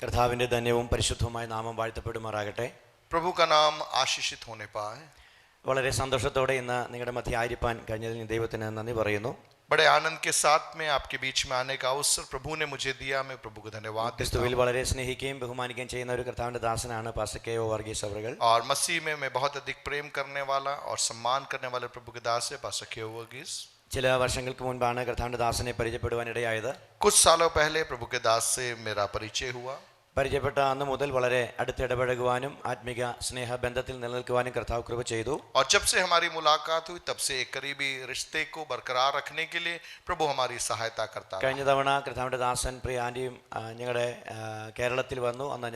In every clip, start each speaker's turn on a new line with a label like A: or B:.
A: കർത്താവിന്റെ ധന്യവും പരിശുദ്ധവുമായ നാമം വാഴ്ത്തപ്പെടുമാറാകട്ടെ.
B: प्रभु का नाम आशीषित होने पाए।
A: വളരെ സന്തോഷത്തോടെ ഇന്ന് നിങ്ങളുടെ മധ്യ ആയിരിക്കാൻ കഴിഞ്ഞതിന് ദൈവത്തിന് നന്ദി പറയുന്നു.
B: बड़े आनंद के साथ में आपके बीच में आने का अवसर प्रभु ने मुझे दिया, मैं प्रभु को धन्यवाद देता
A: ക്രിസ്തുവിൽ
B: हूं।
A: വളരെ സ്നേഹിക്കുകയും ബഹുമാനിക്കുകയും ചെയ്യുന്ന ഒരു കർത്താവിന്റെ ദാസനാണ് പാസ്റ്റർ കെ.ഒ. വർഗീസ് അവറുകൾ.
B: और मसीह में मैं बहुत अधिक प्रेम करने वाला और सम्मान करने वाले प्रभु के दास है पास्टर के.ओ. वर्गीस।
A: ചില വർഷങ്ങൾക്ക് മുൻപാണ് കർത്താവിന്റെ ദാസനെ പരിചയപ്പെടുവാൻ ഇടയായത്.
B: कुछ सालों पहले प्रभु के दास से मेरा परिचय हुआ।
A: പരിചയപ്പെട്ട അന്ന് മുതൽ വളരെ അടുത്തിടപഴകുവാനും ആത്മിക സ്നേഹബന്ധത്തിൽ നിലനിൽക്കുവാനും കർത്താവ് കൃപ ചെയ്തു.
B: और जब से हमारी मुलाकात हुई तब से एक करीबी रिश्ते को बरकरार रखने के लिए प्रभु हमारी सहायता करता है।
A: കഴിഞ്ഞ തവണ കർത്താവിന്റെ ദാസൻ പ്രിയ ആന്റിയും ഞങ്ങളുടെ കേരളത്തിൽ വന്നു. അന്ന്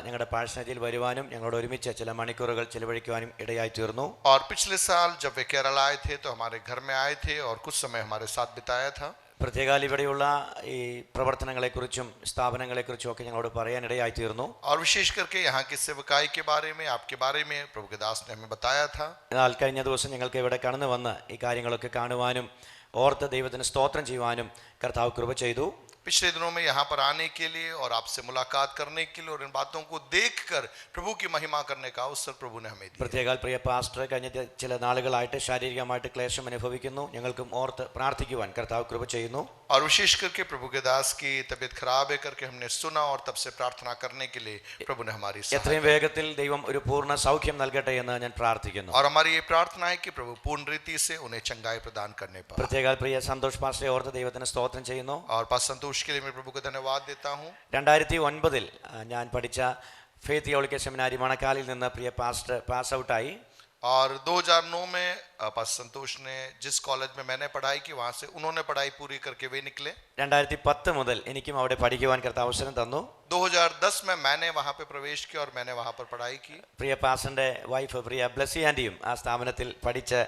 A: ഞങ്ങളുടെ പാഴ്സനത്തിൽ വരുവാനും ഞങ്ങളോട് ഒരുമിച്ച് ചില മണിക്കൂറുകൾ ചിലവഴിക്കുവാനും ഇടയായി തീർന്നു.
B: और पिछले साल जब वे केरल आए थे तो हमारे घर में आए थे और कुछ समय हमारे साथ बिताया था।
A: പ്രത്യേകാൽ ഇവിടെയുള്ള ഈ പ്രവർത്തനങ്ങളെക്കുറിച്ചും സ്ഥാപനങ്ങളെക്കുറിച്ചും ഒക്കെ ഞങ്ങളോട് പറയാൻ ഇടയായി തീർന്നു.
B: और विशेष करके यहाँ की सेवकाई के बारे में, आपके बारे में प्रभु के दास ने हमें बताया था।
A: എന്നാൽ കഴിഞ്ഞ ദിവസം ഞങ്ങൾക്ക് ഇവിടെ കടന്നു വന്ന് ഈ കാര്യങ്ങളൊക്കെ കാണുവാനും ഓർത്ത് ദൈവത്തിന് സ്തോത്രം ചെയ്യുവാനും കർത്താവ് കൃപ ചെയ്തു.
B: पिछले दिनों में यहाँ पर आने के लिए और आपसे मुलाकात करने के लिए और इन बातों को देखकर प्रभु की महिमा करने का अवसर प्रभु ने हमें दिया।
A: പ്രത്യേകാൽ പ്രിയ പാസ്റ്റർ കഴിഞ്ഞ ചില നാളുകളായിട്ട് ശാരീരികമായിട്ട് ക്ലേശം അനുഭവിക്കുന്നു. ഞങ്ങൾക്കും ഓർത്ത് പ്രാർത്ഥിക്കുവാൻ കർത്താവ് കൃപ ചെയ്യുന്നു.
B: और विशेष करके प्रभु के दास की तबीयत खराब है करके हमने सुना और तब से प्रार्थना करने के लिए प्रभु ने हमारी
A: എത്രയും വേഗത്തിൽ ദൈവം ഒരു പൂർണ്ണ സൗഖ്യം നൽകട്ടെ എന്ന് ഞാൻ പ്രാർത്ഥിക്കുന്നു.
B: और हमारी ये प्रार्थना है कि प्रभु पूर्ण रीति से उन्हें चंगाई प्रदान करने पाए।
A: പ്രത്യേകാൽ പ്രിയ സന്തോഷ് പാസ്റ്ററെ ഓർത്ത് ദൈവത്തിന് സ്തോത്രം ചെയ്യുന്നു.
B: और पास संतोष के लिए मैं प्रभु को धन्यवाद देता हूँ।
A: 2009 ഞാൻ പഠിച്ച ഫെയ്ത്ത് തിയോളജിക്കൽ സെമിനാരി മണക്കാലിൽ നിന്ന് പ്രിയ പാസ്റ്റർ പാസ് ഔട്ടായി.
B: और 2009 में पास संतोष ने जिस कॉलेज में मैंने पढ़ाई की वहाँ से उन्होंने पढ़ाई पूरी करके वे निकले।
A: 2010 മുതൽ എനിക്കും അവിടെ പഠിക്കുവാൻ കർത്താവ് അവസരം തന്നു.
B: 2010 में मैंने वहाँ पे प्रवेश किया और मैंने वहाँ पर पढ़ाई की।
A: പ്രിയ പാസ്റ്ററിന്റെ വൈഫ് പ്രിയ ബ്ലസ്സി ആന്റിയും ആ സ്ഥാപനത്തിൽ പഠിച്ച്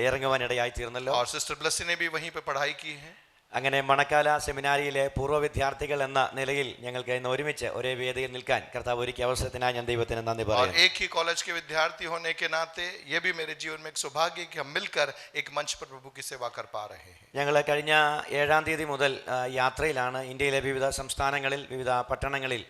A: ഇറങ്ങുവാൻ ഇടയായി തീർന്നല്ലോ.
B: और सिस्टर ब्लेसी ने भी वहीं पे पढ़ाई की है।
A: അങ്ങനെ മണക്കാല സെമിനാരിയിലെ പൂർവ്വ വിദ്യാർത്ഥികൾ എന്ന നിലയിൽ ഞങ്ങൾക്ക് ഇന്ന് ഒരുമിച്ച് ഒരേ വേദിയിൽ നിൽക്കാൻ കർത്താവ് ഒരുക്കിയ അവസരത്തിനായി ഞാൻ ദൈവത്തിന് നന്ദി
B: और
A: പറയുന്നു.
B: एक ही कॉलेज के विद्यार्थी होने के नाते ये भी मेरे जीवन में एक सौभाग्य है कि हम मिलकर एक मंच पर प्रभु की सेवा कर पा रहे हैं।
A: ഞങ്ങൾ കഴിഞ്ഞ 7-ാം തീയതി മുതൽ യാത്രയിലാണ്. ഇന്ത്യയിലെ വിവിധ സംസ്ഥാനങ്ങളിൽ വിവിധ പട്ടണങ്ങളിൽ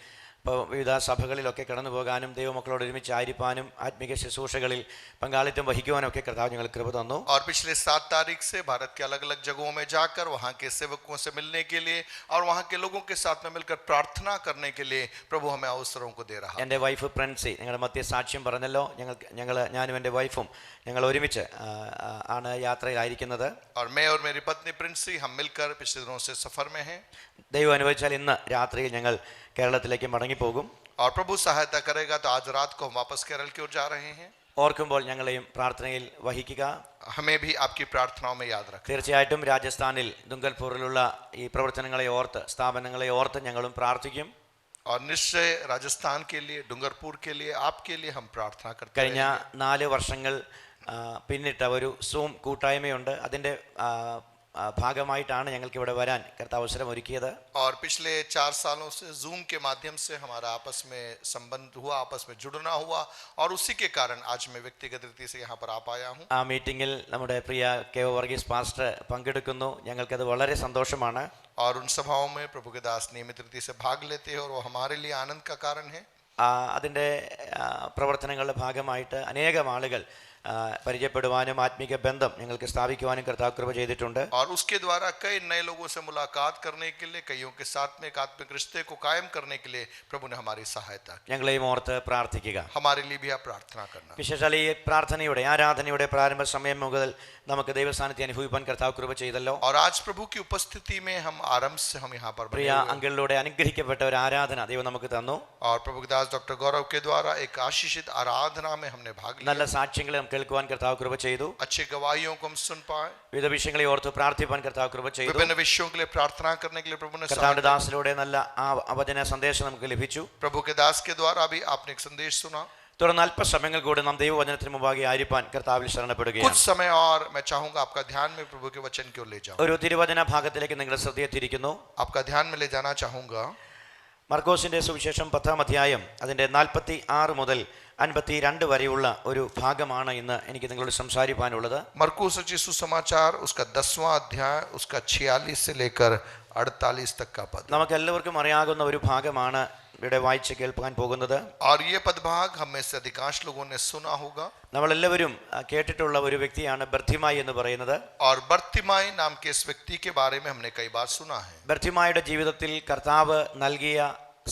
A: വിവിധ സഭകളിലൊക്കെ കടന്നു പോകാനും ദൈവമക്കളോട് ഒരുമിച്ച് ആയിരിക്കാനും ആത്മീക ശുശ്രൂഷകളിൽ പങ്കാളിത്തം വഹിക്കുവാനും ഒക്കെ കർത്താവ് ഞങ്ങൾ കൃപ തന്നു.
B: और पिछले 7 तारीख से भारत के अलग अलग जगहों में जाकर वहाँ के सेवकों से मिलने के लिए और वहाँ के लोगों के साथ में मिलकर प्रार्थना करने के लिए प्रभु हमें अवसरों को दे रहा है।
A: എൻ്റെ വൈഫ് പ്രിൻസി ഞങ്ങളുടെ മധ്യ സാക്ഷ്യം പറഞ്ഞല്ലോ. ഞാനും എൻ്റെ വൈഫും ഞങ്ങൾ ഒരുമിച്ച് ആണ് യാത്രയിലായിരിക്കുന്നത്.
B: और मैं और मेरी पत्नी प्रिंसी हम मिलकर पिछले दिनों से सफर में हैं।
A: ദൈവം അനുവദിച്ചാൽ ഇന്ന് രാത്രിയിൽ ഞങ്ങൾ കേരളത്തിലേക്ക് മടങ്ങിപ്പോകും.
B: और प्रभु सहायता करेगा तो आज रात को हम वापस केरल की ओर जा रहे हैं।
A: ഓർക്കുമ്പോൾ ഞങ്ങളെയും പ്രാർത്ഥനയിൽ വഹിക്കുക.
B: हमें भी आपकी प्रार्थनाओं में याद रखें।
A: തീർച്ചയായിട്ടും രാജസ്ഥാനിൽ ദുംഗൽപൂരിലുള്ള ഈ പ്രവർത്തനങ്ങളെ ഓർത്ത് സ്ഥാപനങ്ങളെ ഓർത്ത് ഞങ്ങളും പ്രാർത്ഥിക്കും.
B: और निश्चय राजस्थान के लिए, डूंगरपुर के लिए, आपके लिए हम प्रार्थना करते हैं।
A: കഴിഞ്ഞ 4 വർഷങ്ങൾ പിന്നിട്ട ഒരു സൂം കൂട്ടായ്മയുണ്ട്. അതിൻ്റെ ഭാഗമായിട്ടാണ് ഞങ്ങൾക്ക് ഇവിടെ വരാൻ കർത്താവ് അവസരം ഒരുക്കിയത്.
B: और पिछले 4 सालों से जूम के माध्यम से हमारा आपस में संबंध हुआ, आपस में जुड़ना हुआ और उसी के कारण आज मैं व्यक्तिगत रीति से यहाँ पर आ पाया हूँ।
A: ആ മീറ്റിങ്ങിൽ നമ്മുടെ പ്രിയ കെ.ഒ. വർഗീസ് പാസ്റ്റർ പങ്കെടുക്കുന്നു. ഞങ്ങൾക്കത് വളരെ സന്തോഷമാണ്.
B: और उन सभाओं में प्रभु के दास नियमित रीति से भाग लेते हैं और वो हमारे लिए आनंद का कारण है।
A: അതിൻ്റെ പ്രവർത്തനങ്ങളുടെ ഭാഗമായിട്ട് അനേകം ആളുകൾ പരിചയപ്പെടുവാനും ആത്മീക ബന്ധം ഞങ്ങൾക്ക് സ്ഥാപിക്കുവാനും കർത്താവ് കൃപ ചെയ്തിട്ടുണ്ട്.
B: और उसके द्वारा कई नए लोगों से मुलाकात करने के लिए, कईयों के साथ में एक आत्मिक रिश्ते को कायम करने के लिए प्रभु ने हमारी सहायता की।
A: ഞങ്ങളെയും ഓർത്ത് പ്രാർത്ഥിക്കുക.
B: हमारे लिए भी आप प्रार्थना करना।
A: വിശേഷാൽ ഈ പ്രാർത്ഥനയുടെ ആരാധനയുടെ പ്രാരംഭ സമയം മുതൽ നമുക്ക് ദൈവസ്ഥാനത്തെ അനുഭവിക്കാൻ കർത്താവ് കൃപ ചെയ്തല്ലോ.
B: और आज प्रभु की उपस्थिति में हम आरंभ से हम यहाँ पर
A: പ്രിയ അങ്കിളിലൂടെ അനുഗ്രഹിക്കപ്പെട്ട ഒരു ആരാധന ദൈവം നമുക്ക് തന്നു.
B: और प्रभु के दास डॉक्टर गौरव के द्वारा एक आशीषित आराधना में हमने भाग लिया।
A: നല്ല സാക്ഷ്യങ്ങളെ കേൾക്കുവാൻ കർത്താവ് കൃപ ചെയ്തു.
B: अच्छे गवाहियों को हम सुन पाए।
A: വിവിധ വിഷയങ്ങളെ ഓർത്ത് പ്രാർത്ഥിപ്പാൻ കർത്താവ് കൃപ ചെയ്തു.
B: विभिन्न विषयों के लिए प्रार्थना करने के लिए प्रभु ने
A: കർത്താവിന്റെ ദാസനിലൂടെ നല്ല വചന സന്ദേശം നമുക്ക് ലഭിച്ചു.
B: प्रभु के दास के द्वारा भी आपने एक संदेश सुना।
A: തുടർന്ന് അല്പസമയങ്ങൾ കൂടെ നാം ദൈവവചനത്തിന് മുമ്പാകെ ആയിരിക്കാൻ കർത്താവിൽ ശരണപ്പെടുകയാണ്.
B: कुछ समय और मैं चाहूंगा आपका ध्यान में प्रभु के वचन की ओर ले जाऊं।
A: ഒരു തിരുവചന ഭാഗത്തിലേക്ക് നിങ്ങളുടെ ശ്രദ്ധയെ തിരിക്കുന്നു.
B: आपका ध्यान में ले जाना चाहूंगा।
A: മർക്കോസിന്റെ സുവിശേഷം 10-ാം അധ്യായം അതിന്റെ 46 മുതൽ 52 വരെയുള്ള ഒരു ഭാഗമാണ് ഇന്ന് എനിക്ക് നിങ്ങളോട് സംസാരിക്കാനുള്ളത്.
B: मरकुस रचित सुसमाचार उसका 10वां अध्याय उसका 46 से लेकर 48 तक का पद।
A: നമുക്ക് എല്ലാവർക്കും അറിയാവുന്ന ഒരു ഭാഗമാണ് ഇവിടെ വായിച്ച് കേൾക്കാൻ പോകുന്നത്.
B: और ये पदभाग हम में से अधिकांश लोगों ने सुना होगा.
A: നമ്മളെല്ലാവരും കേട്ടിട്ടുള്ള ഒരു വ്യക്തിയാണ് ബർത്തിമായി എന്ന് പറയുന്നത്.
B: और बर्तिमाई नाम के इस व्यक्ति के बारे में हमने कई बार सुना है.
A: ബർത്തിമായിയുടെ ജീവിതത്തിൽ കർത്താവ് നൽകിയ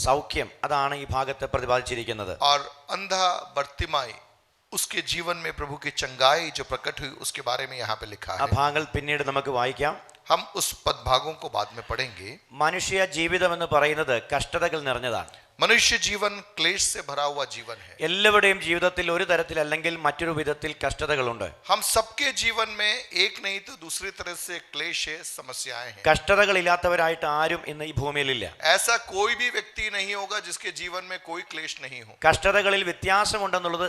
A: സൗഖ്യം അതാണ് ഈ ഭാഗത്ത് പ്രതിപാദിച്ചിരിക്കുന്നത്.
B: और अंधा बर्तिमाई उसके जीवन में प्रभु की चंगाई जो प्रकट हुई उसके बारे में यहाँ पे लिखा
A: ആ
B: है.
A: ഭാഗങ്ങൾ പിന്നീട് നമുക്ക് വായിക്കാം.
B: हम उस पदभागों को बाद में पढ़ेंगे.
A: മനുഷ്യ ജീവിതം എന്ന് പറയുന്നത് കഷ്ടതകൾ നിറഞ്ഞതാണ്.
B: मनुष्य जीवन क्लेश से भरा हुआ जीवन है.
A: എല്ലാവരുടെയും ജീവിതത്തിൽ ഒരു തരത്തിൽ അല്ലെങ്കിൽ മറ്റൊരു വിധത്തിൽ കഷ്ടതകളുണ്ട്.
B: हम सबके जीवन में एक नहीं तो दूसरी तरह से क्लेश है, समस्याएं हैं.
A: കഷ്ടതകളില്ലാത്തവരായിട്ട് ആരും ഇന്ന് ഈ ഭൂമിയിലില്ല.
B: ऐसा कोई भी व्यक्ति नहीं होगा जिसके जीवन में कोई क्लेश नहीं हो.
A: കഷ്ടതകളിൽ വ്യത്യാസമുണ്ടെന്നുള്ളത്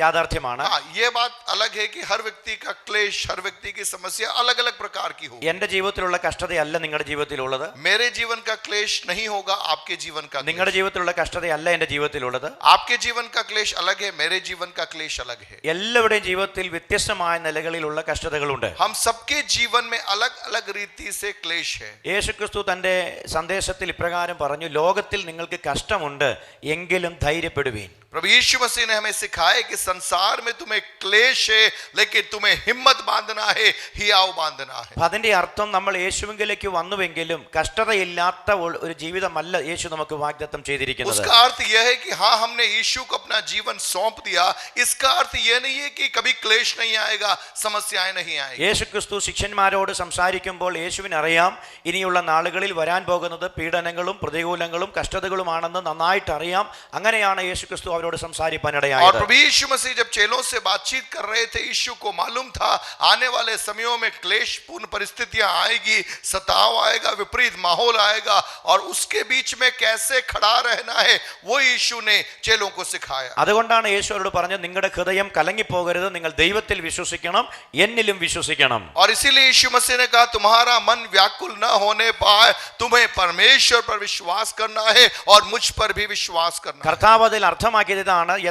A: യാഥാർത്ഥ്യമാണ്.
B: हाँ, ये बात अलग है कि हर व्यक्ति का क्लेश, हर व्यक्ति की समस्या अलग अलग प्रकार की हो.
A: എന്റെ ജീവിതത്തിലുള്ള കഷ്ടതയല്ല നിങ്ങളുടെ ജീവിതത്തിലുള്ളത്.
B: मेरे जीवन का क्लेश नहीं होगा आपके जीवन का.
A: നിങ്ങളുടെ ജീവിതത്തിലുള്ള കഷ്ടതയല്ല എന്റെ ജീവിതത്തിലുള്ളത്.
B: आपके जीवन का क्लेश अलग है, मेरे जीवन का क्लेश अलग है.
A: എല്ലാവരുടെയും ജീവിതത്തിൽ വ്യത്യസ്തമായ നിലകളിലുള്ള കഷ്ടതകളുണ്ട്.
B: हम सबके जीवन में अलग अलग रीति से क्लेश है.
A: യേശുക്രിസ്തു തന്റെ സന്ദേശത്തിൽ ഇപ്രകാരം പറഞ്ഞു, ലോകത്തിൽ നിങ്ങൾക്ക് കഷ്ടമുണ്ട്, എങ്കിലും ധൈര്യപ്പെടുവീൻ.
B: प्रभु यीशु मसीह ने हमें सिखाया कि संसार में तुम्हें क्लेश है, लेकिन तुम्हें हिम्मत बांधना है, हियाव बांधना है.
A: അതിന്റെ അർത്ഥം നമ്മൾ യേശുവിലേക്ക് വന്നുവെങ്കിലും കഷ്ടതയില്ലാത്ത ഒരു ജീവിതമല്ല യേശു നമുക്ക് വാഗ്ദത്തം ചെയ്തിരിക്കുന്നത്.
B: उसका अर्थ यह है कि हाँ, हमने यीशु को अपना जीवन सौंप दिया. इसका अर्थ यह नहीं है कि कभी क्लेश नहीं आएगा, समस्याएं नहीं आएगी.
A: യേശുക്രിസ്തു ശിഷ്യന്മാരോട് സംസാരിക്കുമ്പോൾ യേശുവിനറിയാം ഇനിയുള്ള നാളുകളിൽ വരാൻ പോകുന്നത് പീഡനങ്ങളും പ്രതികൂലങ്ങളും കഷ്ടതകളുമാണെന്ന് നന്നായിട്ട് അറിയാം. അങ്ങനെയാണ് യേശുക്രിസ്തു അവരോട്
B: और
A: സംസാരിക്കാനിടയായത്.
B: प्रभु यीशु मसीह जब चेलों से बातचीत कर रहे थे, यीशु को मालूम था आने वाले समयों में क्लेशपूर्ण परिस्थितियां आएगी, सताव आएगा, विपरीत माहौल आएगा, और उसके बीच में कैसे खड़ा रहना है वो यीशु ने चेलों को सिखाया.
A: അതുകൊണ്ടാണ് യേശു അവരോട് പറഞ്ഞത്, നിങ്ങളുടെ ഹൃദയം കലങ്ങിപ്പോകരുത്, നിങ്ങൾ ദൈവത്തിൽ വിശ്വസിക്കണം, എന്നിലും വിശ്വസിക്കണം.
B: और इसीलिए यीशु मसीह ने कहा, तुम्हारा मन व्याकुल न होने पाए, तुम्हें परमेश्वर पर विश्वास करना है और मुझ पर भी विश्वास करना है.
A: കർത്താവ് അതിൽ അർത്ഥമാക്കിയതാണ്,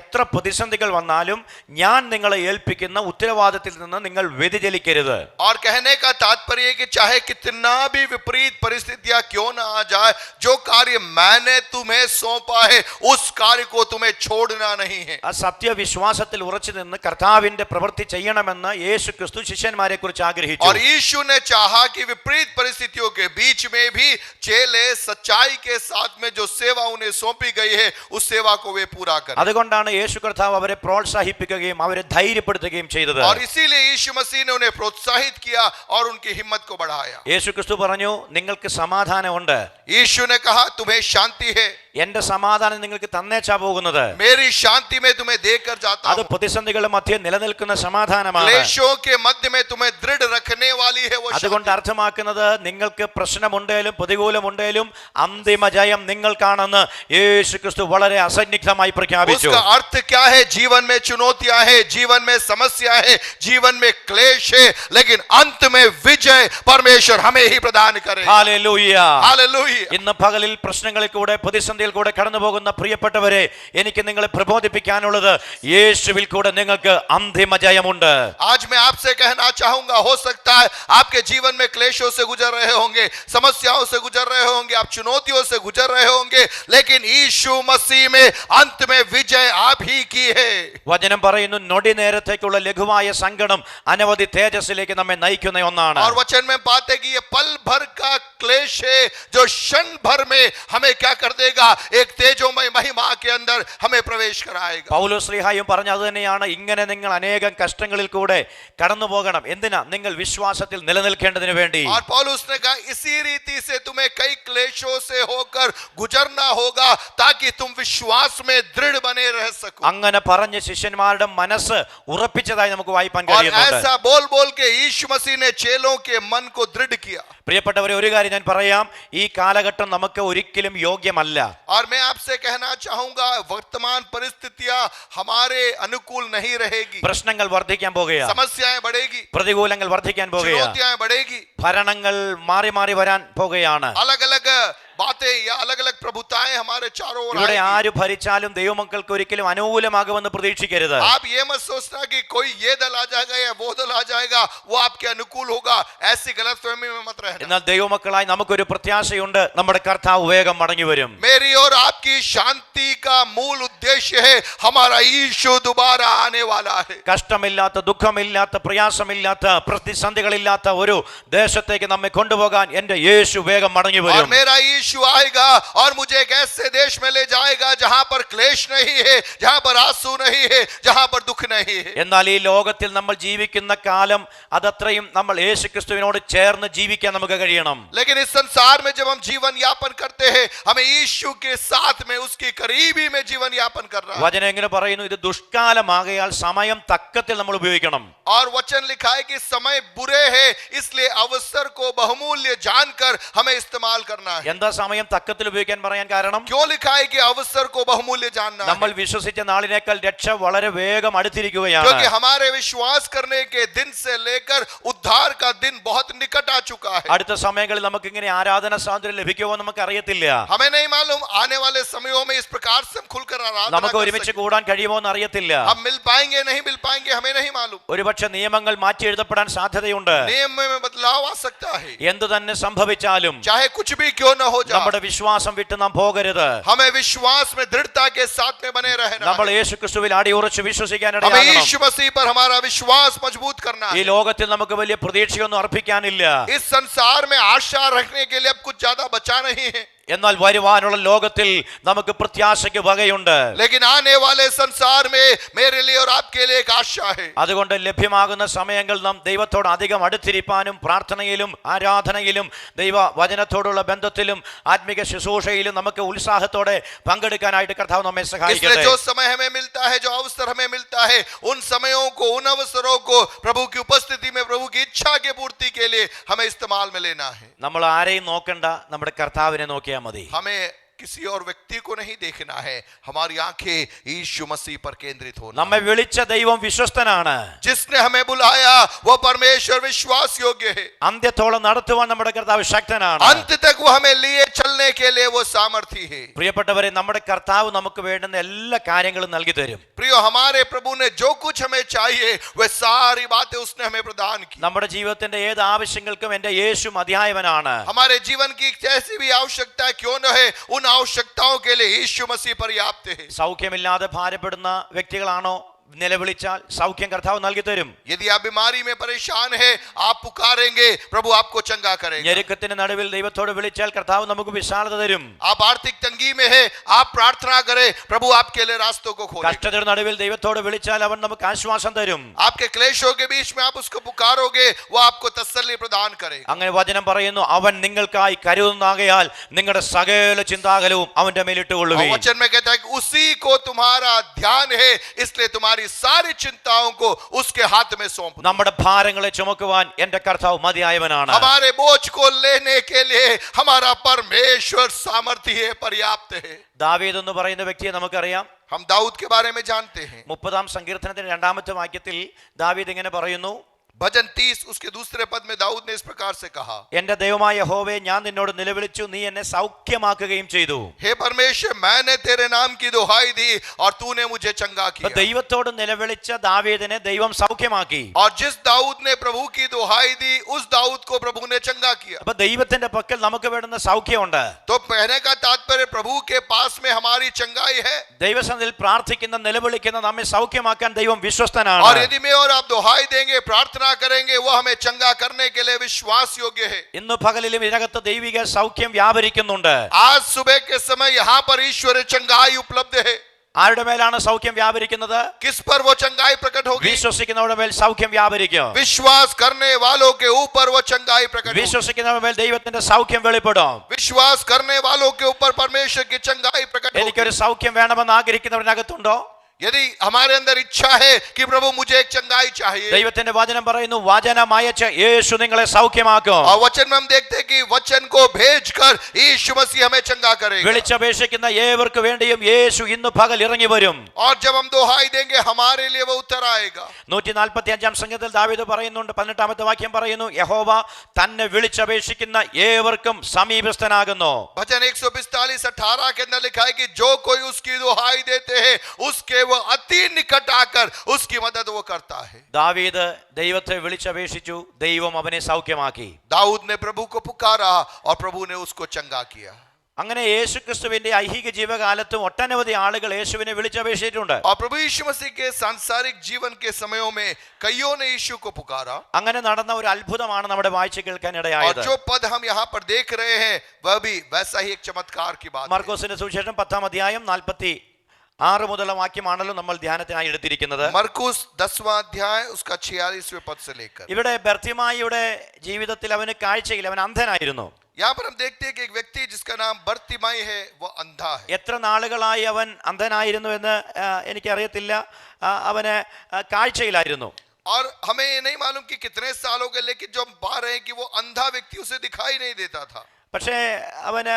A: എത്ര പ്രതിസന്ധികൾ വന്നാലും ഞാൻ നിങ്ങളെ ഏൽപ്പിക്കുന്ന ഉത്തരവാദിത്തത്തിൽ നിന്ന് നിങ്ങൾ വ്യതിചലിക്കരുത്.
B: और कहने का तात्पर्य है कि चाहे कितना भी विपरीत परिस्थितियां क्यों ना आ जाए, जो कार्य मैंने तुम्हें सौंपा है उस कार्य को तुम्हें छोड़ना नहीं है.
A: ആ സത്യവിശ്വാസത്തിൽ ഉറച്ചു നിന്ന് കർത്താവിന്റെ പ്രവൃത്തി ചെയ്യണമെന്ന് യേശു ക്രിസ്തു ശിഷ്യന്മാരെ കുറിച്ച് ആഗ്രഹിച്ചു.
B: और यीशु ने चाहा कि विपरीत परिस्थितियों के बीच में भी चेले सच्चाई के साथ में जो सेवा उन्हें सौंपी गई है उस सेवा को वे पूरा करें.
A: അതുകൊണ്ടാണ് യേശു കർത്താവ് അവരെ പ്രോത്സാഹിപ്പിക്കുകയും അവരെ ധൈര്യപ്പെടുത്തുകയും ചെയ്തത്.
B: और इसीलिए यीशु मसीह ने उन्हें प्रोत्साहित किया और उनकी हिम्मत को बढ़ाया.
A: യേശു ക്രിസ്തു പറഞ്ഞു, നിങ്ങൾക്ക് സമാധാനമുണ്ട്.
B: यीशु ने कहा, तुम्हें शांति है,
A: എന്റെ സമാധാനം നിങ്ങൾക്ക് തന്നേച്ചാ പോകുന്നത്.
B: मेरी शांति में तुम्हें देकर जाता
A: അത്
B: हूं.
A: പ്രതിസന്ധികളുടെ മധ്യേ നിലനിൽക്കുന്ന സമാധാനമാണ്.
B: क्लेशों के मध्य में तुम्हें दृढ़ रखने वाली है वो
A: അതുകൊണ്ട്
B: शांति.
A: അർത്ഥമാക്കുന്നത് നിങ്ങൾക്ക് പ്രശ്നമുണ്ടേലും പ്രതികൂലമുണ്ടേലും അന്തിമ ജയം നിങ്ങൾക്കാണെന്ന് യേശു ക്രിസ്തു വളരെ അസന്നിഗ്ധമായി പ്രഖ്യാപിച്ചു.
B: उसका अर्थ क्या है? जीवन में चुनौतियां है, जीवन में समस्या है, जीवन में क्लेश है, लेकिन अंत में विजय परमेश्वर हमें ही प्रदान करेगा.
A: ഹല്ലേലൂയ.
B: हालेलुया.
A: ഇന്ന് പകലിൽ പ്രശ്നങ്ങളിൽ കൂടെ പ്രതിസന്ധിയിൽ കൂടെ കടന്നു പോകുന്ന പ്രിയപ്പെട്ടവരെ, എനിക്ക് നിങ്ങളെ പ്രബോധിപ്പിക്കാനുള്ളത്, യേശുവിൽ കൂടെ നിങ്ങൾക്ക് അന്തിമ ജയമുണ്ട്.
B: आज मैं आपसे कहना चाहूंगा, हो सकता है आपके जीवन में क्लेशों से गुजर रहे होंगे, समस्याओं से गुजर रहे होंगे, आप चुनौतियों से गुजर रहे होंगे, लेकिन यीशु मसीह में अंत में विजय आप ही की है.
A: വചനം പറയുന്നു, നൊടി നേരത്തേക്കുള്ള ലഘുവായ സങ്കടം അനവധി തേജസ്സിലേക്ക് നമ്മെ നയിക്കുന്ന ഒന്നാണ്.
B: और वचन में पाते कि ये पल भर का क्लेश है जो क्षण भर में हमें क्या कर देगा? एक तेजोमय महिमा के अंदर हमें प्रवेश कराएगा.
A: പൗലോസ് ശ്ലീഹായും പറഞ്ഞ അത് തന്നെയാണ്. ഇങ്ങനെ നിങ്ങൾ അനേകം കഷ്ടങ്ങളിൽ കൂടെ കടന്നു പോകണം. എന്തിനാ? നിങ്ങൾ വിശ്വാസത്തിൽ നിലനിൽക്കേണ്ടതിന് വേണ്ടി.
B: और पौलुस ने कहा, इसी रीति से तुम्हें कई क्लेशों से होकर गुजरना होगा ताकि तुम विश्वास में दृढ़ बने रह सको.
A: അങ്ങനെ പറഞ്ഞ് ശിഷ്യന്മാരുടെ മനസ്സ് ഉറപ്പിച്ചതായി നമുക്ക് വായിക്കാൻ
B: और
A: കഴിയുന്നുണ്ട്.
B: ऐसा बोल बोल के यीशु मसीह ने चेलों के मन को दृढ़ किया.
A: പ്രിയപ്പെട്ടവരെ, ഒരു കാര്യം ഞാൻ പറയാം, ഈ കാലഘട്ടം നമുക്ക് ഒരിക്കലും യോഗ്യമല്ല.
B: और मैं आपसे कहना चाहूंगा, वर्तमान परिस्थितियां हमारे अनुकूल नहीं रहेगी.
A: പ്രശ്നങ്ങൾ വർദ്ധിക്കാൻ പോകുകയാ,
B: समस्याएं बढ़ेगी,
A: പ്രതികൂലങ്ങൾ വർദ്ധിക്കാൻ പോകുകയാ,
B: चुनौतियां बढ़ेगी.
A: ഭരണങ്ങൾ മാറി മാറി വരാൻ പോകുകയാണ്.
B: अलग अलग बातें या अलग अलग प्रभुताएं हमारे चारों ओर
A: ഇവിടെ
B: आएंगी।
A: ആര് ഭരിച്ചാലും ദൈവമക്കൾക്ക് ഒരിക്കലും അനുകൂലമാകുമെന്ന് പ്രതീക്ഷിക്കരുത്.
B: आप ये मत सोचना कि कोई ये दल आ जाएगा या वो दल आ जाएगा वो आपके अनुकूल होगा, ऐसी गलतफहमी में मत रहना।
A: എന്നാൽ ദൈവമക്കളായി നമുക്കൊരു പ്രത്യാശയുണ്ട്, നമ്മുടെ കർത്താവ് വേഗം മടങ്ങി വരും.
B: मेरी और आपकी शांति का मूल उद्देश्य है हमारा यीशु दोबारा आने वाला है।
A: കഷ്ടമില്ലാത്ത, ദുഃഖമില്ലാത്ത, പ്രയാസമില്ലാത്ത, പ്രതിസന്ധികളില്ലാത്ത ഒരു ദേശത്തേക്ക് നമ്മെ കൊണ്ടുപോകാൻ എന്റെ യേശു വേഗം മടങ്ങി
B: और
A: വരും.
B: मेरा यीशु आएगा और मुझे एक ऐसे देश में ले जाएगा जहां पर क्लेश नहीं है, जहां पर आंसू नहीं है, जहां पर दुख नहीं है।
A: എന്നാൽ ഈ ലോകത്തിൽ നമ്മൾ ജീവിക്കുന്ന കാലം അതത്രയും നമ്മൾ യേശുക്രിസ്തുവിനോട് ചേർന്ന് ജീവിക്കാൻ നമുക്ക് കഴിയണം.
B: लेकिन इस संसार में जब हम जीवन यापन करते हैं हमें यीशु के साथ में उसकी करीबी में जीवन यापन करना है।
A: വചനം എങ്ങനെ പറയുന്നു? ഇത് ദുഷ്കാലമാകയാൽ സമയം തക്കത്തിൽ നമ്മൾ ഉപയോഗിക്കണം.
B: और वचन लिखा है कि समय बुरे हैं इसलिए अवसर को बहुमूल्य जानकर हमें इस्तेमाल करना है।
A: എന്താ സമയം തക്കത്തിൽ ഉപയോഗിക്കാൻ പറയാൻ കാരണം?
B: क्यों लिखा है कि अवसर को बहुमूल्य जानना है?
A: നമ്മൾ വിശ്വസിച്ച നാളിനേക്കാൾ രക്ഷ വളരെ വേഗം അടുത്തിരിക്കുകയാണ്.
B: क्योंकि हमारे विश्वास करने के दिन से लेकर उद्धार का दिन बहुत निकट आ चुका है।
A: അടുത്ത സമയങ്ങളിൽ നമുക്ക് ഇങ്ങനെ ആരാധന സ്വാതന്ത്ര്യം ലഭിക്കുമോ നമുക്ക് അറിയത്തില്ല.
B: हमें नहीं मालूम आने वाले समयों में इस प्रकार से हम खुलकर आराधना
A: നമുക്ക്
B: कर
A: ഒരുമിച്ച്
B: सकें।
A: കൂടാൻ കഴിയുമോ എന്ന് അറിയത്തില്ല.
B: हम मिल पाएंगे नहीं मिल पाएंगे हमें नहीं मालूम।
A: ഒരുപക്ഷെ നിയമങ്ങൾ മാറ്റി എഴുതപ്പെടാൻ സാധ്യതയുണ്ട്.
B: नियम में बदलाव आ सकता है।
A: എന്തു തന്നെ സംഭവിച്ചാലും
B: चाहे कुछ भी क्यों न हो जाए
A: നമ്മുടെ വിശ്വാസം വിട്ട് നാം പോകരുത്.
B: हमें विश्वास में दृढ़ता के साथ में बने रहना
A: നമ്മൾ
B: है।
A: യേശുക്രിസ്തുവിൽ അടിയുറച്ച് വിശ്വസിക്കാൻ
B: हमें
A: ഇടയാകണം.
B: यीशु मसीह पर हमारा विश्वास मजबूत करना
A: ഈ
B: है।
A: ലോകത്തിൽ നമുക്ക് വലിയ പ്രതീക്ഷയൊന്നും അർപ്പിക്കാനില്ല.
B: इस संसार में आशा रखने के लिए अब कुछ ज्यादा बचा नहीं है,
A: എന്നാൽ വരുവാനുള്ള ലോകത്തിൽ നമുക്ക് പ്രത്യാശയ്ക്ക് വകയുണ്ട്.
B: लेकिन आने वाले संसार में मेरे लिए और आपके लिए एक आशा है।
A: അതുകൊണ്ട് ലഭ്യമാകുന്ന സമയങ്ങൾ നാം ദൈവത്തോട് അധികം അടുത്തിരിപ്പാനും പ്രാർത്ഥനയിലും ആരാധനയിലും ദൈവ വചനത്തോടുള്ള ബന്ധത്തിലും ആത്മിക ശുശ്രൂഷയിലും നമുക്ക് ഉത്സാഹത്തോടെ പങ്കെടുക്കാനായിട്ട് കർത്താവ് നമ്മെ
B: इसलिए
A: സഹായിക്കട്ടെ.
B: जो समय हमें मिलता है, जो अवसर हमें मिलता है, उन समयों को, उन अवसरों को प्रभु की उपस्थिति में प्रभु की इच्छा के पूर्ति के लिए हमें इस्तेमाल में लेना है।
A: നമ്മൾ ആരെയും നോക്കണ്ട, നമ്മുടെ കർത്താവിനെ നോക്കിയാൽ മതി.
B: हमें किसी और व्यक्ति को नहीं देखना है, हमारी आंखें यीशु मसीह पर केंद्रित होना।
A: നമ്മെ വിളിച്ച ദൈവം വിശ്വസ്തനാണ്.
B: जिसने हमें बुलाया वो परमेश्वर विश्वास योग्य है।
A: അന്ത്യത്തോളം നടത്തുവാൻ നമ്മുടെ കർത്താവ് ശക്തനാണ്.
B: अंत तक वो हमें लिए चलने के लिए वो सामर्थी है।
A: പ്രിയപ്പെട്ടവരെ, നമ്മുടെ കർത്താവ് നമുക്ക് വേണ്ടുന്ന എല്ലാ കാര്യങ്ങളും നൽകി തരും.
B: प्रियो, हमारे प्रभु ने जो कुछ हमें चाहिए वह सारी बातें उसने हमें प्रदान की।
A: നമ്മുടെ ജീവിതത്തിന്റെ ഏത് ആവശ്യങ്ങൾക്കും എന്റെ യേശു മതിയായവനാണ്.
B: हमारे जीवन की जैसी भी आवश्यकता क्यों न है, उन आवश्यकताओं के लिए यीशु मसीह पर्याप्त है।
A: സൗഖ്യമില്ലാതെ ഭാരപ്പെടുന്ന വ്യക്തികളാണോ നിലവിളിച്ചാൽ സൗഖ്യം കർത്താവ് നൽകി തരും.
B: यदि आप बीमारी में परेशान है, आप पुकारेंगे प्रभु आपको चंगा करेगा।
A: ഞെരുക്കത്തിന് നടുവിൽ ദൈവത്തോട് വിളിച്ചാൽ കർത്താവ് നമുക്ക് വിശാലത തരും.
B: आप आर्थिक तंगी में है, आप प्रार्थना करें प्रभु आपके लिए रास्तों को खोलेगा।
A: കഷ്ടതയുടെ നടുവിൽ ദൈവത്തോട് വിളിച്ചാൽ അവൻ നമുക്ക് ആശ്വാസം തരും.
B: आपके क्लेशों के बीच में आप उसको पुकारोगे, वो आपको तसल्ली प्रदान करेगा।
A: അങ്ങനെ വചനം പറയുന്നു, അവൻ നിങ്ങൾക്കായി കരുതുന്നാകയാൽ നിങ്ങളുടെ സകല ചിന്താകലവും അവന്റെ മേലിട്ട്
B: और
A: കൊള്ളുവീൻ.
B: वचन में कहता है कि उसी को तुम्हारा ध्यान है, इसलिए तुम्हारी सारी चिंताओं को उसके हाथ में सौंप दो।
A: നമ്മുടെ ഭാരങ്ങളെ ചുമക്കുവാൻ എന്റെ കർത്താവ് മതിയായവനാണ്.
B: हमारे बोझ को लेने के लिए हमारा परमेश्वर सामर्थ्य है, पर्याप्त है।
A: ദാവീദ് എന്ന് പറയുന്ന വ്യക്തിയെ നമുക്കറിയാം.
B: हम दाऊद के बारे में जानते हैं।
A: 30-ാം സങ്കീർത്തനത്തിന്റെ 2-ാമത്തെ വാക്യത്തിൽ ദാവീദ് ഇങ്ങനെ പറയുന്നു,
B: भजन 30 उसके दूसरे पद में दाऊद ने इस प्रकार से कहा,
A: എന്റെ ദൈവമായ യഹോവേ, ഞാൻ നിന്നോട് നിലവിളിച്ചു, നീ എന്നെ സൗഖ്യമാക്കുകയും ചെയ്തു.
B: हे परमेश्वर, मैंने तेरे नाम की दुहाई दी और तूने मुझे चंगा
A: അപ്പൊ
B: किया।
A: ദൈവത്തോട് നിലവിളിച്ച ദാവീദിനെ ദൈവം സൗഖ്യമാക്കി.
B: और जिस दाऊद ने प्रभु की दुहाई दी, उस दाऊद को प्रभु ने चंगा किया।
A: അപ്പൊ ദൈവത്തിന്റെ പക്കൽ നമുക്ക് വേണ്ടുന്ന സൗഖ്യമുണ്ട്.
B: तो कहने का तात्पर्य प्रभु के पास में हमारी चंगाई है।
A: ദൈവസന്നിധിയിൽ പ്രാർത്ഥിക്കുന്ന നിലവിളിക്കുന്ന നമ്മെ സൗഖ്യമാക്കാൻ ദൈവം
B: और
A: വിശ്വസ്തനാണ്.
B: यदि मैं और आप दुहाई देंगे, प्रार्थना करेंगे, वो हमें चंगा करने के लिए विश्वास योग्य है।
A: ഇന്ന് പകലിലും ഇതിനകത്ത് ദൈവിക സൗഖ്യം വ്യാപരിക്കുന്നുണ്ട്.
B: आज सुबह के समय यहाँ पर ईश्वर चंगाई उपलब्ध है।
A: ആരുടെ മേലാണ് സൗഖ്യം വ്യാപരിക്കുന്നത്?
B: किस पर वो चंगाई प्रकट होगी?
A: വിശ്വസിക്കുന്നവരുടെ മേൽ സൗഖ്യം വ്യാപരിക്കും.
B: विश्वास करने वालों के ऊपर वो चंगाई प्रकट होगी।
A: വിശ്വസിക്കുന്നവരുടെ മേൽ ദൈവത്തിന്റെ സൗഖ്യം വെളിപ്പെടും.
B: विश्वास करने वालों के ऊपर परमेश्वर की चंगाई प्रकट होगी।
A: എനിക്കൊരു സൗഖ്യം വേണമെന്ന് ആഗ്രഹിക്കുന്നവരിനകത്തുണ്ടോ?
B: यदि हमारे अंदर इच्छा है कि प्रभु मुझे एक चंगाई चाहिए,
A: ദൈവത്തിന്റെ വചനം പറയുന്നു വചനം അയച്ച് യേശു നിങ്ങളെ സൗഖ്യമാക്കും.
B: और वचन में हम देखते हैं कि वचन को भेजकर यीशु मसीह हमें चंगा करेगा.
A: വിളിച്ചപേക്ഷിക്കുന്ന ഏവർക്ക് വേണ്ടിയും യേശു ഇന്ന് പകൽ ഇറങ്ങി വരും.
B: और जब हम दोहाई देंगे हमारे लिए वो उत्तर आएगा.
A: 145 സംഗീതത്തിൽ ദാവീദ് പറയുന്നുണ്ട്, 18ാമത്തെ വാക്യം പറയുന്നു, യഹോവ തന്നെ വിളിച്ചപേക്ഷിക്കുന്ന ഏവർക്കും സമീപസ്ഥനാകുന്നു.
B: भजन 145:18 के अंदर लिखा है कि जो कोई उसकी दुहाई देते हैं उसके वो अति निकट आकर उसकी मदद वो करता है.
A: ദാവീദ് ദൈവത്തെ വിളിച്ചപേക്ഷിച്ചു, ദൈവം അവനെ സൗഖ്യമാക്കി.
B: दाऊद ने प्रभु को पुकारा और प्रभु ने उसको चंगा किया.
A: അങ്ങനെ യേശുക്രിസ്തുവിന്റെ ഐഹിക ജീവകാലത്തും ഒട്ടനവധി ആളുകൾ യേശുവിനെ വിളിച്ചപേക്ഷിച്ചിട്ടുണ്ട്.
B: और प्रभु यीशु मसीह के सांसारिक जीवन के समयों में कईयों ने यीशु को पुकारा.
A: അങ്ങനെ നടന്ന ഒരു അത്ഭുതമാണ് നമ്മുടെ വായിച്ച് കേൾക്കാൻ
B: और
A: ഇടയായത്.
B: जो पद हम यहाँ पर देख रहे हैं वह भी वैसा ही एक चमत्कार की बात है.
A: മർക്കോസിന്റെ സുവിശേഷം 10-ാം അധ്യായം 46 മുതലുള്ള വാക്യമാണല്ലോ നമ്മൾ ധ്യാനത്തിനായി എടുത്തിരിക്കുന്നത്.
B: मरकुस 10वां अध्याय उसका 46वें पद से लेकर
A: ഇവിടെ ബർത്തിമായിയുടെ ജീവിതത്തിൽ അവന് കാഴ്ചയില്ല, അവൻ അന്ധനായിരുന്നു.
B: यहाँ पर हम देखते हैं कि एक व्यक्ति जिसका नाम बर्तिमाई है वह अंधा है.
A: എത്ര നാളുകളായി അവൻ അന്ധനായിരുന്നു എന്ന് എനിക്കറിയത്തില്ല. അവന് കാഴ്ചയിലായിരുന്നു.
B: और हमें ये नहीं मालूम कि कितने साल हो गए, लेकिन जो हम पा रहे हैं कि वो अंधा व्यक्ति उसे दिखाई नहीं देता था.
A: പക്ഷേ അവന്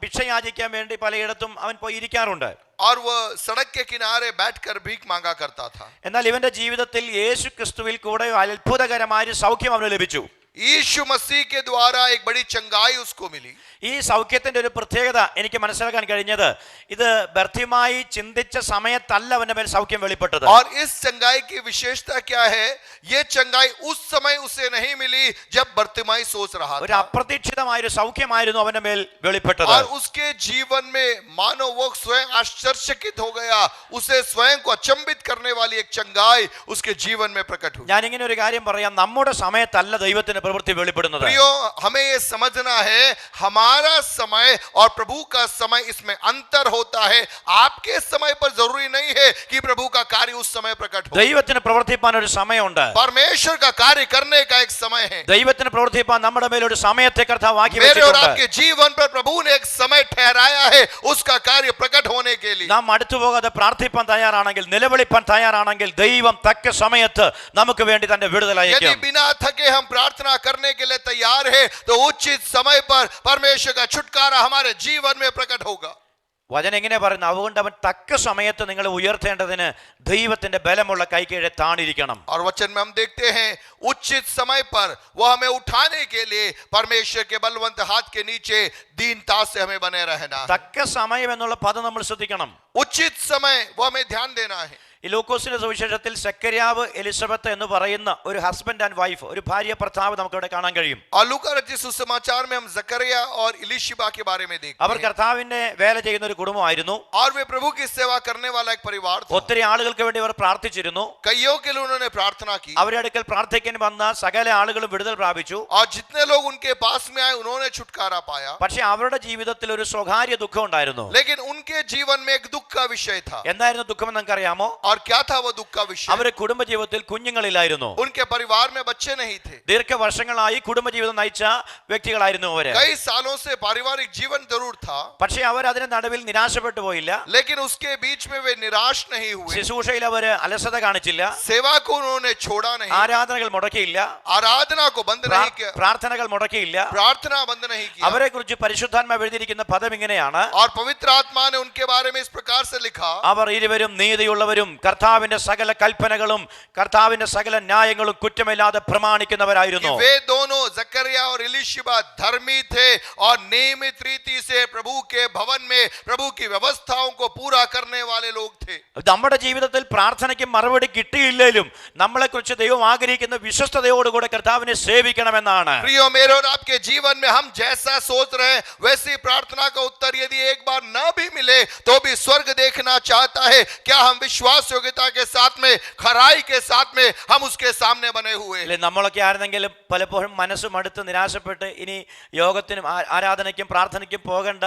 A: ഭിക്ഷ യാചിക്കാൻ വേണ്ടി പലയിടത്തും അവൻ പോയി ഇരിക്കാറുണ്ട്.
B: और वह सड़क के किनारे बैठकर भीख मांगा करता था.
A: എന്നാൽ ഇവന്റെ ജീവിതത്തിൽ യേശു ക്രിസ്തുവിൽ കൂടെ അത്ഭുതകരമായ ഒരു സൗഖ്യം അവന് ലഭിച്ചു.
B: यीशु मसीह के द्वारा एक बड़ी चंगाई उसको मिली.
A: ഈ സൗഖ്യത്തിന്റെ ഒരു പ്രത്യേകത എനിക്ക് മനസ്സിലാക്കാൻ കഴിഞ്ഞത്, ഇത് ബർത്തിമായി ചിന്തിച്ച സമയത്തല്ല അവന്റെ മേൽ സൗഖ്യം വെളിപ്പെട്ടത്.
B: और इस चंगाई की विशेषता क्या है? ये चंगाई उस समय उसे नहीं मिली जब बर्तिमाई सोच रहा
A: ഒരു
B: था.
A: അപ്രതീക്ഷിതമായ ഒരു സൗഖ്യമായിരുന്നു അവന്റെ മേൽ വെളിപ്പെട്ടത്.
B: और उसके जीवन में मानो वो स्वयं आश्चर्यचकित हो गया. उसे स्वयं को अचंभित करने वाली एक चंगाई उसके जीवन में प्रकट हुई.
A: ഞാൻ ഇങ്ങനെ ഒരു കാര്യം പറയാം, നമ്മുടെ സമയത്തല്ല ദൈവത്തിന്റെ പ്രവൃത്തി വെളിപ്പെടുന്നത്.
B: प्रियो, हमें ये समझना है हमारा समय और प्रभु का समय इसमें अंतर होता है. आपके समय पर जरूरी नहीं है कि प्रभु का कार्य उस समय प्रकट हो.
A: ദൈവത്തിന് പ്രവർത്തിപ്പാൻ ഒരു സമയമുണ്ട്.
B: परमेश्वर का कार्य करने का एक समय है.
A: ദൈവത്തിന് പ്രവർത്തിപ്പാൻ നമ്മുടെ മേൽ ഒരു സമയത്തെ കർത്താവ് ആക്കി
B: मेरे और
A: വെച്ചിട്ടുണ്ട്.
B: आपके जीवन पर प्रभु ने एक समय ठहराया है उसका कार्य प्रकट होने के लिए.
A: നാം അടുത്തു പോകാതെ പ്രാർത്ഥിപ്പാൻ തയ്യാറാണെങ്കിൽ, നിലവിളിപ്പാൻ തയ്യാറാണെങ്കിൽ ദൈവം തക്ക സമയത്ത് നമുക്ക് വേണ്ടി തന്റെ വിടുതൽ
B: यदि
A: അയക്കും.
B: बिना थके हम प्रार्थना करने के लिए तैयार है तो उचित समय पर परमेश्वर का छुटकारा हमारे जीवन में प्रकट होगा.
A: വചനം എങ്ങനെ പറയുന്നു? അതുകൊണ്ട് അവൻ തക്ക സമയത്ത് നിങ്ങൾ ഉയർത്തേണ്ടതിന് ദൈവത്തിന്റെ ബലമുള്ള കൈക്കീഴെ താണിരിക്കണം.
B: और वचन में हम देखते हैं उचित समय पर वह हमें उठाने के लिए परमेश्वर के बलवंत हाथ के नीचे दीनता से हमें बने रहना.
A: തക്ക സമയം എന്നുള്ള പദം നമ്മൾ ശ്രദ്ധിക്കണം.
B: उचित समय वो हमें ध्यान देना है.
A: ഈ ലൂക്കോസിന്റെ സുവിശേഷത്തിൽ സെക്കര്യാവ് എലിസബത്ത് എന്ന് പറയുന്ന ഒരു ഹസ്ബൻഡ് ആൻഡ് വൈഫ്, ഒരു ഭാര്യ ഭർത്താവ് നമുക്ക് ഇവിടെ കാണാൻ കഴിയും.
B: और लूका रचित सुसमाचार में हम जकरिया और इलिशिबा के बारे में देखते
A: അവർ
B: हैं.
A: കർത്താവിന്റെ വേല ചെയ്യുന്ന ഒരു കുടുംബമായിരുന്നു.
B: और वे प्रभु की सेवा करने वाला एक परिवार था.
A: ഒത്തിരി ആളുകൾക്ക് വേണ്ടി അവർ പ്രാർത്ഥിച്ചിരുന്നു.
B: कईयों के लिए उन्होंने प्रार्थना की.
A: അവരുടെ അടുക്കൽ പ്രാർത്ഥിക്കാൻ വന്ന സകല ആളുകളും വിടുതൽ പ്രാപിച്ചു.
B: और जितने लोग उनके पास में आए उन्होंने छुटकारा पाया.
A: പക്ഷെ അവരുടെ ജീവിതത്തിൽ ഒരു സ്വകാര്യ ദുഃഖം ഉണ്ടായിരുന്നു.
B: लेकिन उनके जीवन में एक दुख का विषय था.
A: എന്തായിരുന്നു ദുഃഖം എന്ന് നമുക്കറിയാമോ?
B: और क्या था वो दुख का विषय?
A: അവരുടെ കുടുംബജീവിതത്തിൽ കുഞ്ഞുങ്ങളില്ലായിരുന്നു.
B: उनके परिवार में बच्चे नहीं थे.
A: ദീർഘവർഷങ്ങളായി കുടുംബജീവിതം നയിച്ച വ്യക്തികളായിരുന്നു അവര്.
B: कई सालों से पारिवारिक जीवन जरूर था.
A: പക്ഷെ അവർ അതിന്റെ നടുവിൽ നിരാശപ്പെട്ടു പോയില്ല.
B: लेकिन उसके बीच में वे निराश नहीं हुए.
A: ശുശ്രൂഷയിൽ അവര് അലസത കാണിച്ചില്ല.
B: सेवा को उन्होंने छोड़ा नहीं.
A: ആരാധനകൾ മുടക്കിയില്ല.
B: आराधना को बंद नहीं किया.
A: പ്രാർത്ഥനകൾ മുടക്കിയില്ല.
B: प्रार्थना बंद नहीं किया.
A: അവരെ കുറിച്ച് പരിശുദ്ധാത്മാവ് എഴുതിയിരിക്കുന്ന പദം ഇങ്ങനെയാണ്:
B: और पवित्र आत्मा ने उनके बारे में इस प्रकार से लिखा,
A: അവർ ഇരുവരും നീതിയുള്ളവരും കർത്താവിന്റെ സകല കൽപ്പനകളും കർത്താവിന്റെ സകല ന്യായങ്ങളും കുറ്റമില്ലാതെ പ്രമാണിക്കുന്നവരായിരുന്നു.
B: वे दोनों जकरिया और इलिशिबा धर्मी थे और नियमित रीति से प्रभु के भवन में प्रभु की व्यवस्थाओं को पूरा करने वाले लोग थे.
A: നമ്മുടെ ജീവിതത്തിൽ പ്രാർത്ഥനയ്ക്ക് മറുപടി കിട്ടിയില്ലെങ്കിലും നമ്മളെ കുറിച്ച് ദൈവം ആഗ്രഹിക്കുന്ന വിശ്വസ്തയോടുകൂടെ കർത്താവിനെ സേവിക്കണമെന്നാണ്.
B: प्रियो, मेरे और आपके जीवन में हम जैसा सोच रहे हैं वैसी प्रार्थना का उत्तर यदि एक बार न भी मिले तो भी स्वर्ग देखना चाहता है. क्या हम विश्वास योग्यता के साथ में, खराई के साथ में हम उसके सामने बने हुए?
A: നമ്മളൊക്കെ ആയിരുന്നെങ്കിലും പലപ്പോഴും മനസ്സും അടുത്ത് നിരാശപ്പെട്ട് ഇനി യോഗത്തിനും ആരാധനയ്ക്കും പ്രാർത്ഥനയ്ക്കും പോകണ്ട,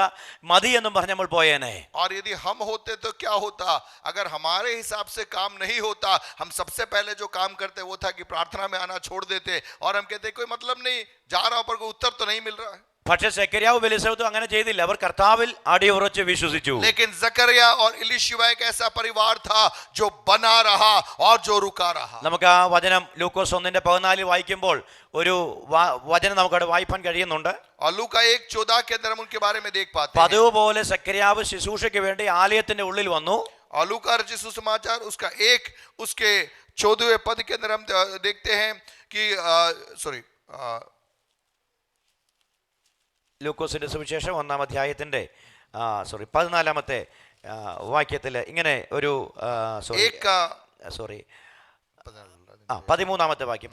A: മതി എന്നും പറഞ്ഞ് നമ്മൾ പോയേനെ.
B: और यदि हम होते तो क्या होता? अगर हमारे हिसाब से काम नहीं होता, हम सबसे पहले जो काम करते वो था कि प्रार्थना में आना छोड़ देते और हम कहते कोई मतलब नहीं, जा रहा हूं पर कोई उत्तर तो नहीं मिल रहा है.
A: പക്ഷെ സെക്കരിയാവും എലിസബത്തും അങ്ങനെ ചെയ്തില്ല. അവർ കർത്താവിൽ അടിയുറച്ച് വിശ്വസിച്ചു.
B: लेकिन जकरिया और इलीशिबा एक ऐसा परिवार था जो बना रहा और जो रुका रहा.
A: നമുക്ക് ആ വചനം ലൂക്കോസ് 1:14 വായിക്കുമ്പോൾ ഒരു വചനം നമുക്കവിടെ വായിക്കാൻ കഴിയുന്നുണ്ട്.
B: और लूका 1:14 के अंदर हम उनके बारे में देख पाते हैं.
A: പതിവ് പോലെ സെക്കരിയാവ് ശുശ്രൂഷയ്ക്ക് വേണ്ടി ആലയത്തിന്റെ ഉള്ളിൽ വന്നു.
B: और लूका रचित सुसमाचार उसका उसके 14वें पद के अंदर हम देखते हैं कि
A: ലൂക്കോസിന്റെ സുവിശേഷം 1-ാം അധ്യായത്തിന്റെ 14-ാമത്തെ വാക്യത്തിൽ ഇങ്ങനെ ഒരു 13-ാമത്തെ വാക്യം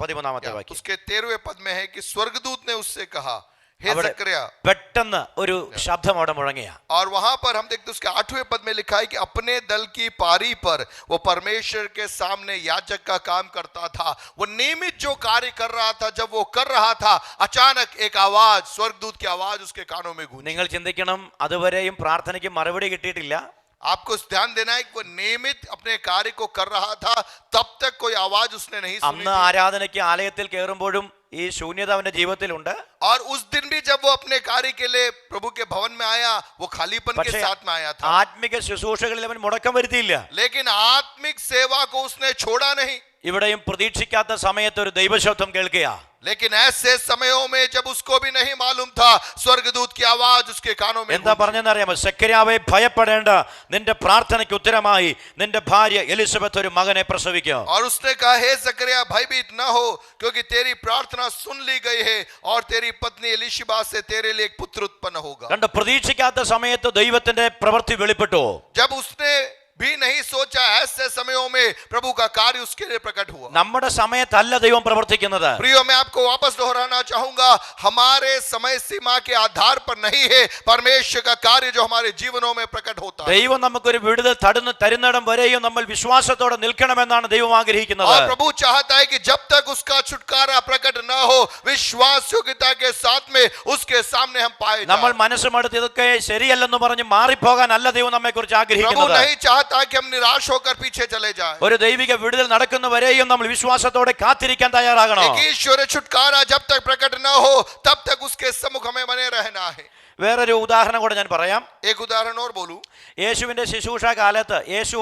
B: उसके 13वें पद में है कि स्वर्गदूत ने उससे कहा, हे जकरिया,
A: പെട്ടെന്ന് ഒരു ശബ്ദം അവിടെ മുഴങ്ങിയ.
B: और वहां पर हम देखते उसके 8वें पद में लिखा है कि अपने दल की पारी पर वो परमेश्वर के सामने याजक का काम करता था. वो नियमित जो कार्य कर रहा था, जब वो कर रहा था, अचानक एक आवाज, स्वर्गदूत की आवाज उसके कानों में गूंजी.
A: നിങ്ങൾ ചിന്തിക്കണം, അതുവരെയും പ്രാർത്ഥനയ്ക്ക് മറുപടി കിട്ടിയിട്ടില്ല.
B: आपको ध्यान देना है कि वो नियमित अपने कार्य को कर रहा था, तब तक कोई आवाज उसने नहीं सुनी.
A: അന്ന് ആരാധനയ്ക്ക് ആലയത്തിൽ കയറുമ്പോഴും ഈ ശൂന്യത അവന്റെ ജീവിതത്തിലുണ്ട്.
B: और उस दिन भी जब वो अपने कार्य के लिए प्रभु के भवन में आया, वो खालीपन के साथ में आया था.
A: ആത്മിക ശുശ്രൂഷകളിൽ അവൻ മുടക്കം വരുത്തിയില്ല.
B: लेकिन आत्मिक सेवा को उसने छोड़ा नहीं.
A: ഇവിടെയും പ്രതീക്ഷിക്കാത്ത സമയത്ത് ഒരു ദൈവശബ്ദം കേൾക്കുക.
B: लेकिन ऐसे समयों में जब उसको भी नहीं मालूम था, स्वर्गदूत की आवाज उसके कानों में
A: എന്താ പറഞ്ഞെന്നറിയാമോ? സെക്കരിയാവേ, ഭയപ്പെടേണ്ട, നിന്റെ പ്രാർത്ഥനയ്ക്ക് ഉത്തരമായി നിന്റെ ഭാര്യ എലിസബത്ത് ഒരു മകനെ പ്രസവിക്കും.
B: और उसने कहा, हे जकरिया, भयभीत न हो, क्योंकि तेरी प्रार्थना सुन ली गई है और तेरी पत्नी एलीशिबा से तेरे लिए एक पुत्र उत्पन्न होगा.
A: കണ്ട, പ്രതീക്ഷിക്കാത്ത സമയത്ത് ദൈവത്തിന്റെ പ്രവൃത്തി വെളിപ്പെട്ടു.
B: जब उसने भी नहीं सोचा, ऐसे समयों में प्रभु का कार्य उसके लिए प्रकट हुआ.
A: നമ്മുടെ സമയത്തല്ല ദൈവം പ്രവർത്തിക്കുന്നത്.
B: प्रियो, मैं आपको वापस दोहराना चाहूंगा, हमारे समय सीमा के आधार पर नहीं है परमेश्वर का कार्य जो हमारे जीवनों में प्रकट होता है.
A: ദൈവം നമുക്കൊരു വിടുതൽ തരുന്നിടം വരെയും നമ്മൾ വിശ്വാസത്തോടെ നിൽക്കണമെന്നാണ് ദൈവം ആഗ്രഹിക്കുന്നത്.
B: और प्रभु चाहता है कि जब तक उसका छुटकारा प्रकट न हो, विश्वास योग्यता के साथ में उसके सामने हम पाए.
A: നമ്മൾ മനസ്സുമെടുത്ത് ഇതൊക്കെ ശരിയല്ലെന്ന് പറഞ്ഞ് മാറിപ്പോകാനല്ല ദൈവം നമ്മെ കുറിച്ച്
B: प्रभु
A: ആഗ്രഹിക്കുന്നത്.
B: नहीं चाहता कि हम निराश होकर पीछे चले जाएं.
A: ഒരു ദൈവിക വിടുതൽ നടക്കുന്നവരെയും നമ്മൾ വിശ്വാസത്തോടെ കാത്തിരിക്കാൻ തയ്യാറാകണം.
B: एक ईश्वरीय छुटकारा जब तक प्रकट न हो, तब तक उसके सम्मुख हमें बने रहना है.
A: വേറൊരു ഉദാഹരണം കൂടെ ഞാൻ പറയാം.
B: एक उदाहरण और बोलूं.
A: യേശുവിന്റെ ശുശ്രൂഷ കാലത്ത് യേശു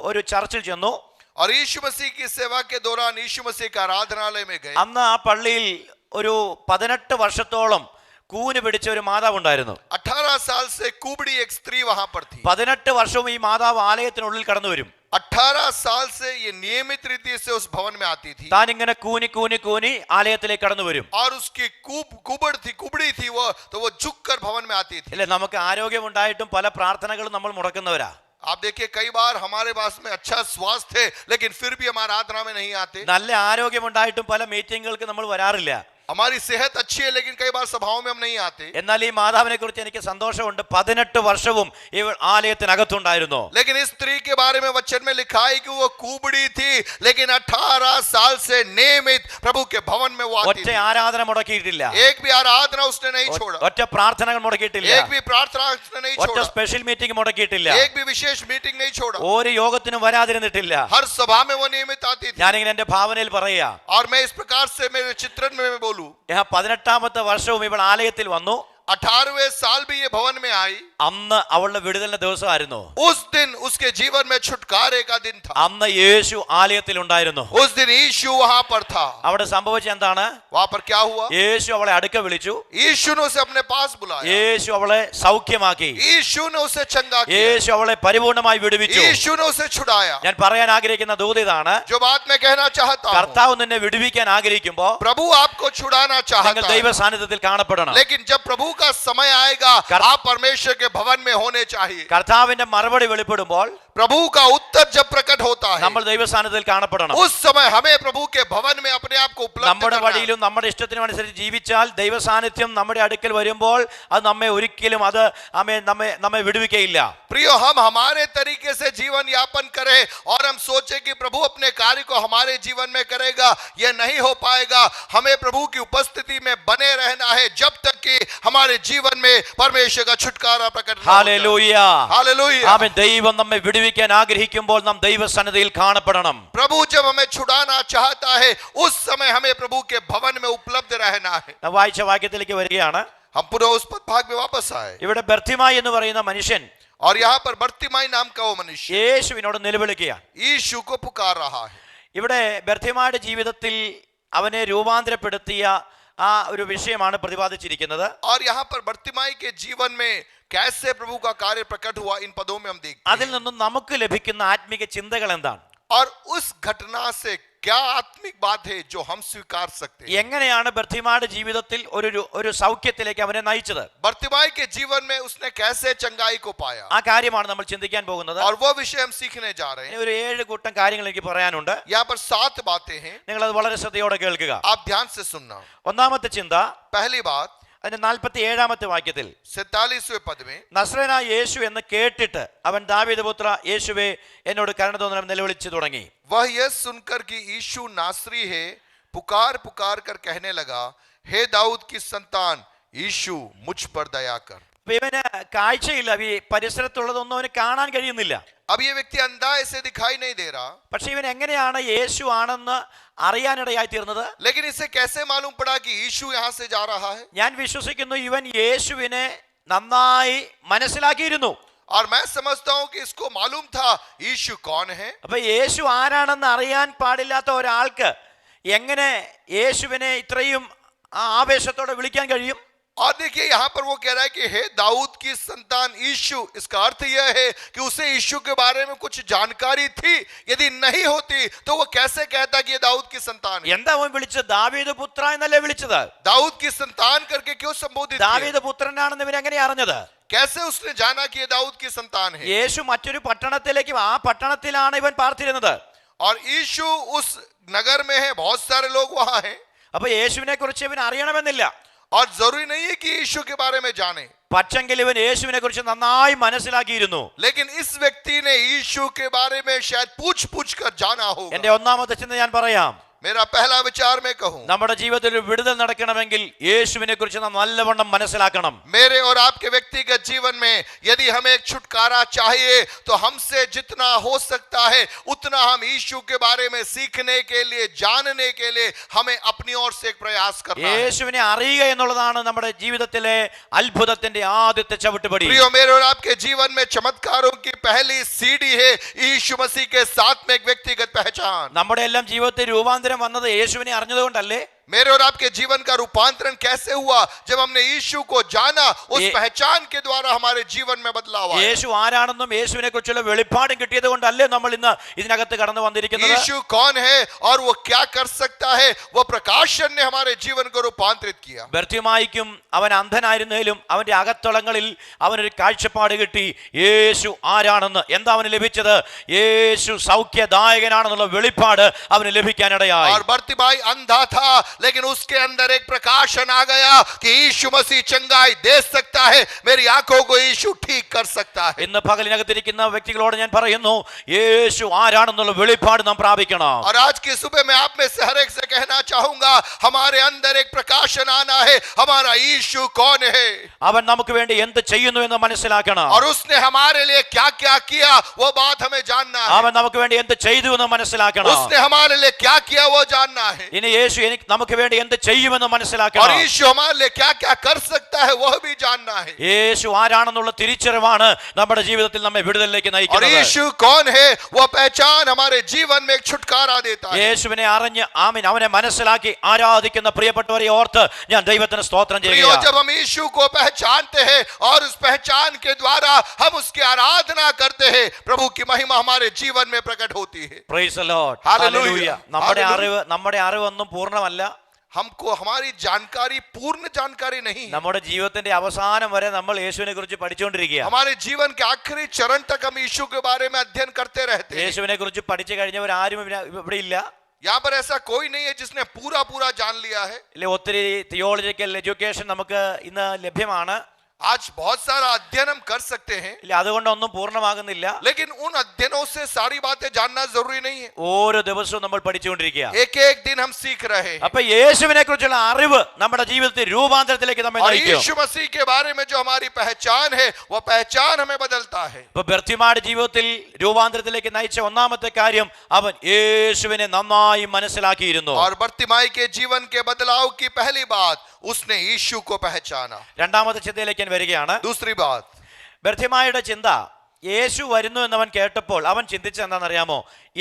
A: ഒരു ചർച്ചിൽ ചെന്നു.
B: और यीशु मसीह की सेवा के दौरान यीशु मसीह के आराधनालय में गए.
A: അന്ന് ആ പള്ളിയിൽ ഒരു 18 വർഷത്തോളം കൂന് പിടിച്ച ഒരു മാതാവ് ഉണ്ടായിരുന്നു.
B: 18 साल से कुबड़ी एक स्त्री वहां पर थी.
A: 18 വർഷവും ഈ മാതാവ് ആലയത്തിനുള്ളിൽ കടന്നു വരും.
B: 18 साल से ये नियमित रीति से उस भवन में आती थी.
A: താൻ ഇങ്ങനെ കൂനി ആലയത്തിലേക്ക് കടന്നു വരും.
B: और उसकी कुबड़ी थी वो, तो वो झुककर भवन में आती थी.
A: ഇല്ല, നമുക്ക് ആരോഗ്യമുണ്ടായിട്ടും പല പ്രാർത്ഥനകളും നമ്മൾ മുടക്കുന്നവരാ.
B: आप देखिए, कई बार हमारे पास में अच्छा स्वास्थ्य है, लेकिन फिर भी हम आराधना में नहीं आते.
A: നല്ല ആരോഗ്യമുണ്ടായിട്ടും പല മീറ്റിങ്ങുകൾക്ക് നമ്മൾ വരാറില്ല.
B: हमारी सेहत अच्छी है, लेकिन कई बार सभाओं में हम नहीं आते.
A: എന്നാൽ ഈ മാതാവിനെ കുറിച്ച് എനിക്ക് സന്തോഷമുണ്ട്. 18 വർഷവും ഇവൾ ആലയത്തിനകത്തുണ്ടായിരുന്നു.
B: लेकिन इस स्त्री के बारे में वचन में लिखा है कि वो कुबड़ी थी, लेकिन 18 साल से नियमित प्रभु के भवन में वो आती
A: ഒറ്റ
B: थी.
A: ആരാധന മുടക്കിയിട്ടില്ല.
B: एक भी आराधना उसने नहीं छोड़ा.
A: ഒറ്റ പ്രാർത്ഥനകൾ മുടക്കിയിട്ടില്ല.
B: एक भी प्रार्थना उसने नहीं
A: ഒറ്റ
B: छोड़ा.
A: സ്പെഷ്യൽ മീറ്റിംഗ് മുടക്കിയിട്ടില്ല.
B: एक भी विशेष मीटिंग नहीं छोड़ा.
A: ഒരു യോഗത്തിനും വരാതിരുന്നിട്ടില്ല.
B: हर सभा में वो नियमित आती थी.
A: ഞാനിങ്ങനെ എന്റെ ഭാവനയിൽ പറയാ.
B: और मैं इस प्रकार से मेरे चित्रण में मैं बोलूं,
A: 18ാമത്തെ വർഷവും ഇവൾ ആലയത്തിൽ വന്നു.
B: 18वें साल भी ये भवन में आई.
A: അന്ന് അവളുടെ വിടുതലിന്റെ ദിവസമായിരുന്നു.
B: उस दिन उसके जीवन में छुटकारे का दिन था.
A: അന്ന് യേശു ആലയത്തിൽ ഉണ്ടായിരുന്നു.
B: उस दिन यीशु वहां पर था.
A: അവിടെ സംഭവിച്ച എന്താണ്?
B: वहां पर क्या हुआ?
A: യേശു അവളെ അടുക്ക വിളിച്ചു.
B: यीशु ने उसे अपने पास बुलाया.
A: യേശു അവളെ സൗഖ്യമാക്കി.
B: यीशु ने उसे चंगा किया.
A: യേശു അവളെ പരിപൂർണമായി വിടുവിച്ചു.
B: यीशु ने उसे छुड़ाया.
A: ഞാൻ പറയാൻ ആഗ്രഹിക്കുന്ന ദൂത് ഇതാണ്.
B: जो बात मैं कहना चाहता हूं,
A: കർത്താവ് നിന്നെ വിടുവിക്കാൻ ആഗ്രഹിക്കുമ്പോ
B: प्रभु आपको छुड़ाना चाहता
A: നിങ്ങൾ
B: है,
A: ദൈവ സാന്നിധ്യത്തിൽ കാണപ്പെടണം.
B: लेकिन जब प्रभु का समय आएगा, आप परमेश्वर के भवन में होने चाहिए.
A: കർത്താവിന്റെ മറുപടി വെളിപ്പെടുമ്പോൾ
B: प्रभु का उत्तर जब प्रकट होता है,
A: നമ്മൾ ദൈവ സാന്നിധ്യത്തിൽ കാണപ്പെടണം.
B: उस समय हमें प्रभु के भवन में अपने आप को उपलब्ध
A: നമ്മുടെ
B: करना है.
A: വഴിയിലും നമ്മുടെ ഇഷ്ടത്തിനും അനുസരിച്ച് ജീവിച്ചാൽ ദൈവ സാന്നിധ്യം നമ്മുടെ അടുക്കൽ വരുമ്പോൾ അത് നമ്മെ ഒരിക്കലും നമ്മെ വിടുവിക്കയില്ല.
B: प्रियो, हम हमारे तरीके से जीवन यापन करें और हम सोचे कि प्रभु अपने कार्य को हमारे जीवन में करेगा, यह नहीं हो पाएगा. हमें प्रभु की उपस्थिति में बने रहना है जब तक कि हमारे जीवन में परमेश्वर का छुटकारा प्रकट न हो जाए.
A: ഹല്ലേലൂയ.
B: हालेलुया.
A: ആമേൻ. ദൈവം നമ്മെ വിടുവിക്കാൻ ആഗ്രഹിക്കുന്നു. ആഗ്രഹിക്കുമ്പോൾ നാം ദൈവസന്നിധിയിൽ കാണപ്പെടണം.
B: प्रभु जब हमें छुड़ाना चाहता है उस समय हमें प्रभु के भवन में उपलब्ध रहना है.
A: നാം വായിച്ച വാക്യത്തിലേക്ക് വരികയാണ്.
B: हम पुनः उस भाग में वापस आए
A: ഇവിടെ ബർത്തിമായി എന്ന് പറയുന്ന മനുഷ്യൻ
B: और यहाँ पर बर्तिमाई नाम का वो मनुष्य
A: യേശുവിനോട് നിലവിളിക്കുകയാണ്.
B: यीशु को पुकार रहा है.
A: ഇവിടെ ബർത്തിമായുടെ ജീവിതത്തിൽ അവനെ രൂപാന്തരപ്പെടുത്തിയ ആ ഒരു വിഷയമാണ് പ്രതിപാദിച്ചിരിക്കുന്നത്.
B: और यहाँ पर बर्तिमाई के जीवन में कैसे प्रभु का कार्य प्रकट हुआ इन पदों में हम देखते
A: അതിൽ
B: हैं.
A: നിന്നും നമുക്ക് ലഭിക്കുന്ന ആത്മീക ചിന്തകൾ എന്താണ്?
B: और उस घटना से क्या आत्मिक बात है जो हम स्वीकार सकते हैं.
A: എങ്ങനെയാണ് ബർത്തിമായുടെ ജീവിതത്തിൽ ഒരു സൗഖ്യത്തിലേക്ക് അവനെ നയിച്ചത്?
B: बर्तिमाई के जीवन में उसने कैसे चंगाई को पाया
A: ആ കാര്യമാണ് നമ്മൾ ചിന്തിക്കാൻ പോകുന്നത്.
B: और वो विषय हम सीखने जा रहे हैं.
A: ഒരു 7 കൂട്ടം കാര്യങ്ങൾ എനിക്ക് പറയാനുണ്ട്.
B: यहाँ पर 7 बातें हैं,
A: നിങ്ങൾ അത് വളരെ ശ്രദ്ധയോടെ കേൾക്കുക.
B: आप ध्यान से सुनना.
A: ഒന്നാമത്തെ ചിന്ത
B: पहली बात
A: അതിന്റെ 47-ാമത്തെ വാക്യത്തിൽ
B: 47वें पद में
A: നസ്രേനായ യേശു എന്ന് കേട്ടിട്ട് അവൻ ദാവീദ് പുത്ര യേശുവേ എന്നോട് കരുണ തോന്നണം നിലവിളിച്ചു തുടങ്ങി.
B: वह यह सुनकर कि यीशु नासरी है पुकार पुकार कर कहने लगा, हे दाऊद की संतान यीशु मुझ पर दया कर.
A: അപ്പൊ ഇവന് കാഴ്ചയില്ല, ഈ പരിസരത്തുള്ളതൊന്നും അവന് കാണാൻ കഴിയുന്നില്ല.
B: अब ये व्यक्ति अंधा ऐसे दिखाई नहीं दे रहा,
A: പക്ഷെ ഇവൻ എങ്ങനെയാണ് യേശു ആണെന്ന് അറിയാനിടയായി തീർന്നത്?
B: लेकिन इसे कैसे मालूम पड़ा कि यीशु यहाँ से जा रहा है.
A: ഞാൻ വിശ്വസിക്കുന്നു ഇവൻ യേശുവിനെ നന്നായി മനസ്സിലാക്കിയിരുന്നു.
B: और मैं समझता हूं कि इसको मालूम था यीशु कौन है.
A: അപ്പൊ യേശു ആരാണെന്ന് അറിയാൻ പാടില്ലാത്ത ഒരാൾക്ക് എങ്ങനെ യേശുവിനെ ഇത്രയും ആവേശത്തോടെ വിളിക്കാൻ കഴിയും?
B: और देखिए यहाँ पर वो कह रहा है कि हे दाऊद की संतान यीशु. इसका अर्थ यह है कि उसे यीशु के बारे में कुछ जानकारी थी. यदि नहीं होती तो वो कैसे कहता कि ये दाऊद की संतान है.
A: എന്താ അവൻ വിളിച്ചത്? ദാവീദ് പുത്ര എന്നല്ലേ വിളിച്ചത്?
B: दाऊद की संतान करके क्यों संबोधित किया?
A: ദാവീദ് പുത്രനാണെന്ന് ഇവൻ എങ്ങനെ അറിഞ്ഞത്?
B: कैसे उसने जाना कि ये दाऊद की संतान है.
A: യേശു മറ്റൊരു പട്ടണത്തിലേക്ക്, ആ പട്ടണത്തിലാണ് ഇവൻ പാർത്തിരുന്നത്.
B: और यीशु उस नगर में है, बहुत सारे लोग वहां हैं.
A: അപ്പൊ യേശുവിനെ കുറിച്ച് ഇവൻ അറിയണമെന്നില്ല.
B: और जरूरी नहीं है कि यीशु के बारे में जाने,
A: പക്ഷെങ്കിൽ ഇവൻ യേശുവിനെ കുറിച്ച് നന്നായി മനസ്സിലാക്കിയിരുന്നു.
B: लेकिन इस व्यक्ति ने यीशु के बारे में शायद पूछ पूछ कर जाना होगा.
A: എന്റെ ഒന്നാമത്തെ ചിന്ത ഞാൻ പറയാം.
B: मेरा पहला विचार मैं कहूं,
A: നമ്മുടെ ജീവിതത്തിൽ ഒരു വിടുതൽ നടക്കണമെങ്കിൽ യേശുവിനെ കുറിച്ച് നാം നല്ലവണ്ണം മനസ്സിലാക്കണം.
B: मेरे और आपके व्यक्तिगत जीवन में यदि हमें एक छुटकारा चाहिए तो हमसे जितना हो सकता है उतना हम यीशु के बारे में सीखने के लिए, जानने के लिए हमें अपनी ओर से एक प्रयास करना है.
A: യേശുവിനെ അറിയുക എന്നുള്ളതാണ് നമ്മുടെ ജീവിതത്തിലെ അത്ഭുതത്തിന്റെ ആദ്യത്തെ ചവിട്ടുപടി.
B: प्रियो, मेरे और आपके जीवन में चमत्कारों की पहली सीढ़ी है यीशु मसीह के साथ में एक व्यक्तिगत पहचान.
A: നമ്മുടെ എല്ലാം ജീവിതത്തിൽ രൂപാന്തരം വന്നത് യേശുവിനെ അറിഞ്ഞതുകൊണ്ടല്ലേ?
B: मेरे और आपके जीवन का रूपांतरण कैसे हुआ? जब हमने यीशु को जाना, उस पहचान के द्वारा हमारे जीवन में बदलाव आया.
A: യേശു ആരാണെന്നും യേശുവിനെ കുറിച്ചുള്ള വെളിപ്പാടും കിട്ടിയത് കൊണ്ടല്ലേ നമ്മൾ ഇന്ന് ഇതിനകത്ത് കടന്നു വന്നിരിക്കുന്നത്?
B: यीशु कौन है और वो क्या कर सकता है, वो प्रकाशन ने हमारे जीवन को रूपांतरित किया.
A: ബർത്തിമായിക്കും അവൻ അന്ധനായിരുന്നതിലും അവന്റെ അകത്തളങ്ങളിൽ അവനൊരു കാഴ്ചപ്പാട് കിട്ടി. യേശു ആരാണെന്ന്. എന്താ അവന് ലഭിച്ചത്? യേശു സൗഖ്യദായകനാണെന്നുള്ള വെളിപ്പാട് അവന് ലഭിക്കാനിടയായി.
B: और बर्तिमाई अंधा था, लेकिन उसके अंदर एक प्रकाशन आ गया कि यीशु मसीह चंगाई दे सकता है, मेरी आंखों को यीशु ठीक कर सकता है.
A: ഇന്ന് പകലിനകത്തിരിക്കുന്ന വ്യക്തികളോട് ഞാൻ പറയുന്നു, യേശു ആരാണെന്നുള്ള വെളിപ്പാട് നാം പ്രാപിക്കണം.
B: और आज की सुबह मैं आप में से हर एक से कहना चाहूंगा, हमारे अंदर एक प्रकाशन आना है. हमारा यीशु कौन है
A: അവൻ നമുക്ക് വേണ്ടി എന്ത് ചെയ്യുന്നു എന്ന് മനസ്സിലാക്കണം.
B: और उसने हमारे लिए क्या क्या किया, वो बात हमें जानना है.
A: അവൻ നമുക്ക് വേണ്ടി എന്ത് ചെയ്തു എന്ന് മനസ്സിലാക്കണം.
B: उसने हमारे लिए क्या किया वो जानना है.
A: ഇനി യേശു നമുക്ക് വേണ്ടി എന്ത് ചെയ്യുമെന്ന്
B: और
A: മനസ്സിലാക്കണം.
B: यीशु हमारे लिए क्या क्या कर सकता है वह भी जानना है.
A: യേശു ആരാണെന്നുള്ള തിരിച്ചറിവാണ് നമ്മുടെ ജീവിതത്തിൽ നമ്മെ വിടുതലിലേക്ക്
B: और
A: നയിക്കുന്നത്.
B: यीशु कौन है, वो पहचान हमारे जीवन में एक छुटकारा देता है.
A: യേശുവിനെ അറിഞ്ഞ് ആമീൻ അവനെ മനസ്സിലാക്കി ആരാധിക്കുന്ന പ്രിയപ്പെട്ടവരെ ഓർത്ത് ഞാൻ ദൈവത്തിന് സ്തോത്രം
B: प्रियो,
A: ചെയ്യുക.
B: जब हम यीशु को पहचानते हैं और उस पहचान के द्वारा हम उसकी आराधना करते हैं, प्रभु की महिमा हमारे जीवन में प्रकट होती है.
A: Praise the Lord.
B: Hallelujah.
A: Hallelujah. നമ്മുടെ അറിവൊന്നും പൂർണ്ണമല്ല.
B: हमको हमारी जानकारी पूर्ण जानकारी नहीं है.
A: നമ്മുടെ ജീവിതത്തിന്റെ അവസാനം വരെ നമ്മൾ യേശുവിനെ കുറിച്ച് പഠിച്ചുകൊണ്ടിരിക്കുക.
B: हमारे जीवन के आखिरी चरण तक हम यीशु के बारे में अध्ययन करते रहते हैं.
A: യേശുവിനെ കുറിച്ച് പഠിച്ചു കഴിഞ്ഞവർ ആരും ഇവിടെ ഇല്ല.
B: यहाँ पर ऐसा कोई नहीं है जिसने पूरा पूरा जान लिया है.
A: ഇല്ലേ, ഒത്തിരി തിയോളജിക്കൽ എഡ്യൂക്കേഷൻ നമുക്ക് ഇന്ന് ലഭ്യമാണ്.
B: आज बहुत सारा अध्ययन हम कर सकते हैं,
A: ഇല്ല, അതുകൊണ്ടൊന്നും പൂർണ്ണമാകുന്നില്ല.
B: लेकिन उन अध्ययनों से सारी बातें जानना जरूरी नहीं है.
A: ഓരോ ദിവസവും നമ്മൾ പഠിച്ചുകൊണ്ടിരിക്കുക.
B: एक एक दिन हम सीख रहे हैं.
A: അപ്പൊ യേശുവിനെ കുറിച്ചുള്ള അറിവ് നമ്മുടെ ജീവിതത്തിൽ രൂപാന്തരത്തിലേക്ക് നമ്മെ
B: और
A: നയിക്കും.
B: यीशु मसीह के बारे में जो हमारी पहचान है, वो पहचान हमें बदलता है.
A: ഇപ്പൊ ബർത്തിമായുടെ ജീവിതത്തിൽ രൂപാന്തരത്തിലേക്ക് നയിച്ച ഒന്നാമത്തെ കാര്യം അവൻ യേശുവിനെ നന്നായി മനസ്സിലാക്കിയിരുന്നു.
B: और बर्तिमाई के जीवन के बदलाव की पहली बात, उसने यीशु को पहचाना.
A: രണ്ടാമത്തെ ചിന്തയിലേക്ക് ഞാൻ വരികയാണ്.
B: दूसरी बात,
A: ബർത്തിമായുടെ ചിന്ത, യേശു വരുന്നു എന്നവൻ കേട്ടപ്പോൾ അവൻ ചിന്തിച്ചത് എന്താണെന്നറിയാമോ?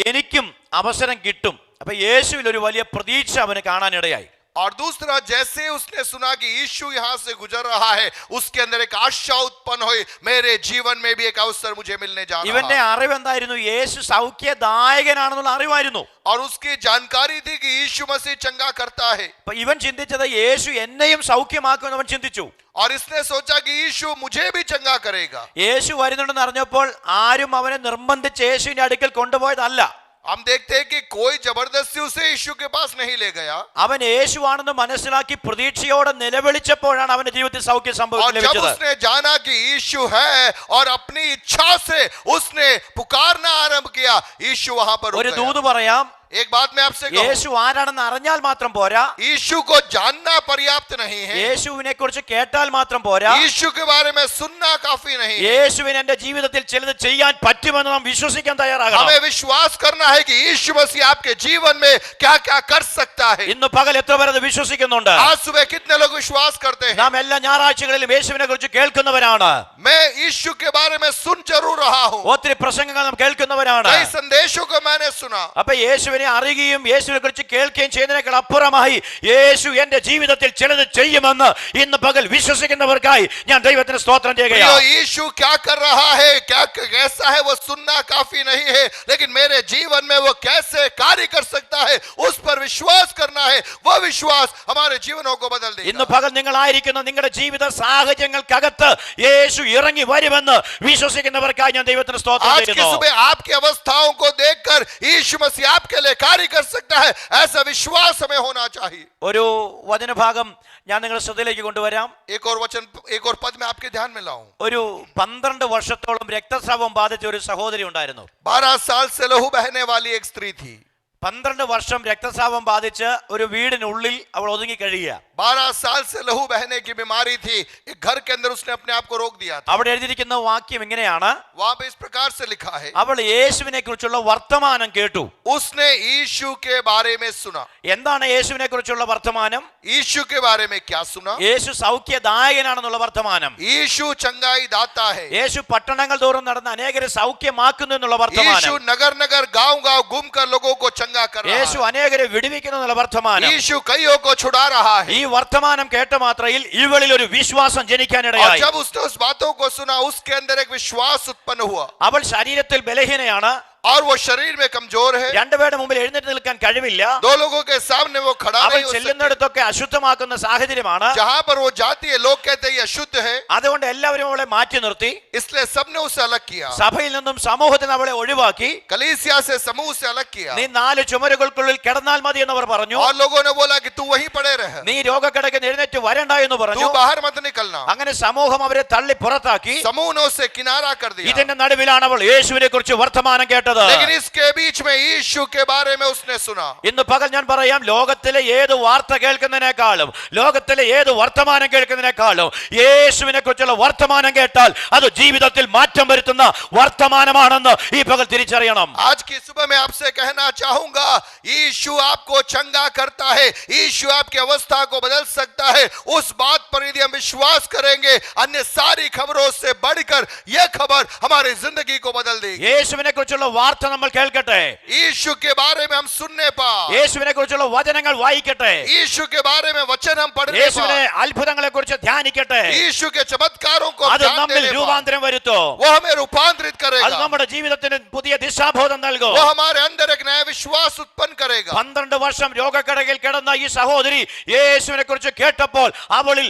A: എനിക്കും അവസരം കിട്ടും. അപ്പൊ യേശുവിൽ ഒരു വലിയ പ്രതീക്ഷ അവന് കാണാനിടയായി.
B: और दूसरा, जैसे उसने सुना कि यीशु यहाँ से गुजर रहा है, उसके अंदर एक आशा उत्पन्न हुई, मेरे जीवन में भी एक अवसर मुझे मिलने जा रहा
A: ഇവന്റെ
B: है.
A: അറിവ് എന്തായിരുന്നു? യേശു സൗഖ്യദായകനാണെന്നുള്ള അറിവായിരുന്നു.
B: और उसकी जानकारी थी कि यीशु मसीह चंगा करता है.
A: അപ്പൊ ഇവൻ ചിന്തിച്ചത് യേശു എന്നെയും സൗഖ്യമാക്കുമെന്ന് അവൻ ചിന്തിച്ചു.
B: और इसने सोचा कि यीशु मुझे भी चंगा करेगा.
A: യേശു വരുന്നുണ്ടെന്ന് അറിഞ്ഞപ്പോൾ ആരും അവനെ നിർബന്ധിച്ച് യേശുവിന്റെ അടുക്കൽ കൊണ്ടുപോയതല്ല.
B: हम देखते हैं कि कोई जबरदस्ती उसे यीशु के पास नहीं ले गया.
A: അവൻ യേശുവാണെന്ന് മനസ്സിലാക്കി പ്രതീക്ഷയോടെ നിലവിളിച്ചപ്പോഴാണ് അവന്റെ ജീവിതത്തിൽ സൗഖ്യം
B: और जब
A: ലഭിച്ചത്.
B: उसने जाना कि यीशु है और अपनी इच्छा से उसने पुकारना आरंभ किया, यीशु वहां पर रुक
A: ഒരു
B: गया.
A: ദൂത് പറയാം,
B: एक बात मैं आपसे कहूं,
A: യേശു ആരാണെന്ന് അറിഞ്ഞാൽ മാത്രം പോരാ,
B: यीशु को जानना पर्याप्त नहीं है.
A: യേശുവിനെ കുറിച്ച് കേട്ടാൽ മാത്രം പോരാ,
B: यीशु के बारे में सुनना काफी नहीं है.
A: യേശുവിന് എന്റെ ജീവിതത്തിൽ ചിലത് ചെയ്യാൻ പറ്റുമെന്ന് നാം വിശ്വസിക്കാൻ തയ്യാറാകണം.
B: हमें विश्वास करना है कि यीशु मसीह आपके जीवन में क्या क्या कर सकता है.
A: ഇന്ന് പകൽ എത്ര പേർ അത് വിശ്വസിക്കുന്നുണ്ട്?
B: आज सुबह कितने लोग विश्वास करते हैं?
A: നാം എല്ലാ ഞായറാഴ്ചകളിലും യേശുവിനെ കുറിച്ച് കേൾക്കുന്നവരാണ്.
B: मैं यीशु के बारे में सुन जरूर रहा हूं.
A: ഒത്തിരി പ്രസംഗങ്ങൾ നാം കേൾക്കുന്നവരാണ്.
B: कई संदेशों को मैंने सुना.
A: അപ്പൊ യേശുവിനെ അറിയുകയും യേശുവിനെ കുറിച്ച് കേൾക്കുകയും ചെയ്യുന്നതിനേക്കാൾ അപ്പുറമായി യേശു എന്റെ ജീവിതത്തിൽ ചിലത് ചെയ്യുമെന്ന് ഇന്ന് പകൽ വിശ്വസിക്കുന്നവർക്കായി ഞാൻ ദൈവത്തിന് സ്തോത്രം
B: प्रियो,
A: ചെയ്യുകയാണ്.
B: यीशु क्या कर रहा है, क्या कैसा है, वो सुनना काफी नहीं है, लेकिन मेरे जीवन में वो कैसे कार्य कर सकता है, उस पर विश्वास करना है. वो विश्वास हमारे जीवनों को बदल
A: ഇന്ന്
B: देगा.
A: പകൽ നിങ്ങളായിരിക്കുന്ന നിങ്ങളുടെ ജീവിത സാഹചര്യങ്ങൾക്കകത്ത് യേശു ഇറങ്ങി വരുമെന്ന് വിശ്വസിക്കുന്നവർക്കായി ഞാൻ ദൈവത്തിന് സ്തോത്രം
B: आज की
A: ചെയ്യുന്നു.
B: सुबह आपकी अवस्थाओं को देखकर यीशु मसीह आपके लिए कार्य कर सकता है, ऐसा विश्वास हमें होना चाहिए.
A: ഒരു വചനഭാഗം ഞാൻ നിങ്ങളുടെ ശ്രദ്ധയിലേക്ക് കൊണ്ടുവരാം.
B: एक और वचन, एक और पद में आपके ध्यान में लाऊं.
A: ഒരു 12 വർഷത്തോളം രക്തസ്രാവം ബാധിച്ച ഒരു സഹോദരി ഉണ്ടായിരുന്നു.
B: 12 साल से लहू बहने वाली एक स्त्री थी.
A: 12 വർഷം രക്തസ്രാവം ബാധിച്ച് ഒരു വീടിനുള്ളിൽ അവൾ ഒതുങ്ങി കഴിയുക.
B: 12 साल से लहू बहने की बीमारी थी. एक घर के अंदर उसने अपने आप को रोक दिया था.
A: അവിടെ എഴുതിയിരിക്കുന്ന വാക്യം ഇങ്ങനെയാണ്,
B: वहां पे इस प्रकार से लिखा है,
A: അവൾ യേശുവിനെ കുറിച്ചുള്ള വർത്തമാനം കേട്ടു.
B: उसने यीशु के बारे में सुना.
A: എന്താണ് യേശുവിനെ കുറിച്ചുള്ള വർത്തമാനം?
B: यीशु के बारे में क्या सुना?
A: യേശു സൗഖ്യദായകനാണെന്നുള്ള വർത്തമാനം.
B: यीशु चंगाई दाता है.
A: യേശു പട്ടണങ്ങൾ തോറും നടന്ന് അനേകരെ സൗഖ്യമാക്കുന്നു എന്നുള്ള
B: यीशु
A: വർത്തമാനം.
B: नगर नगर गांव गांव घूमकर लोगों को चंगा कर रहा
A: യേശു
B: है.
A: അനേകരെ വിടുവിക്കുന്നു എന്നുള്ള വർത്തമാനം.
B: यीशु कईयों को छुड़ा रहा है.
A: ഈ വർത്തമാനം കേട്ട മാത്രയിൽ ഇവളിൽ ഒരു വിശ്വാസം
B: और
A: ജനിക്കാനിടയായി.
B: जब उसने उस बातों को सुना, उसके अंदर एक विश्वास उत्पन्न हुआ.
A: അവൾ ശരീരത്തിൽ ബലഹീനയാണ്.
B: और वो शरीर में कमजोर है.
A: രണ്ടുപേരുടെ മുമ്പിൽ എഴുന്നേറ്റ് നിൽക്കാൻ കഴിവില്ല.
B: 2 लोगों के सामने वो खड़ा
A: അവൾ
B: नहीं हो सकती.
A: ചെല്ലുന്നിടത്തൊക്കെ അശുദ്ധമാക്കുന്ന സാഹചര്യമാണ്.
B: जहां पर वो जाती है, लोग कहते हैं ये अशुद्ध है,
A: അതുകൊണ്ട് എല്ലാവരും അവളെ മാറ്റി നിർത്തി.
B: इसलिए सबने उसे अलग किया.
A: സഭയിൽ നിന്നും സമൂഹത്തിൽ നിന്ന് അവളെ ഒഴിവാക്കി.
B: कलीसिया से समूह से अलग किया.
A: നീ 4 ചുമരുകൾക്കുള്ളിൽ കിടന്നാൽ മതി എന്നവർ പറഞ്ഞു.
B: और लोगों ने बोला कि तू वहीं पड़े रह,
A: നീ രോഗക്കിടക്ക് എഴുന്നേറ്റ് വരണ്ട എന്ന്
B: तू
A: പറഞ്ഞു.
B: बाहर मत निकलना.
A: അങ്ങനെ സമൂഹം അവരെ തള്ളി പുറത്താക്കി.
B: समूह ने उसे किनारा कर दिया.
A: ഇതിന്റെ നടുവിലാണ് അവൾ യേശുവിനെ കുറിച്ച് വർത്തമാനം കേട്ടത്.
B: लेकिन इसके बीच में यीशु के बारे में उसने सुना.
A: ഇന്ന് പകൽ ഞാൻ പറയാം, ലോകത്തിലെ ഏത് വാർത്ത കേൾക്കുന്നതിനേക്കാളും ലോകത്തിലെ ഏത് വർത്തമാനം കേൾക്കുന്നതിനേക്കാളും യേശുവിനെ കുറിച്ചുള്ള വർത്തമാനം കേട്ടാൽ അത് ജീവിതത്തിൽ മാറ്റം വരുത്തുന്ന വർത്തമാനമാണെന്ന് ഈ പകൽ തിരിച്ചറിയണം.
B: आज की सुबह मैं आपसे कहना चाहूंगा, यीशु आपको चंगा करता है. यीशु आपकी अवस्था को बदल सकता है. उस बात पर यदि हम विश्वास करेंगे, अन्य सारी खबरों से बढ़कर यह खबर हमारी जिंदगी को बदल देगी.
A: യേശുവിനെ കുറിച്ചുള്ള വാർത്ത നമ്മൾ കേൾക്കട്ടെ.
B: यीशु के बारे में हम सुनने पाए,
A: യേശുവിനെ കുറിച്ചുള്ള വചനങ്ങൾ വായിക്കട്ടെ.
B: यीशु के बारे में वचन हम पढ़ने
A: യേശുവിനെ
B: पाए,
A: അത്ഭുതങ്ങളെ കുറിച്ച് ധ്യാനിക്കട്ടെ.
B: यीशु के चमत्कारों को हम
A: അത്
B: ध्यान
A: നമ്മിൽ
B: देने पाए.
A: രൂപാന്തരം വരുത്തും.
B: वो हमें रूपांतरित
A: അത്
B: करेगा.
A: നമ്മുടെ ജീവിതത്തിന് പുതിയ ദിശാബോധം നൽകും.
B: वो हमारे अंदर एक नया विश्वास उत्पन्न करेगा.
A: 12 വർഷം രോഗക്കിടയിൽ കിടന്ന ഈ സഹോദരി യേശുവിനെ കുറിച്ച് കേട്ടപ്പോൾ അവളിൽ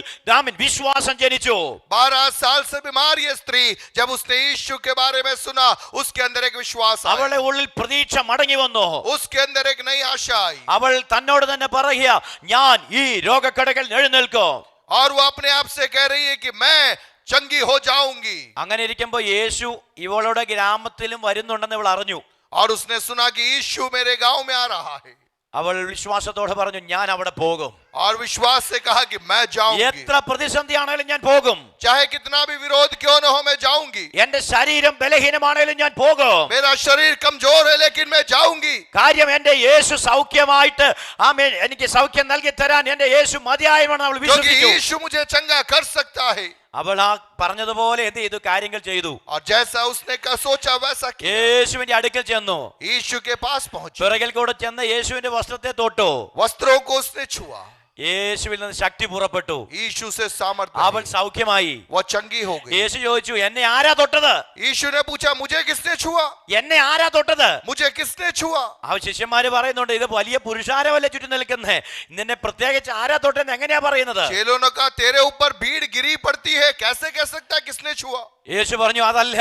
A: വിശ്വാസം ജനിച്ചു.
B: 12 साल से बीमार ये स्त्री, जब उसने यीशु के बारे में सुना, उसके अंदर एक विश्वास आया.
A: അവളുടെ ഉള്ളിൽ പ്രതീക്ഷ മടങ്ങി വന്നു.
B: उसके अंदर एक नई आशा आई.
A: അവൾ തന്നോട് തന്നെ പറയുക, ഞാൻ ഈ രോഗക്കിടയിൽ എഴുന്നേൽക്കും.
B: और वो अपने आप से कह रही है कि मैं चंगी हो जाऊंगी।
A: അങ്ങനെ ഇരിക്കുമ്പോൾ യേശു ഇവളുടെ ഗ്രാമത്തിലും വരുന്നുണ്ടെന്ന് ഇവൾ അറിഞ്ഞു.
B: और उसने सुना कि यीशु मेरे गांव में आ रहा है।
A: അവൾ വിശ്വാസത്തോടെ പറഞ്ഞു, ഞാൻ അവിടെ പോകും.
B: और विश्वास से कहा कि मैं जाऊंगी,
A: എത്ര പ്രതിസന്ധിയാണെങ്കിലും ഞാൻ പോകും.
B: चाहे कितना भी विरोध क्यों न हो मैं जाऊंगी।
A: എന്റെ ശരീരം ബലഹീനമാണെങ്കിലും ഞാൻ പോകും.
B: मेरा शरीर कमजोर है लेकिन मैं जाऊंगी।
A: കാര്യം എന്റെ യേശു സൗഖ്യമായിട്ട് ആമേൻ എനിക്ക് സൗഖ്യം നൽകി തരാൻ എന്റെ യേശു മതിയായവനാണ് അവൾ
B: क्योंकि
A: വിശ്വസിച്ചു.
B: यीशु मुझे चंगा कर सकता है।
A: അവൾ ആ പറഞ്ഞതുപോലെ എന്ത് ചെയ്തു? കാര്യങ്ങൾ ചെയ്തു.
B: और जैसा उसने सोचा वैसा किया।
A: യേശുവിന്റെ അടുക്കൽ ചെന്നു.
B: यीशु के पास पहुंची,
A: പിറകിൽ കൂടെ ചെന്ന് യേശുവിന്റെ വസ്ത്രത്തെ തൊട്ടു.
B: वस्त्रों को उसने छुआ।
A: യേശുവിൽ നിന്ന് ശക്തി പുറപ്പെട്ടു.
B: यीशु से सामर्थ्य
A: അവൾ
B: आई।
A: സൗഖ്യമായി.
B: वो चंगी हो गई।
A: യേശു ചോദിച്ചു, എന്നെ ആരാ തൊട്ടത്?
B: यीशु ने पूछा मुझे किसने छुआ,
A: എന്നെ ആരാ തൊട്ടത്?
B: मुझे किसने छुआ।
A: ആ ശിഷ്യന്മാര് പറയുന്നുണ്ട്, ഇത് വലിയ പുരുഷാരമല്ല ചുറ്റും നിൽക്കുന്നേ, നിന്നെ പ്രത്യേകിച്ച് ആരാ തൊട്ടെന്ന് എങ്ങനെയാ പറയുന്നത്?
B: चेलों ने कहा तेरे ऊपर भीड़ गिरी पड़ती है, कैसे कह सकता है किसने छुआ।
A: യേശു പറഞ്ഞു, അതല്ല,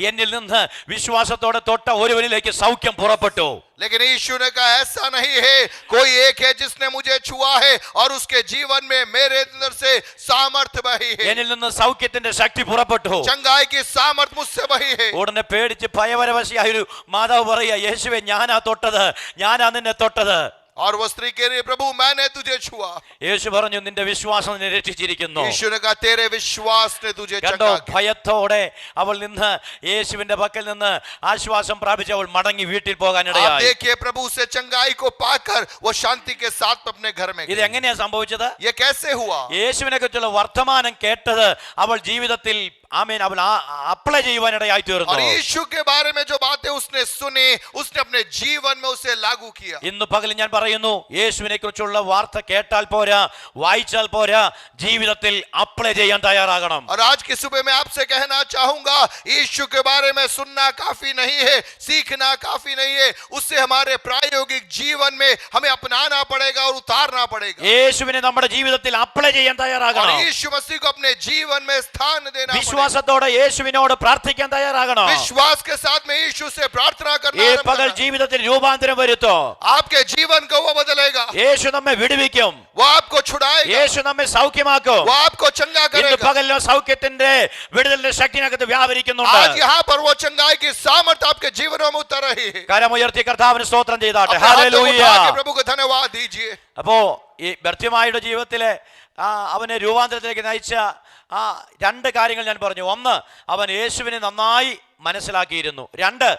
A: എന്നിൽ നിന്ന് വിശ്വാസത്തോടെ തൊട്ട ഒരുവനിലേക്ക് സൗഖ്യം പുറപ്പെട്ടു.
B: लेकिन यीशु ने कहा ऐसा नहीं है, कोई एक है जिसने मुझे छुआ है और उसके जीवन में मेरे अंदर से सामर्थ्य बही है।
A: എന്നിൽ നിന്ന് സൗഖ്യത്തിന്റെ ശക്തി പുറപ്പെട്ടു.
B: चंगाई की सामर्थ मुझसे बही है।
A: ഉടനെ പേടിച്ച് ഭയപരവശയായ ഒരു മാതാവ് പറയുക, യേശുവേ ഞാനാ തൊട്ടത്, ഞാനാ നിന്നെ തൊട്ടത്.
B: और वो स्त्री कह रही है प्रभु मैंने तुझे छुआ।
A: യേശു പറഞ്ഞു, നിന്റെ വിശ്വാസം നിന്നെ രക്ഷിച്ചിരിക്കുന്നു.
B: यीशु ने कहा तेरे विश्वास ने तुझे
A: കണ്ടോ,
B: चंगा किया।
A: ഭയത്തോടെ അവൾ നിന്ന് യേശുവിന്റെ പക്കൽ നിന്ന് ആശ്വാസം പ്രാപിച്ച് അവൾ മടങ്ങി വീട്ടിൽ
B: आप
A: പോകാനിടയായി.
B: देखिए प्रभु से चंगाई को पाकर वो शांति के साथ अपने घर में
A: ഇത്
B: गई।
A: എങ്ങനെയാ സംഭവിച്ചത്?
B: ये कैसे हुआ।
A: യേശുവിനെ കുറിച്ചുള്ള വർത്തമാനം കേട്ടത് അവൾ ജീവിതത്തിൽ ആമേൻ അവൾ അപ്ലൈ ചെയ്യുവാനിടയായി തീർന്നു.
B: और यीशु के बारे में जो बातें उसने सुनी उसने अपने जीवन में उसे लागू किया।
A: ഇന്ന് പകൽ ഞാൻ പറയുന്നു, യേശുവിനെ കുറിച്ചുള്ള വാർത്ത കേട്ടാൽ പോരാ, വായിച്ചാൽ പോരാ, ജീവിതത്തിൽ അപ്ലൈ ചെയ്യാൻ തയ്യാറാകണം.
B: और आज की सुबह मैं आपसे कहना चाहूंगा, यीशु के बारे में सुनना काफी नहीं है, सीखना काफी नहीं है, उससे हमारे प्रायोगिक जीवन में हमें अपनाना पड़ेगा और उतारना पड़ेगा।
A: യേശുവിനെ നമ്മുടെ ജീവിതത്തിൽ അപ്ലൈ ചെയ്യാൻ
B: और
A: തയ്യാറാകണം.
B: यीशु मसीह को अपने जीवन में स्थान देना पड़ेगा।
A: വിശ്വാസത്തോടെ യേശുവിനോട് പ്രാർത്ഥിക്കാൻ തയ്യാറാകണം.
B: विश्वास के साथ में यीशु से प्रार्थना करना
A: ഈ
B: आरंभ
A: പകൽ
B: करना।
A: ജീവിതത്തിൽ രൂപാന്തരം വരുത്തോ.
B: आपके जीवन को वो बदलेगा,
A: യേശു നമ്മെ വിടുവിക്കും.
B: वो आपको छुड़ाएगा,
A: യേശു നമ്മെ സൗഖ്യമാക്കും.
B: वो आपको चंगा
A: ഇന്ന്
B: करेगा।
A: പകലിലോ സൗഖ്യത്തിന്റെ വിടുതലിന്റെ ശക്തിനകത്ത്
B: आज
A: വ്യാപരിക്കുന്നുണ്ട്.
B: यहाँ पर वो चंगाई की सामर्थ आपके जीवनों में उतर रही है।
A: കരമുയർത്തി കർത്താവിന് സ്തോത്രം ചെയ്താട്ടെ.
B: अपने हाथों को
A: ഹല്ലേലൂയ.
B: उठा के प्रभु को धन्यवाद दीजिए।
A: അപ്പോ ഈ ബർത്തിമായിയുടെ ജീവിതത്തിലെ അവനെ രൂപാന്തരത്തിലേക്ക് നയിച്ച ആ രണ്ട് കാര്യങ്ങൾ ഞാൻ പറഞ്ഞു. ഒന്ന്, അവൻ യേശുവിനെ നന്നായി മനസ്സിലാക്കിയിരുന്നു. രണ്ട്,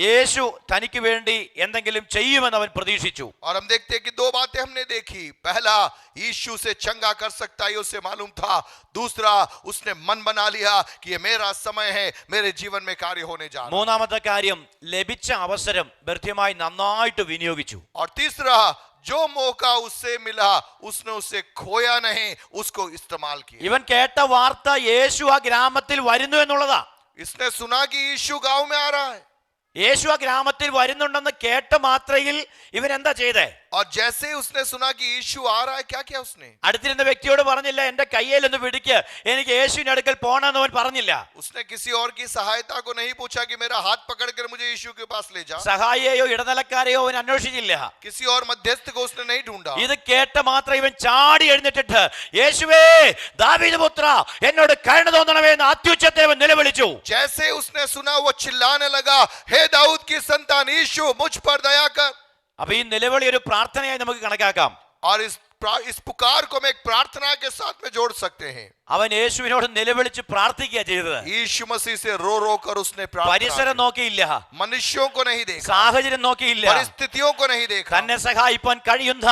A: യേശു തനിക്ക് വേണ്ടി എന്തെങ്കിലും ചെയ്യുമെന്ന് അവൻ പ്രതീക്ഷിച്ചു.
B: और हम देखते हैं कि दो बातें हमने देखी। पहला, यीशु से चंगा कर सकता है उसे मालूम था। दूसरा, उसने मन बना लिया कि ये मेरा समय है, मेरे जीवन में कार्य होने जा रहा है।
A: മൂന്നാമത്തെ കാര്യം, ലഭിച്ച അവസരം ബർത്തിമായി നന്നായിട്ട് വിനിയോഗിച്ചു.
B: और तीसरा, जो मौका उससे मिला उसने उसे खोया नहीं, उसको इस्तेमाल किया।
A: ഇവൻ കേട്ട വാർത്ത യേശു ആ ഗ്രാമത്തിൽ വരുന്നു എന്നുള്ളതാ.
B: इसने सुना कि यीशु गांव में आ रहा है।
A: യേശു ആ ഗ്രാമത്തിൽ വരുന്നുണ്ടെന്ന് കേട്ട മാത്രയിൽ ഇവൻ എന്താ ചെയ്തേ?
B: और जैसे ही उसने सुना कि यीशु आ रहा है, क्या किया उसने?
A: അടുത്തിരുന്ന വ്യക്തിയോട് പറഞ്ഞില്ല, എന്റെ കയ്യിലൊന്ന് പിടിക്ക്, എനിക്ക് യേശുവിന്റെ അടുക്കൽ പോകണമെന്ന് അവൻ പറഞ്ഞില്ല.
B: उसने किसी और की सहायता को नहीं पूछा कि मेरा हाथ पकड़कर मुझे यीशु के पास ले जा।
A: സഹായിയെയോ ഇടനിലക്കാരെയോ അവൻ അന്വേഷിച്ചില്ല.
B: किसी और मध्यस्थ को उसने नहीं ढूंढा।
A: ഇത് കേട്ട മാത്രം ഇവൻ ചാടി എഴുന്നേറ്റിട്ട്, യേശുവേ ദാവീദ് പുത്ര, എന്നോട് കരുണ തോന്നണമേ എന്ന് അത്യുച്ചത്തിൽ അവൻ നിലവിളിച്ചു.
B: जैसे उसने सुना वो चिल्लाने लगा, हे दाऊद की संतान यीशु मुझ पर दया कर।
A: അപ്പൊ ഈ നിലവിളി ഒരു പ്രാർത്ഥനയായി നമുക്ക് കണക്കാക്കാം.
B: और इस पुकार को हम एक प्रार्थना के साथ में जोड़ सकते हैं।
A: അവൻ യേശുവിനോട് നിലവിളിച്ച് പ്രാർത്ഥിക്കുക ചെയ്തത്.
B: यीशु मसीह से रो रो कर उसने प्रार्थना
A: പരിസരം നോക്കിയില്ല,
B: की। मनुष्यों को नहीं देखा,
A: സാഹചര്യം നോക്കിയില്ല,
B: परिस्थितियों को नहीं देखा।
A: തന്നെ സഹായിപ്പാൻ കഴിയുന്ന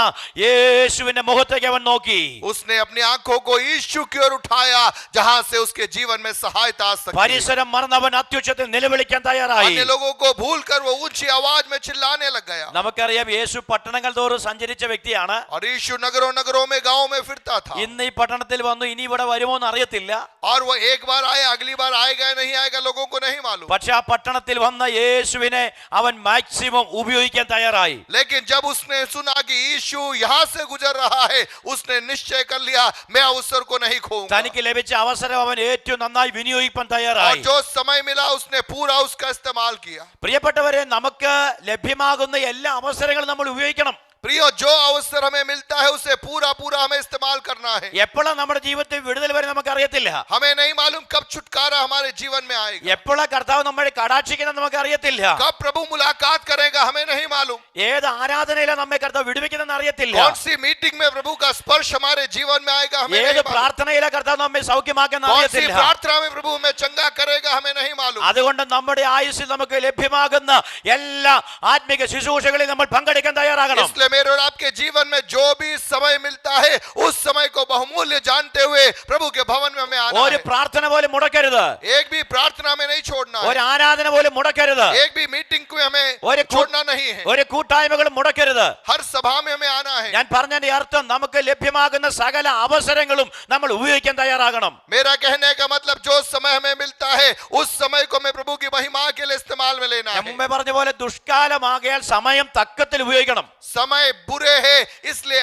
A: യേശുവിന്റെ മുഖത്തേക്ക് അവൻ നോക്കി.
B: उसने अपनी आंखों को यीशु की ओर उठाया जहां से उसके जीवन में सहायता आ सकती है।
A: പരിസരം മറന്നവൻ അത്യുച്ചത്തിൽ നിലവിളിക്കാൻ തയ്യാറായി.
B: अन्य लोगों को भूलकर वो ऊंची आवाज में चिल्लाने लग गया।
A: നമുക്കറിയാം, യേശു പട്ടണങ്ങൾ തോറും സഞ്ചരിച്ച വ്യക്തിയാണ്.
B: और यीशु नगरों नगरों में गांव में फिरता था।
A: ഇന്ന് ഈ പട്ടണത്തിൽ വന്നു, ഇനി ഇവിടെ വരുമോ എന്ന് അറിയത്തില്ല.
B: और वो एक बार आया, अगली बार आएगा नहीं आएगा लोगों को नहीं मालूम।
A: പക്ഷെ ആ പട്ടണത്തിൽ വന്ന യേശുവിനെ അവൻ മാക്സിമം ഉപയോഗിക്കാൻ തയ്യാറായി.
B: लेकिन जब उसने सुना कि यीशु यहाँ से गुजर रहा है, उसने निश्चय कर लिया मैं अवसर को नहीं खोऊंगा।
A: തനിക്ക് ലഭിച്ച അവസരം അവൻ ഏറ്റവും നന്നായി വിനിയോഗിക്കാൻ
B: और
A: തയ്യാറായി.
B: जो समय मिला उसने पूरा उसका इस्तेमाल किया।
A: പ്രിയപ്പെട്ടവരെ, നമുക്ക് ലഭ്യമാകുന്ന എല്ലാ അവസരങ്ങളും നമ്മൾ ഉപയോഗിക്കണം.
B: प्रियो, जो अवसर हमें मिलता है उसे पूरा पूरा हमें इस्तेमाल करना है।
A: എപ്പോഴാണ് നമ്മുടെ ജീവിതത്തിൽ വിടുതൽ വരെ നമുക്ക് അറിയത്തില്ല.
B: हमें नहीं मालूम कब छुटकारा हमारे जीवन में आएगा,
A: എപ്പോഴാണ് കർത്താവ് നമ്മളെ കടാക്ഷിക്കുന്നത് നമുക്ക് അറിയത്തില്ല.
B: कब प्रभु मुलाकात करेगा हमें नहीं मालूम,
A: ഏത് ആരാധനയിലാണ് നമ്മെ കർത്താവ് വിടുവിക്കുന്നതെന്ന് അറിയത്തില്ല.
B: कौन सी मीटिंग में प्रभु का स्पर्श हमारे जीवन में आएगा हमें
A: ഏത്
B: नहीं मालूम,
A: പ്രാർത്ഥനയിലാണ് കർത്താവ് നമ്മെ സൗഖ്യമാക്കുന്ന
B: कौन सी
A: അറിയത്തില്ല.
B: प्रार्थना में प्रभु हमें चंगा करेगा हमें नहीं मालूम।
A: അതുകൊണ്ട് നമ്മുടെ ആയുസ്സിൽ നമുക്ക് ലഭ്യമാകുന്ന എല്ലാ ആത്മിക ശുശ്രൂഷകളിൽ നമ്മൾ പങ്കെടുക്കാൻ തയ്യാറാകണം.
B: इसलिए मेरे और आपके जीवन में जो भी समय मिलता है उस समय को बहुमूल्य जानते हुए प्रभु के भवन में हमें आना
A: ഒരു
B: है।
A: പ്രാർത്ഥന പോലും മുടക്കരുത്.
B: एक भी प्रार्थना में नहीं छोड़ना
A: ഒരു
B: है,
A: ആരാധന പോലും മുടക്കരുത്.
B: एक भी मीटिंग को हमें
A: ഒരു
B: छोड़ना नहीं है,
A: ഒരു കൂട്ടായ്മകളും മുടക്കരുത്.
B: हर सभा में हमें आना है।
A: ഞാൻ പറഞ്ഞതിന്റെ അർത്ഥം നമുക്ക് ലഭ്യമാകുന്ന സകല അവസരങ്ങളും നമ്മൾ ഉപയോഗിക്കാൻ തയ്യാറാകണം.
B: मेरा कहने का मतलब जो समय हमें मिलता है उस समय को हमें प्रभु की महिमा के लिए इस्तेमाल में लेना
A: ഞാൻ
B: है।
A: മുമ്പേ പറഞ്ഞ പോലെ ദുഷ്കാലമാകയാൽ സമയം തക്കത്തിൽ ഉപയോഗിക്കണം.
B: समय बुरे है इसलिए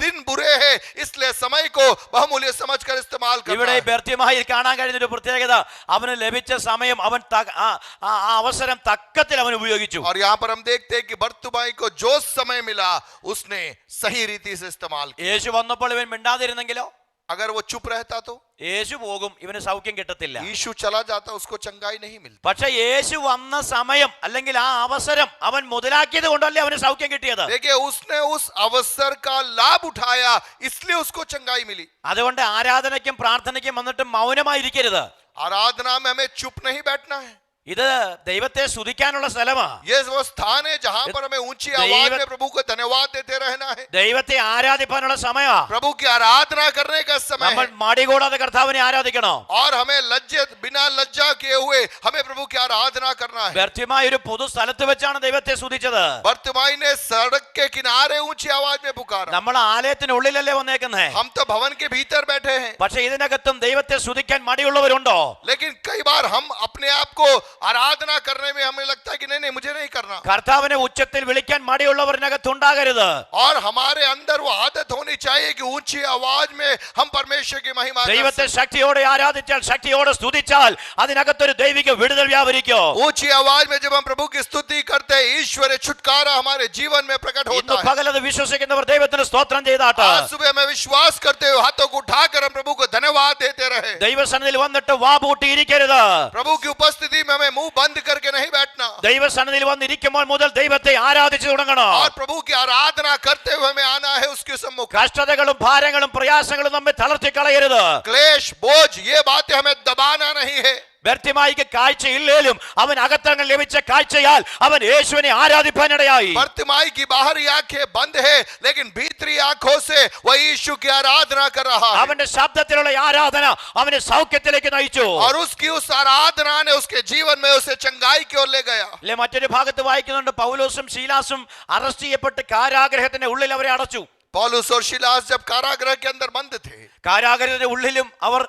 B: दिन बुरे है इसलिए समय को बहुमूल्य समझकर इस्तेमाल करना
A: ഇവിടെ
B: है।
A: ബെർത്തിയമായി കാണാൻ കഴിയുന്ന ഒരു പ്രത്യേകത, അവന് ലഭിച്ച സമയം അവൻ ആ അവസരം തക്കത്തിൽ അവൻ ഉപയോഗിച്ചു.
B: और यहाँ पर हम देखते हैं कि बर्तुबाई को जो समय मिला उसने सही रीति से इस्तेमाल किया।
A: യേശു വന്നപ്പോൾ ഇവൻ മിണ്ടാതിരുന്നെങ്കിലോ?
B: अगर वो चुप रहता तो
A: യേശു പോകും, ഇവന് സൗഖ്യം കിട്ടത്തില്ല.
B: यीशु चला जाता उसको चंगाई नहीं मिलती।
A: പക്ഷെ യേശു വന്ന സമയം അല്ലെങ്കിൽ ആ അവസരം അവൻ മുതലാക്കിയത് കൊണ്ടല്ലേ അവന് സൗഖ്യം കിട്ടിയത്.
B: देखिए उसने उस अवसर का लाभ उठाया इसलिए उसको चंगाई मिली।
A: അതുകൊണ്ട് ആരാധനയ്ക്കും പ്രാർത്ഥനയ്ക്കും വന്നിട്ട് മൗനമായിരിക്കരുത്.
B: आराधना में हमें चुप नहीं बैठना है,
A: ഇത് ദൈവത്തെ സ്തുതിക്കാനുള്ള സ്ഥലമാണ്.
B: ये वो स्थान है जहां पर हमें ऊंची आवाज में प्रभु को धन्यवाद देते रहना है,
A: ദൈവത്തെ ആരാധിക്കാനുള്ള സമയമാണ്.
B: प्रभु की आराधना करने का समय
A: നമ്മൾ
B: है।
A: മടി കൂടാതെ കർത്താവിനെ ആരാധിക്കണം.
B: और हमें बिना लज्जा किए हुए हमें प्रभु की आराधना करना है।
A: വ്യർത്ഥമായ ഒരു പൊതു സ്ഥലത്ത് വെച്ചാണ് ദൈവത്തെ സ്തുതിച്ചത്.
B: बर्तिमाई ने सड़क के किनारे ऊंची आवाज में पुकारा।
A: നമ്മൾ ആലയത്തിനുള്ളിലല്ലേ വന്നേക്കുന്നേ.
B: हम तो भवन के भीतर बैठे हैं,
A: പക്ഷെ ഇതിനകത്തും ദൈവത്തെ സ്തുതിക്കാൻ മടിയുള്ളവരുണ്ടോ?
B: लेकिन कई बार हम अपने आप को आराधना करने में हमें लगता है कि नहीं मुझे नहीं करना,
A: കർത്താവിനെ ഉച്ചത്തിൽ വിളിക്കാൻ മടിയുള്ളവരിനകത്തുണ്ടാകരുത്.
B: और हमारे अंदर वो आदत होनी चाहिए कि ऊंची आवाज में हम परमेश्वर की महिमा कर
A: ദൈവത്തെ
B: सकें।
A: ശക്തിയോടെ ആരാധിച്ചാൽ, ശക്തിയോടെ സ്തുതിച്ചാൽ അതിനകത്തൊരു ദൈവിക വിടുതൽ വ്യാപരിക്കും.
B: ऊंची आवाज में जब हम प्रभु की स्तुति करते हैं ईश्वरीय छुटकारा हमारे जीवन में प्रकट
A: ഇന്ന്
B: होता है।
A: പകലത് വിശ്വസിക്കുന്നവർ ദൈവത്തിന് സ്തോത്രം ചെയ്താട്ടെ.
B: आज सुबह में विश्वास करते हुए हाथों को उठाकर हम प्रभु को धन्यवाद देते रहे।
A: ദൈവസന്നിധിയിൽ വന്നിട്ട് വാ പൂട്ടിയിരിക്കരുത്.
B: प्रभु की उपस्थिति में हमें मुंह बंद करके नहीं बैठना,
A: ദൈവസന്നിധിയിൽ വന്നിരിക്കുമ്പോൾ മുതൽ ദൈവത്തെ ആരാധിച്ചു തുടങ്ങണം.
B: और प्रभु की आराधना करते हुए हमें आना है उसके सम्मुख।
A: കഷ്ടതകളും ഭാരങ്ങളും പ്രയാസങ്ങളും നമ്മെ തളർത്തി കളയരുത്.
B: क्लेश बोझ ये बातें हमें दबाना नहीं है।
A: ബെർത്തിമായിക്ക് കാഴ്ചയില്ലേലും അവൻ അകത്തങ്ങൾ ലഭിച്ച കാഴ്ചയാൽ അവൻ യേശുവിനെ ആരാധിപ്പാനിടയായി.
B: बर्तिमाई की बाहरी आंखें बंद है लेकिन भीतरी आंखों से वह यीशु की आराधना कर रहा है,
A: അവന്റെ ശബ്ദത്തിലുള്ള ആരാധന അവനെ സൗഖ്യത്തിലേക്ക് നയിച്ചു.
B: और उसकी उस आराधना ने उसके जीवन में उसे चंगाई की ओर ले गया।
A: അല്ലെ, മറ്റൊരു ഭാഗത്ത് വായിക്കുന്നുണ്ട്, പൗലോസും ശീലാസും അറസ്റ്റ് ചെയ്യപ്പെട്ട് കാരാഗ്രഹത്തിന്റെ ഉള്ളിൽ അവരെ അടച്ചു.
B: पौलुस और शिलास जब कारागृह के अंदर बंद थे,
A: കാരാഗ്രഹത്തിന്റെ ഉള്ളിലും അവർ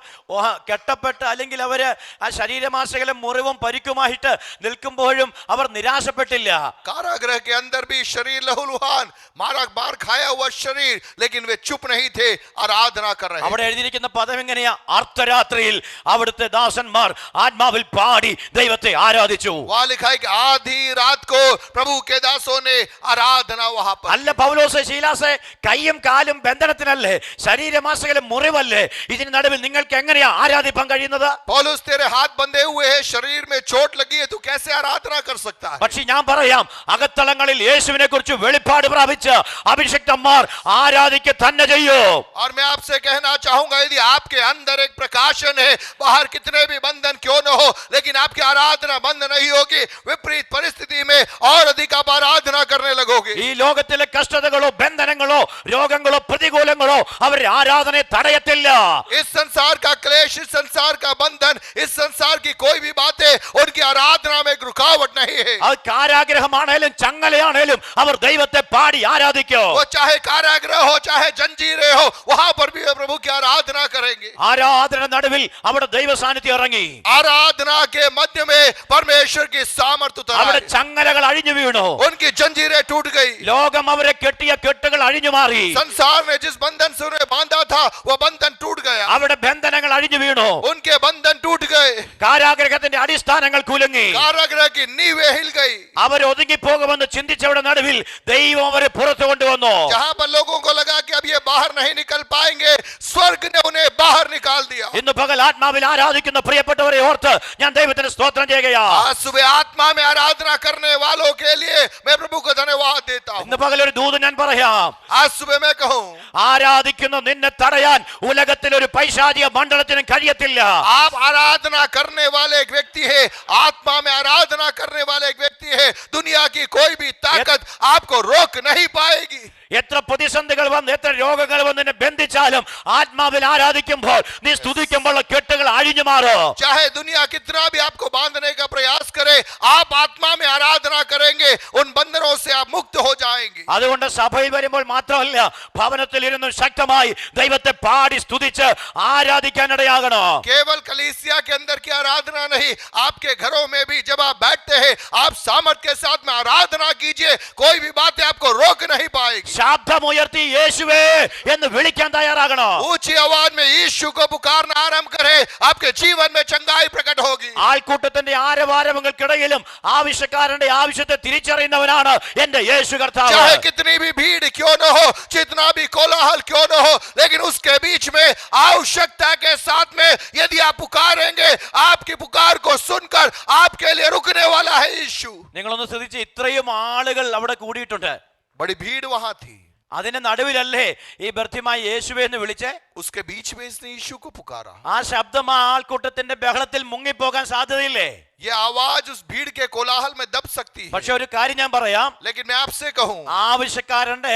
A: കെട്ടപ്പെട്ട് അല്ലെങ്കിൽ അവര് ആ ശരീരമാസകലം മുറിവും പരിക്കുമായിട്ട് നിൽക്കുമ്പോഴും അവർ നിരാശപ്പെട്ടില്ല.
B: कारागृह के अंदर भी शरीर लहूलुहान मार खाया हुआ शरीर, लेकिन वे चुप नहीं थे, आराधना कर रहे।
A: അവിടെ എഴുതിയിരിക്കുന്ന പദം എങ്ങനെയാ? അർദ്ധരാത്രിയിൽ അവിടുത്തെ ദാസന്മാർ ആത്മാവിൽ പാടി ദൈവത്തെ ആരാധിച്ചു.
B: वहां लिखा है कि आधी रात को प्रभु के दासों ने आराधना वहां पर।
A: അല്ല പൗലോസ് ശീലാസെ, കൈയും കാലും ബന്ധനത്തിനല്ലേ, ശരീരമാസകലം മുറിവല്ലേ, ഇതിന് നടുവിൽ നിങ്ങൾക്ക് എങ്ങനെയാ ആരാധിപ്പാൻ കഴിയുന്നത്?
B: पौलुस तेरे हाथ बंधे हुए हैं, शरीर में चोट लगी है, तू कैसे आराधना कर सकता है?
A: പക്ഷെ ഞാൻ പറയാം, അകത്തളങ്ങളിൽ യേശുവിനെ കുറിച്ച് വെളിപ്പാട് പ്രാപിച്ച അഭിഷിക്തന്മാർ ആരാധിക്കുക തന്നെ ചെയ്യൂ.
B: और मैं आपसे कहना चाहूंगा, यदि आपके अंदर एक प्रकाशन है, बाहर कितने भी बंधन क्यों न हो, लेकिन आपकी आराधना बंद नहीं होगी। विपरीत परिस्थिति में और अधिक आप आराधना करने लगोगे।
A: ഈ ലോകത്തിലെ കഷ്ടതകളോ ബന്ധനങ്ങളോ രോഗങ്ങളോ പ്രതികൂലങ്ങളോ അവരുടെ ആരാധനയെ തടയത്തില്ല.
B: इस संसार का क्लेश, इस संसार का बंधन, इस संसार की कोई भी बातें उनकी आराधना में एक रुकावट नहीं है।
A: അത് കാരാഗ്രഹമാണേലും ചങ്ങലയാണേലും അവർ ദൈവത്തെ പാടി ആരാധിക്കും.
B: वो चाहे कारागृह हो चाहे जंजीरें हो, वहां पर भी वे प्रभु की आराधना करेंगे।
A: ആരാധന നടുവിൽ അവിടെ ദൈവ സാന്നിധ്യം ഇറങ്ങി.
B: आराधना के मध्य में परमेश्वर परमेश्वर की सामर्थ उतर
A: അവിടെ
B: आई,
A: ചങ്ങലകൾ അഴിഞ്ഞു വീണു.
B: उनकी जंजीरें टूट गई,
A: ലോകം അവരെ കെട്ടിയ കെട്ടുകൾ അഴിഞ്ഞു മാറി.
B: संसार ने जिस बंधन से उन्हें बांधा था वह बंधन टूट गया,
A: അവിടെ ബന്ധനങ്ങൾ അഴിഞ്ഞു വീണു.
B: उनके बंधन टूट गए,
A: കാരാഗൃഹത്തിന്റെ അടിസ്ഥാനങ്ങൾ കുലുങ്ങി.
B: कारागृह की नींवें हिल गई,
A: അവർ ഒതുങ്ങിപ്പോകുമെന്ന് ചിന്തിച്ചവിടെ നടുവിൽ ദൈവം അവരെ പുറത്തു കൊണ്ടുവന്നു.
B: जहां पर लोगों को लगा कि अब ये बाहर नहीं निकल पाएंगे, स्वर्ग ने उन्हें बाहर निकाल दिया।
A: ഇന്ന് പകൽ ആത്മാവിൽ ആരാധിക്കുന്ന പ്രിയപ്പെട്ടവരെ ഓർത്ത് ഞാൻ ദൈവത്തിന് സ്തോത്രം ചെയ്യുകയാ.
B: आज सुबह आत्मा में आराधना करने वालों के लिए मैं प्रभु को धन्यवाद देता हूं।
A: ഇന്ന് പകൽ ഒരു ദൂത് ഞാൻ പറയാം.
B: आज सुबह मैं कहूं,
A: ആരാധിക്കുന്ന നിന്നെ തടയാൻ ഉലകത്തിൽ ഒരു പൈശാചിക മണ്ഡലത്തിനും കഴിയത്തില്ല.
B: आप आराधना करने वाले एक व्यक्ति है, आत्मा में आराधना करने वाले एक व्यक्ति है, दुनिया की कोई भी ताकत आपको रोक नहीं पाएगी।
A: എത്ര പ്രതിസന്ധികൾ വന്ന് എത്ര രോഗങ്ങൾ വന്ന് നിന്നെ ബന്ധിച്ചാലും ആത്മാവിൽ ആരാധിക്കുമ്പോൾ നീ സ്തുതിക്കുമ്പോൾ കെട്ടുകൾ അഴിഞ്ഞു മാറും.
B: चाहे दुनिया कितना भी आपको बांधने का प्रयास करे, आप आत्मा में आराधना करेंगे, उन बंधनों से आप मुक्त हो जाएंगे।
A: അതുകൊണ്ട് സഭയിൽ വരുമ്പോൾ മാത്രമല്ല, ഭവനത്തിൽ ഇരുന്നും ശക്തമായി ദൈവത്തെ പാടി സ്തുതിച്ച് ആരാധിക്കാനിടയാകണം.
B: केवल कलीसिया के अंदर की आराधना नहीं, आपके घरों में भी जब आप बैठते हैं, आप सामर्थ के साथ में आराधना कीजिए, कोई भी बातें आपको रोक नहीं पाएगी।
A: ശബ്ദമുയർത്തി യേശുവേ എന്ന് വിളിക്കാൻ തയ്യാറാകണം.
B: ऊंची आवाज में यीशु को पुकारना आरंभ करें, आपके जीवन में चंगाई प्रकट होगी।
A: ആൾക്കൂട്ടത്തിന്റെ ആരവാരവങ്ങൾക്കിടയിലും ആവശ്യക്കാരന്റെ ആവശ്യത്തെ തിരിച്ചറിയുന്നവനാണ് എന്റെ യേശു കർത്താവ്.
B: चाहे कितनी भी भीड़ क्यों न हो, जितना भी कोलाहल क्यों न हो, लेकिन उसके बीच में आवश्यकता के साथ में यदि आप पुकारेंगे, आपकी पुकार को सुनकर आपके लिए रुकने वाला है यीशु।
A: നിങ്ങളൊന്ന് ശ്രദ്ധിച്ച്, ഇത്രയും ആളുകൾ അവിടെ കൂടിയിട്ടുണ്ട്.
B: बड़ी भीड़ वहां थी,
A: അതിന്റെ നടുവിലല്ലേ ഈ ബർത്തിമായി യേശുവേ എന്ന് വിളിച്ചേ?
B: उसके बीच में इसने यीशु को पुकारा।
A: ആ ശബ്ദം ആ ആൾക്കൂട്ടത്തിന്റെ ബഹളത്തിൽ മുങ്ങിപ്പോകാൻ സാധ്യതയില്ലേ?
B: ये आवाज उस भीड़ के कोलाहल में दब सकती है।
A: പക്ഷെ ഒരു കാര്യം ഞാൻ പറയാം,
B: लेकिन मैं आपसे कहूं,
A: ആവശ്യക്കാരന്റെ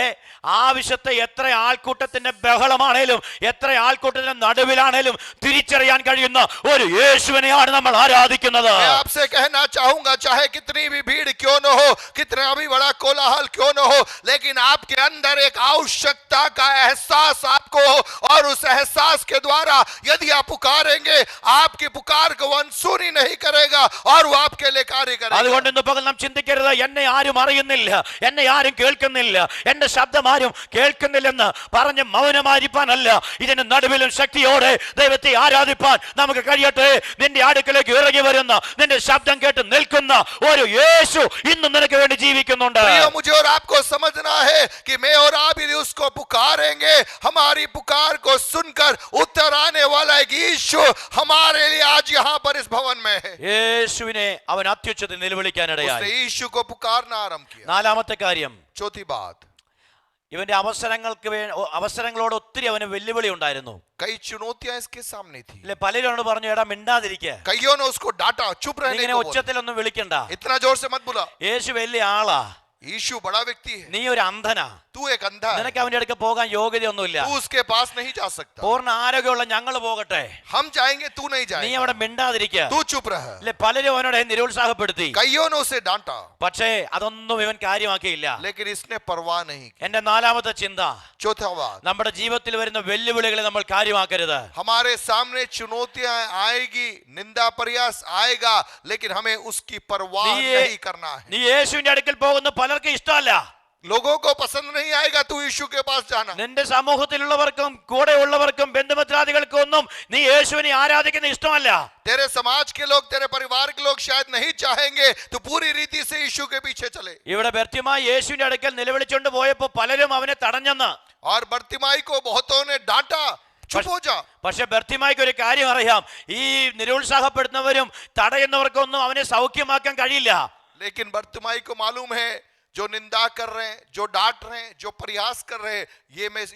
A: ആവശ്യത്തെ എത്ര ആൾക്കൂട്ടത്തിന്റെ ബഹളമാണേലും എത്ര ആൾക്കൂട്ടത്തിന്റെ നടുവിലാണേലും തിരിച്ചറിയാൻ കഴിയുന്ന ഒരു യേശുവിനെയാണ് നമ്മൾ ആരാധിക്കുന്നത്.
B: मैं आपसे कहना चाहूंगा, चाहे कितनी भी भीड़ क्यों न हो, कितना भी बड़ा कोलाहल क्यों न हो, लेकिन आपके अंदर एक आवश्यकता का एहसास आपको हो, और उस एहसास के द्वारा यदि आप पुकारेंगे, आपकी पुकार को वो अनसुनी नहीं करेगा और वो आपके लिए कार्य करेगा।
A: അതുകൊണ്ട് ഇന്ന് പകൽ നാം ചിന്തിക്കരുത്, എന്നെ ആരും അറിയുന്നില്ല, എന്നെ ആരും കേൾക്കുന്നില്ല, എന്റെ ശബ്ദം ആരും കേൾക്കുന്നില്ലെന്ന് പറഞ്ഞ് മൗനമായിരിക്കാനല്ല, ഇതിന് നടുവിലും ശക്തിയോടെ ദൈവത്തെ ആരാധിപ്പാൻ നമുക്ക് കഴിയട്ടെ. നിന്റെ അടുക്കലേക്ക് ഇറങ്ങി വരുന്ന, നിന്റെ ശബ്ദം കേട്ട് നിൽക്കുന്ന ഒരു യേശു ഇന്ന് നിനക്ക് വേണ്ടി ജീവിക്കുന്നുണ്ട്.
B: मुझे और आपको समझना है कि मैं और आप यदि उसको पुकारेंगे, हमारी पुकार को सुनकर उत्तर आने वाला एक यीशु हमारे लिए आज यहाँ पर इस भवन में है।
A: യേശുവിനെ അവൻ അത്യുച്ചത്തിൽ നിലവിളിക്കാനിടയായി.
B: उसने यीशु को पुकारना आरंभ किया।
A: നാലാമത്തെ കാര്യം,
B: चौथी बात,
A: ഇവന്റെ അവസരങ്ങളോട് ഒത്തിരി അവന് വെല്ലുവിളി ഉണ്ടായിരുന്നു.
B: कई चुनौतियां इसके सामने थी।
A: ഇല്ലേ, പലരോട് പറഞ്ഞു, എടാ മിണ്ടാതിരിക്കുക,
B: कईयों ने उसको डांटा, चुप रहने
A: ഇങ്ങനെ
B: को बोला,
A: ഉച്ചത്തിലൊന്നും വിളിക്കണ്ട,
B: इतना जोर से मत बुला।
A: യേശു വലിയ ആളാ,
B: यीशु बड़ा व्यक्ति है,
A: നീ ഒരു അന്ധനാ,
B: तू एक अंधा है,
A: നിനക്ക് അവന്റെ അടുക്ക് പോകാൻ യോഗ്യതയൊന്നുമില്ല,
B: तू उसके पास नहीं जा सकता।
A: പൂർണ്ണ ആരോഗ്യമുള്ള ഞങ്ങൾ പോകട്ടെ,
B: हम जाएंगे, तू नहीं
A: നീ
B: जाएगा,
A: അവിടെ മിണ്ടാതിരിക്കുക.
B: तू चुप रह।
A: ഇല്ലേ, പലരും അവനോട് നിരുത്സാഹപ്പെടുത്തി,
B: कईयों ने उसे डांटा,
A: പക്ഷേ അതൊന്നും ഇവൻ കാര്യമാക്കിയില്ല.
B: लेकिन इसने परवाह नहीं की।
A: എന്റെ നാലാമത്തെ ചിന്ത,
B: चौथा बात,
A: നമ്മുടെ ജീവിതത്തിൽ വരുന്ന വെല്ലുവിളികളെ നമ്മൾ കാര്യമാക്കരുത്.
B: हमारे सामने चुनौतियां आएगी, निंदा प्रयास आएगा, लेकिन हमें उसकी परवाह नहीं करना है।
A: നീ യേശുവിന്റെ അടുക്കൽ പോകുന്ന പലർക്കും ഇഷ്ടമല്ല,
B: लोगों को पसंद नहीं आएगा तू यीशु के पास जाना।
A: നിന്റെ സമൂഹത്തിലുള്ളവർക്കും കൂടെ ഉള്ളവർക്കും ബന്ധുമിത്രാദികൾക്കും ഒന്നും നീ യേശുവിനെ ആരാധിക്കുന്ന ഇഷ്ടമല്ല.
B: तेरे समाज के लोग, तेरे परिवार के लोग शायद नहीं चाहेंगे तो पूरी रीति से यीशु के पीछे चले।
A: ഇവിടെ ബർത്തിമായി യേശുവിന്റെ അടുക്കൽ നിലവിളിച്ചുകൊണ്ട് പോയപ്പോ പലരും അവനെ തടഞ്ഞെന്ന്.
B: और बर्तिमाई को बहुतों ने डांटा, चुप हो जा।
A: പക്ഷെ ബർത്തിമായിക്ക് ഒരു കാര്യം അറിയാം, ഈ നിരുത്സാഹപ്പെടുന്നവരും തടയുന്നവർക്കൊന്നും അവനെ സൗഖ്യമാക്കാൻ കഴിയില്ല.
B: लेकिन बर्तिमाई को मालूम है, जो निंदा कर रहे हैं, जो डांट रहे हैं, जो प्रयास कर रहे हैं,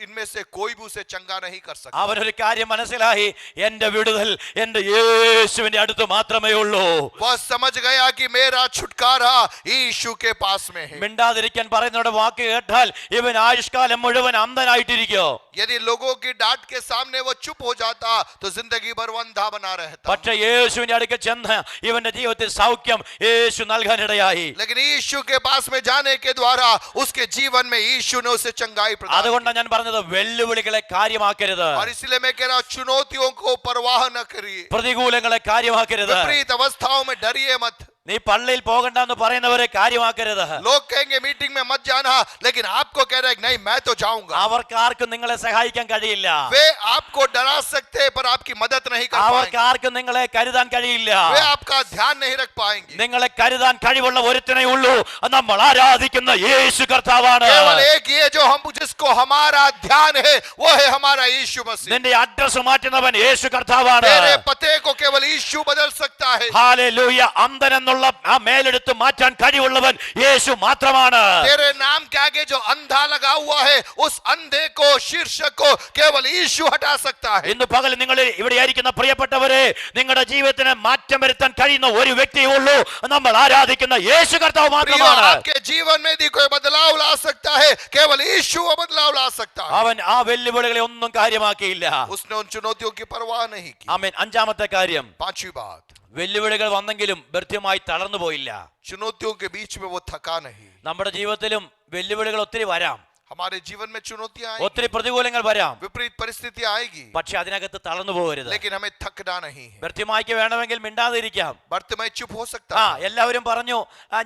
B: इनमें से कोई भी उसे चंगा नहीं कर सकता।
A: അവനൊരു കാര്യം മനസ്സിലായി, എന്റെ വിടുതൽ എന്റെ യേശുവിന്റെ അടുത്ത് മാത്രമേ ഉള്ളൂ.
B: वह समझ गया कि मेरा छुटकारा यीशु के पास में है।
A: മിണ്ടാതിരിക്കാൻ പറയുന്നവരുടെ വാക്ക് കേട്ടാൽ ഇവൻ ആയുഷ്കാലം മുഴുവൻ അന്ധനായിട്ടിരിക്കോ.
B: यदि लोगों की डांट के सामने वो चुप हो जाता तो जिंदगी भर वो अंधा बना रहता।
A: പക്ഷേ യേശുവിന്റെ അടുക്കൽ ചെന്ന് ഇവന്റെ ജീവിതത്തിൽ സൗഖ്യം യേശു നൽകാനിടയായി.
B: लेकिन यीशु के पास में जाने के द्वारा उसके जीवन में यीशु ने उसे चंगाई प्रदान की।
A: അതുകൊണ്ടാണ് ഞാൻ പറഞ്ഞത്, വെല്ലുവിളികളെ കാര്യമാക്കരുത്,
B: और इसलिए मैं कह रहा हूं, चुनौतियों को परवाह न करिए,
A: പ്രതികൂലങ്ങളെ കാര്യമാക്കരുത്.
B: विपरीत अवस्थाओं में डरिए मत।
A: നീ പള്ളിയിൽ പോകണ്ടെന്ന് പറയുന്നവരെ കാര്യമാക്കരുത്.
B: लोग कहेंगे मीटिंग में मत जाना, लेकिन आपको कह रहे हैं नहीं मैं तो जाऊंगा.
A: അവർക്കാർക്കും നിങ്ങളെ സഹായിക്കാൻ കഴിയില്ല.
B: वे आपको डरा सकते हैं पर आपकी मदद नहीं कर पाएंगे.
A: അവർക്കാർക്കും നിങ്ങളെ കരുതാൻ കഴിയില്ല.
B: वे आपका ध्यान नहीं रख पाएंगे.
A: നിങ്ങളെ കരുതാൻ കഴിവുള്ള ഒരുത്തനേ ഉള്ളൂ, നമ്മൾ ആരാധിക്കുന്ന യേശു കർത്താവാണ്.
B: केवल एक ये जो हम जिसको हमारा ध्यान है वो है हमारा यीशु मसीह.
A: നിന്റെ അഡ്രസ് മാറ്റുന്നവൻ യേശു കർത്താവാണ്.
B: तेरे पते को केवल यीशु बदल सकता है.
A: ഹല്ലേലൂയ. അന്ധൻ എന്നുള്ള ആ മേലെടുത്ത് മാറ്റാൻ കഴിവുള്ളവൻ യേശു മാത്രമാണ്.
B: तेरे नाम के आगे जो अंधा लगा हुआ है उस अंधे को शीर्षक को केवल यीशु हटा सकता है.
A: ഇന്ന് പകൽ നിങ്ങൾ ഇവിടെ ആയിരിക്കുന്ന പ്രിയപ്പെട്ടവരെ, നിങ്ങളുടെ ജീവിതത്തിന് മാറ്റം വരുത്താൻ കഴിയുന്ന ഒരു വ്യക്തിയേ ഉള്ളൂ, നമ്മൾ ആരാധിക്കുന്ന യേശു കർത്താവ് മാത്രമാണ്.
B: आपके जीवन में भी कोई बदलाव ला सकता है, केवल यीशु वो बदलाव ला सकता है.
A: അവൻ ആ വെല്ലുവിളികളെ ഒന്നും കാര്യമാക്കിയില്ല.
B: उसने उन चुनौतियों की परवाह नहीं की.
A: ആമേൻ. അഞ്ചാമത്തെ കാര്യം,
B: पांचवी बात,
A: വെല്ലുവിളികൾ വന്നെങ്കിലും ഭൃത്യമായി തളർന്നു പോയില്ല.
B: चुनौतियों के बीच में वो थका नहीं.
A: നമ്മുടെ ജീവിതത്തിലും വെല്ലുവിളികൾ ഒത്തിരി വരാം,
B: हमारे जीवन में चुनौतियां आएंगी,
A: ഒത്തിരി പ്രതികൂലങ്ങൾ വരാം.
B: विपरीत परिस्थितियां आएगी,
A: പക്ഷെ അതിനകത്ത് തളർന്നു പോകരുത്.
B: लेकिन हमें थकना नहीं है.
A: ഭൃത്യമായിക്ക് വേണമെങ്കിൽ മിണ്ടാതിരിക്കാം.
B: वर्तमान चुप हो सकता है.
A: എല്ലാവരും പറഞ്ഞു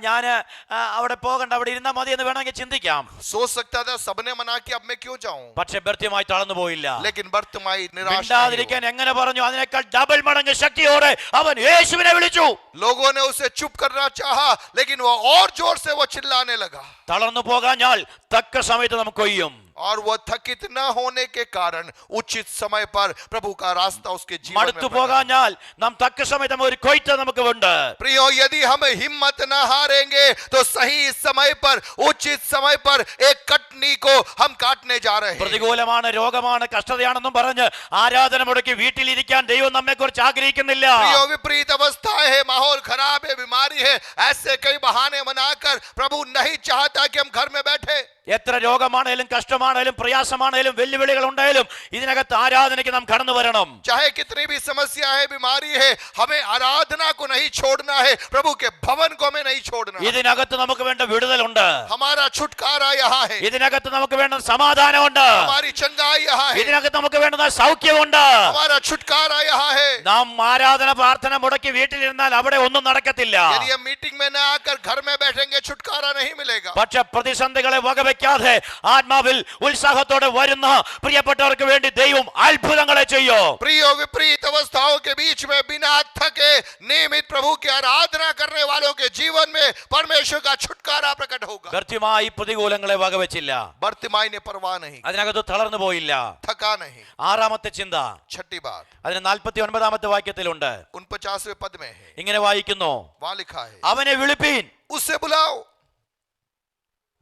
A: ഞാന് അവിടെ പോകണ്ട, അവിടെ ഇരുന്നാ മതി എന്ന് വേണമെങ്കിൽ ചിന്തിക്കാം.
B: सोच सकता था सबने मना कि अब मैं क्यों जाऊं,
A: പക്ഷെ ഭൃത്യമായി തളർന്നു പോയില്ല.
B: लेकिन वर्तमान निराश नहीं
A: മിണ്ടാതിരിക്കാൻ എങ്ങനെ പറഞ്ഞു? അതിനേക്കാൾ ഡബിൾ മടങ്ങ് ശക്തിയോടെ അവൻ യേശുവിനെ വിളിച്ചു.
B: हुआ. लोगों ने उसे चुप करना चाहा, लेकिन वो और जोर से वो चिल्लाने लगा.
A: തളർന്നു പോകാഞ്ഞാൽ തക്ക സമയത്ത് നമുക്ക് കൊയ്യും.
B: और वह थकित न होने के कारण उचित समय पर प्रभु का रास्ता उसके जीवन
A: മടുത്തു
B: में
A: പോകാഞ്ഞാൽ നാം തക്ക സമയത്ത് ഒരു കൊയ്ത്ത് നമുക്ക് ഉണ്ട്.
B: प्रियो, यदि हम हिम्मत न हारेंगे तो सही समय पर उचित समय पर एक कटनी को हम काटने जा रहे हैं.
A: പ്രതികൂലമാണ്, രോഗമാണ്, കഷ്ടതയാണെന്നും പറഞ്ഞ് ആരാധന മുടക്കി വീട്ടിലിരിക്കാൻ ദൈവം നമ്മെ കുറിച്ച് ആഗ്രഹിക്കുന്നില്ല.
B: प्रियो, विपरीत अवस्थाएं है, माहौल खराब है, बीमारी है, ऐसे कई बहाने बनाकर प्रभु नहीं चाहता कि हम घर में बैठे.
A: എത്ര രോഗമാണേലും കഷ്ടമാണേലും പ്രയാസമാണേലും വെല്ലുവിളികൾ ഉണ്ടായാലും ഇതിനകത്ത് ആരാധനയ്ക്ക് നാം കടന്നു വരണം.
B: चाहे कितनी भी समस्या है, बीमारी है, हमें आराधना को नहीं छोड़ना है, प्रभु के भवन को हमें नहीं छोड़ना.
A: ഇതിനകത്ത് നമുക്ക് വേണ്ട വിടുതലുണ്ട്.
B: हमारा छुटकारा यहाँ है,
A: ഇതിനകത്ത് നമുക്ക് വേണ്ട സമാധാനമുണ്ട്.
B: हमारी चंगाई यहाँ है,
A: ഇതിനകത്ത് നമുക്ക് വേണ്ടുന്ന സൗഖ്യമുണ്ട്.
B: हमारा छुटकारा यहाँ है.
A: നാം ആരാധന പ്രാർത്ഥന മുടക്കി വീട്ടിലിരുന്നാൽ അവിടെ ഒന്നും നടക്കത്തില്ല.
B: यदि हम मीटिंग में न आकर घर में बैठेंगे छुटकारा नहीं मिलेगा.
A: പക്ഷെ പ്രതിസന്ധികളെ വകവയ്ക്കാതെ ആത്മാവിൽ ഉത്സാഹത്തോടെ വരുന്ന പ്രിയപ്പെട്ടവർക്ക് വേണ്ടി ദൈവം അത്ഭുതങ്ങളെ ചെയ്യും.
B: प्रियो, विपरीत अवस्थाओं के बीच में बिना थके नियमित प्रभु की आराधना करने वालों के जीवन में परमेश्वर का छुटकारा प्रकट होगा.
A: കൃത്യമായി പ്രതികൂലങ്ങളെ വകവെച്ചില്ല.
B: वर्तमान ने परवाह नहीं,
A: അതിനകത്ത് തളർന്നു പോയില്ല.
B: थका नहीं.
A: ആറാമത്തെ ചിന്ത
B: छठी बात,
A: അതിന് 49ാമത്തെ വാക്യത്തിലുണ്ട്.
B: 49वें पद में है,
A: ഇങ്ങനെ വായിക്കുന്നു,
B: वहां लिखा है,
A: അവനെ വിളിപ്പീൻ,
B: उससे बुलाओ,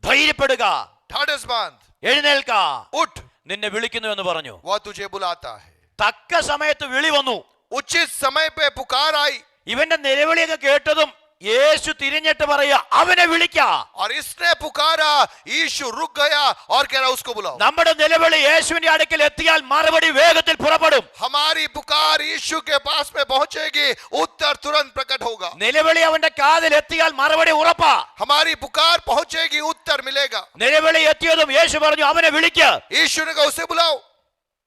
A: ധൈര്യപ്പെടുക,
B: ढाढ़स बांध,
A: എഴുന്നേൽക്ക,
B: उठ,
A: നിന്നെ വിളിക്കുന്നു എന്ന് പറഞ്ഞു.
B: वह तुझे बुलाता है.
A: തക്ക സമയത്ത് വിളി വന്നു.
B: उचित समय पे पुकार आई.
A: ഇവന്റെ നിലവിളിയൊക്കെ കേട്ടതും യേശു തിരിഞ്ഞിട്ട് പറയുക, അവനെ വിളിക്ക.
B: और इसने पुकारा, यीशु रुक गया और कह रहा उसको बुलाओ.
A: നമ്മുടെ നിലവിളി യേശുവിന്റെ അടുക്കൽ എത്തിയാൽ മറുപടി വേഗത്തിൽ പുറപ്പെടും.
B: हमारी पुकार यीशु के पास में पहुंचेगी, उत्तर तुरंत प्रकट होगा.
A: നിലവിളി അവന്റെ കാതിൽ എത്തിയാൽ മറുപടി ഉറപ്പാ.
B: हमारी पुकार पहुंचेगी, उत्तर मिलेगा.
A: നിലവിളി എത്തിയതും യേശു പറഞ്ഞു, അവനെ വിളിക്ക.
B: यीशु ने कहा उसे बुलाओ,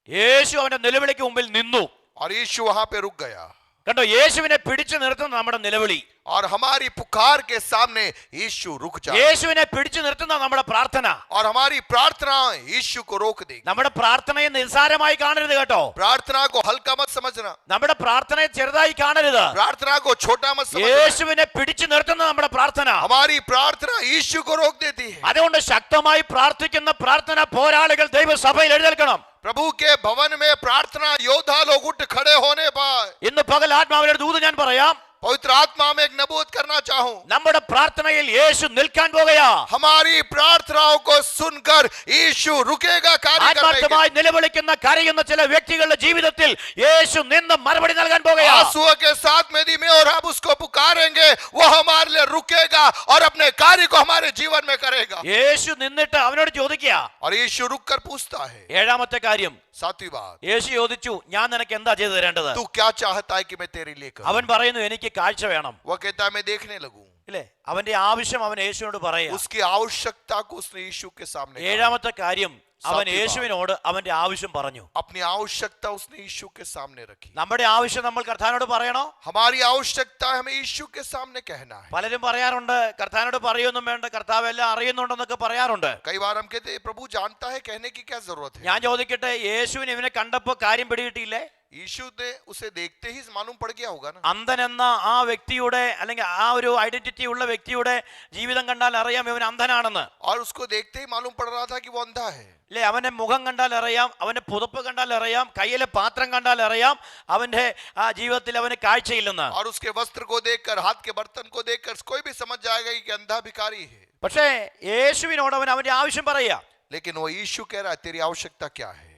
A: യേശു അവന്റെ നിലവിളിക്ക് മുമ്പിൽ നിന്നു.
B: और यीशु वहां पे रुक गया.
A: കണ്ടോ, യേശുവിനെ പിടിച്ചു നിർത്തുന്ന നമ്മുടെ നിലവിളി.
B: और हमारी पुकार के सामने यीशु रुक जाए.
A: യേശുവിനെ പിടിച്ചു നിർത്തുന്ന നമ്മുടെ പ്രാർത്ഥന.
B: और हमारी प्रार्थना यीशु को रोक देगी.
A: നമ്മുടെ പ്രാർത്ഥനയെ നിസ്സാരമായി കാണരുത് കേട്ടോ.
B: प्रार्थना को हल्का मत समझना,
A: നമ്മുടെ പ്രാർത്ഥനയെ ചെറുതായി കാണരുത്.
B: प्रार्थना को छोटा मत समझना.
A: യേശുവിനെ പിടിച്ചു നിർത്തുന്ന നമ്മുടെ പ്രാർത്ഥന.
B: हमारी प्रार्थना यीशु को रोक देती है.
A: അതുകൊണ്ട് ശക്തമായി പ്രാർത്ഥിക്കുന്ന പ്രാർത്ഥന പോരാളികൾ ദൈവസഭയിൽ എഴുന്നേൽക്കണം.
B: प्रभु के भवन में प्रार्थना योद्धा लोग उठ खड़े होने पाए.
A: ഇന്ന് പകൽ ആത്മാവിന്റെ ദൂത് ഞാൻ പറയാം,
B: पवित्र आत्मा में एक नबूत करना चाहूं.
A: നമ്മുടെ പ്രാർത്ഥനയിൽ യേശു നിൽക്കാൻ പോകുകയാ.
B: हमारी प्रार्थनाओं को सुनकर यीशु रुकेगा कार्य करने के.
A: ആത്മാർത്ഥമായി നിലവിളിക്കുന്ന കരയുന്ന ചില വ്യക്തികളുടെ ജീവിതത്തിൽ യേശു നിന്ന് മറുപടി നൽകാൻ പോകുകയാ.
B: आंसुओं के साथ यदि मैं और आप उसको पुकारेंगे, वो हमारे लिए रुकेगा और अपने कार्य को हमारे जीवन में करेगा.
A: യേശു നിന്നിട്ട് അവനോട് ചോദിക്കുക.
B: और यीशु रुककर पूछता है.
A: ഏഴാമത്തെ കാര്യം,
B: सातवीं बात,
A: യേശു ചോദിച്ചു, ഞാൻ നിനക്ക് എന്താ ചെയ്തു തരേണ്ടത്?
B: तू क्या चाहता है कि मैं तेरे लिए करूं?
A: അവൻ പറയുന്നു, എനിക്ക് കാഴ്ച വേണം.
B: वो कहता है मैं देखने लगूं.
A: ഇല്ലേ? അവന്റെ ആവശ്യം അവൻ യേശുവിനോട് പറയാം.
B: उसकी आवश्यकता को उसने यीशु के सामने कहा।
A: ഏഴാമത്തെ കാര്യം, അവൻ യേശുവിനോട് അവന്റെ ആവശ്യം പറഞ്ഞു.
B: अपनी आवश्यकता उसने यीशु के सामने रखी।
A: നമ്മുടെ ആവശ്യം നമ്മൾ കർത്താവിനോട് പറയണോ?
B: हमारी आवश्यकता हमें यीशु के सामने कहना है।
A: പലരും പറയാറുണ്ട്, കർത്താവിനോട് പറയൊന്നും വേണ്ട, കർത്താവ് എല്ലാം അറിയുന്നുണ്ടെന്നൊക്കെ പറയാറുണ്ട്.
B: कई बार हम कहते हैं प्रभु जानता है, कहने की क्या जरूरत है।
A: ഞാൻ ചോദിക്കട്ടെ, യേശുവിന് ഇവനെ കണ്ടപ്പോ കാര്യം പിടികിട്ടിയില്ലേ?
B: यीशु ने उसे देखते ही मालूम पड़ गया होगा ना।
A: അന്ധൻ എന്ന ആ വ്യക്തിയുടെ അല്ലെങ്കിൽ ആ ഒരു ഐഡന്റിറ്റി ഉള്ള വ്യക്തിയുടെ ജീവിതം കണ്ടാൽ അറിയാം ഇവൻ അന്ധനാണെന്ന്.
B: और उसको देखते ही मालूम पड़ रहा था कि वो अंधा है।
A: അല്ലേ? അവന്റെ മുഖം കണ്ടാൽ അറിയാം, അവന്റെ പുതപ്പ് കണ്ടാൽ അറിയാം, കയ്യിലെ പാത്രം കണ്ടാൽ അറിയാം അവന്റെ ആ ജീവിതത്തിൽ അവന് കാഴ്ചയില്ലെന്ന്.
B: और उसके वस्त्र को देखकर, हाथ के बर्तन को देखकर कोई भी समझ जाएगा कि अंधा भिखारी है।
A: പക്ഷേ യേശുവിനോട് അവൻ അവന്റെ ആവശ്യം പറയാ.
B: लेकिन वो यीशु कह रहा है तेरी आवश्यकता क्या है।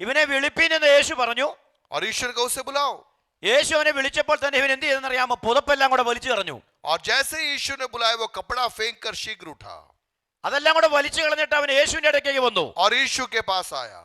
A: ഇവനെ വിളിപ്പീൻ എന്ന് യേശു പറഞ്ഞു.
B: और ईश्वर को उसे बुलाओ।
A: യേശു അവനെ വിളിച്ചപ്പോൾ തന്നെ ഇവൻ എന്ത് ചെയ്തെന്നറിയാമോ? പുതപ്പെല്ലാം കൂടെ വലിച്ചു കളഞ്ഞു.
B: और जैसे ही यीशु ने बुलाया वो कपड़ा फेंक कर शीघ्र उठा
A: അതെല്ലാം കൂടെ വലിച്ചു കളഞ്ഞിട്ട് അവൻ യേശുവിന്റെ അടുക്കേക്ക് വന്നു.
B: और यीशु के पास आया।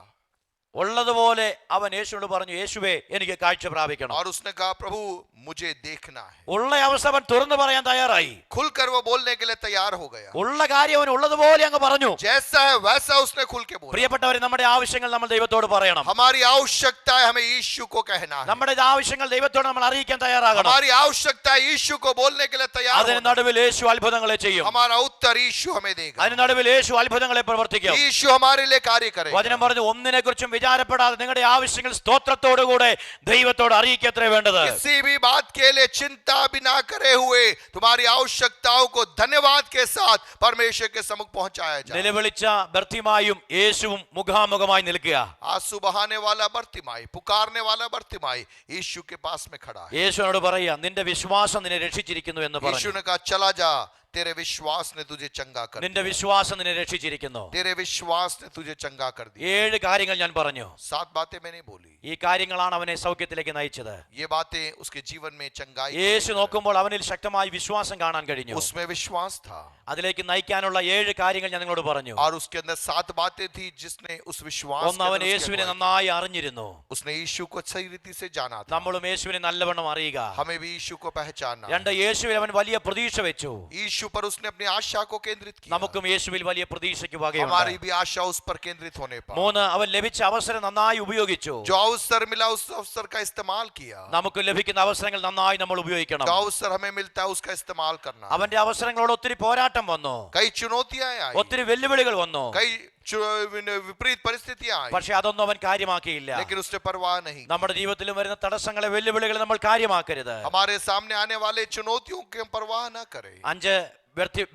A: ഉള്ളതുപോലെ അവൻ യേശുവിനോട് പറഞ്ഞു, യേശുവേ എനിക്ക് കാഴ്ച പ്രാപിക്കണം.
B: और उसने कहा प्रभु मुझे देखना है।
A: ഉള്ള അവസ്ഥ അവൻ തുറന്നു പറയാൻ തയ്യാറായി.
B: खुलकर वो बोलने के लिए तैयार हो गया।
A: ഉള്ള കാര്യം അവൻ ഉള്ളതുപോലെ അങ്ങ് പറഞ്ഞു.
B: जैसा है वैसा उसने खुल के बोला।
A: പ്രിയപ്പെട്ടവരെ, നമ്മുടെ ആവശ്യങ്ങൾ നമ്മൾ ദൈവത്തോട് പറയണം.
B: हमारी आवश्यकता है हमें यीशु को कहना है।
A: നമ്മുടെ ആവശ്യങ്ങൾ ദൈവത്തോട് നമ്മൾ അറിയിക്കാൻ തയ്യാറാകണം.
B: हमारी आवश्यकता है यीशु को बोलने के लिए तैयार
A: അതിന്
B: होना।
A: നടുവിൽ യേശു അത്ഭുതങ്ങളെ ചെയ്യും.
B: हमारा उत्तर यीशु हमें देगा।
A: അതിന് നടുവിൽ യേശു അത്ഭുതങ്ങളെ പ്രവർത്തിക്കും.
B: यीशु हमारे लिए कार्य करेगा।
A: വചനം പറഞ്ഞു, ഒന്നിനെ കുറിച്ചും വിചാരപ്പെടാതെ നിങ്ങളുടെ ആവശ്യങ്ങൾ സ്തോത്രത്തോടുകൂടെ ദൈവത്തോട് അറിയിക്കത്രേ വേണ്ടത്.
B: किसी भी बात के लिए चिंता भी ना करे हुए तुम्हारी आवश्यकताओं को धन्यवाद के साथ परमेश्वर के सम्मुख पहुंचाया जाए।
A: നിലവിളിച്ച ബർത്തിമായും യേശുവും മുഖാമുഖമായി നിൽക്കുക.
B: आंसू बहाने वाला बर्तिमाई, पुकारने वाला बर्तिमाई यीशु के पास में खड़ा है।
A: യേശുവിനോട് പറയാ, നിന്റെ വിശ്വാസം നിന്നെ രക്ഷിച്ചിരിക്കുന്നു എന്ന്
B: यीशु
A: പറഞ്ഞു.
B: ने कहा चला जा, तेरे विश्वास ने तुझे चंगा कर
A: നിന്റെ
B: दिया।
A: വിശ്വാസം നിന്നെ രക്ഷിച്ചിരിക്കുന്നു.
B: तेरे विश्वास ने तुझे चंगा कर दिया।
A: 7 കാര്യങ്ങൾ ഞാൻ പറഞ്ഞു.
B: 7 बातें मैंने बोली।
A: ഈ കാര്യങ്ങളാണ് അവനെ സൗഖ്യത്തിലേക്ക് നയിച്ചത്.
B: ये बातें उसके जीवन में चंगाई,
A: യേശു നോക്കുമ്പോൾ അവനിൽ ശക്തമായി വിശ്വാസം കാണാൻ കഴിഞ്ഞു.
B: उसमें विश्वास था।
A: അതിലേക്ക് നയിക്കാനുള്ള 7 കാര്യങ്ങൾ ഞാൻ നിങ്ങളോട് പറഞ്ഞു.
B: और उसके अंदर 7 बातें थी जिसने उस विश्वास
A: ഒന്ന്, അവൻ യേശുവിനെ നന്നായി അറിഞ്ഞിരുന്നു.
B: उसने यीशु को सही रीति से जाना था।
A: നമ്മളും യേശുവിനെ നല്ലവണ്ണം അറിയുക.
B: हमें भी यीशु को पहचानना।
A: 2, യേശുവിൽ അവൻ വലിയ പ്രതീക്ഷ വെച്ചു.
B: यीशु पर उसने अपनी आशा को केंद्रित किया।
A: നമുക്കും യേശുവിൽ വലിയ പ്രതീക്ഷയ്ക്ക്
B: हमारी
A: വകയുണ്ട്.
B: भी आशा उस पर केंद्रित होने पर।
A: 3, അവൻ ലഭിച്ച അവസരം നന്നായി ഉപയോഗിച്ചു.
B: जो अवसर मिला उस अवसर का इस्तेमाल किया।
A: നമുക്ക് ലഭിക്കുന്ന അവസരങ്ങൾ നന്നായി നമ്മൾ ഉപയോഗിക്കണം.
B: जो अवसर हमें मिलता है उसका इस्तेमाल करना।
A: അവന്റെ അവസരങ്ങളോട് ഒത്തിരി പോരാട്ടം വന്നു,
B: कई चुनौतियां आई,
A: ഒത്തിരി വെല്ലുവിളികൾ വന്നു.
B: कई विपरीत परिस्थितियां आई,
A: പക്ഷെ അതൊന്നും അവൻ കാര്യമാക്കിയില്ല.
B: लेकिन उसने परवाह नहीं।
A: നമ്മുടെ ജീവിതത്തിലും വരുന്ന തടസ്സങ്ങളെ, വെല്ലുവിളികളെ നമ്മൾ കാര്യമാക്കരുത്.
B: हमारे सामने आने वाले चुनौतियों की हम परवाह न करें।
A: 5,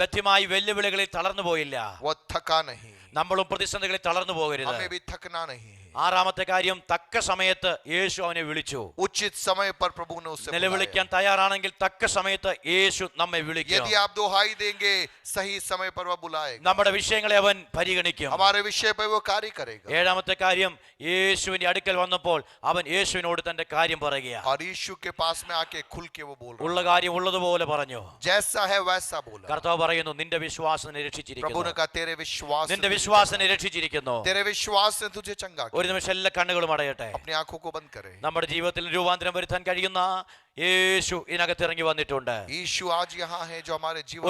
A: വ്യക്തിമായി വെല്ലുവിളികളിൽ തളർന്നു പോയില്ല.
B: वो थका नहीं,
A: നമ്മളും പ്രതിസന്ധികളിൽ തളർന്നു പോകരുത്.
B: हमें भी थकना नहीं।
A: 6ാമത്തെ കാര്യം, തക്ക സമയത്ത് യേശു അവനെ വിളിച്ചു.
B: उचित समय पर प्रभु ने उससे
A: നിലവിളിക്കാൻ തയ്യാറാണെങ്കിൽ തക്ക സമയത്ത് യേശു നമ്മെ വിളിക്കും.
B: यदि आप दुहाई देंगे सही समय पर वह बुलाएगा।
A: നമ്മുടെ വിഷയങ്ങളെ അവൻ പരിഗണിക്കും.
B: हमारे विषय पर वो कार्य करेगा।
A: 7ാമത്തെ കാര്യം, യേശുവിന്റെ അടുക്കൽ വന്നപ്പോൾ അവൻ യേശുവിനോട് തന്റെ കാര്യം പറയുക.
B: और यीशु के पास में आके खुल के वो बोल रहा
A: ഉള്ള കാര്യം ഉള്ളതുപോലെ പറഞ്ഞു.
B: जैसा है वैसा बोला।
A: കർത്താവ് പറയുന്നു, നിന്റെ വിശ്വാസം
B: प्रभु ने
A: രക്ഷിച്ചിരിക്കുന്നു.
B: कहा तेरे विश्वास,
A: നിന്റെ വിശ്വാസം രക്ഷിച്ചിരിക്കുന്നു.
B: तेरे विश्वास ने तुझे चंगा किया।
A: ഒരു നിമിഷം എല്ലാ കണ്ണുകളും അടയട്ടെ.
B: अपनी आंखों को बंद करें।
A: നമ്മുടെ ജീവിതത്തിൽ രൂപാന്തരം വരുത്താൻ കഴിയുന്ന യേശു ഇതിനകത്ത് ഇറങ്ങി വന്നിട്ടുണ്ട്.
B: यीशु आज यहाँ है जो हमारे जीवन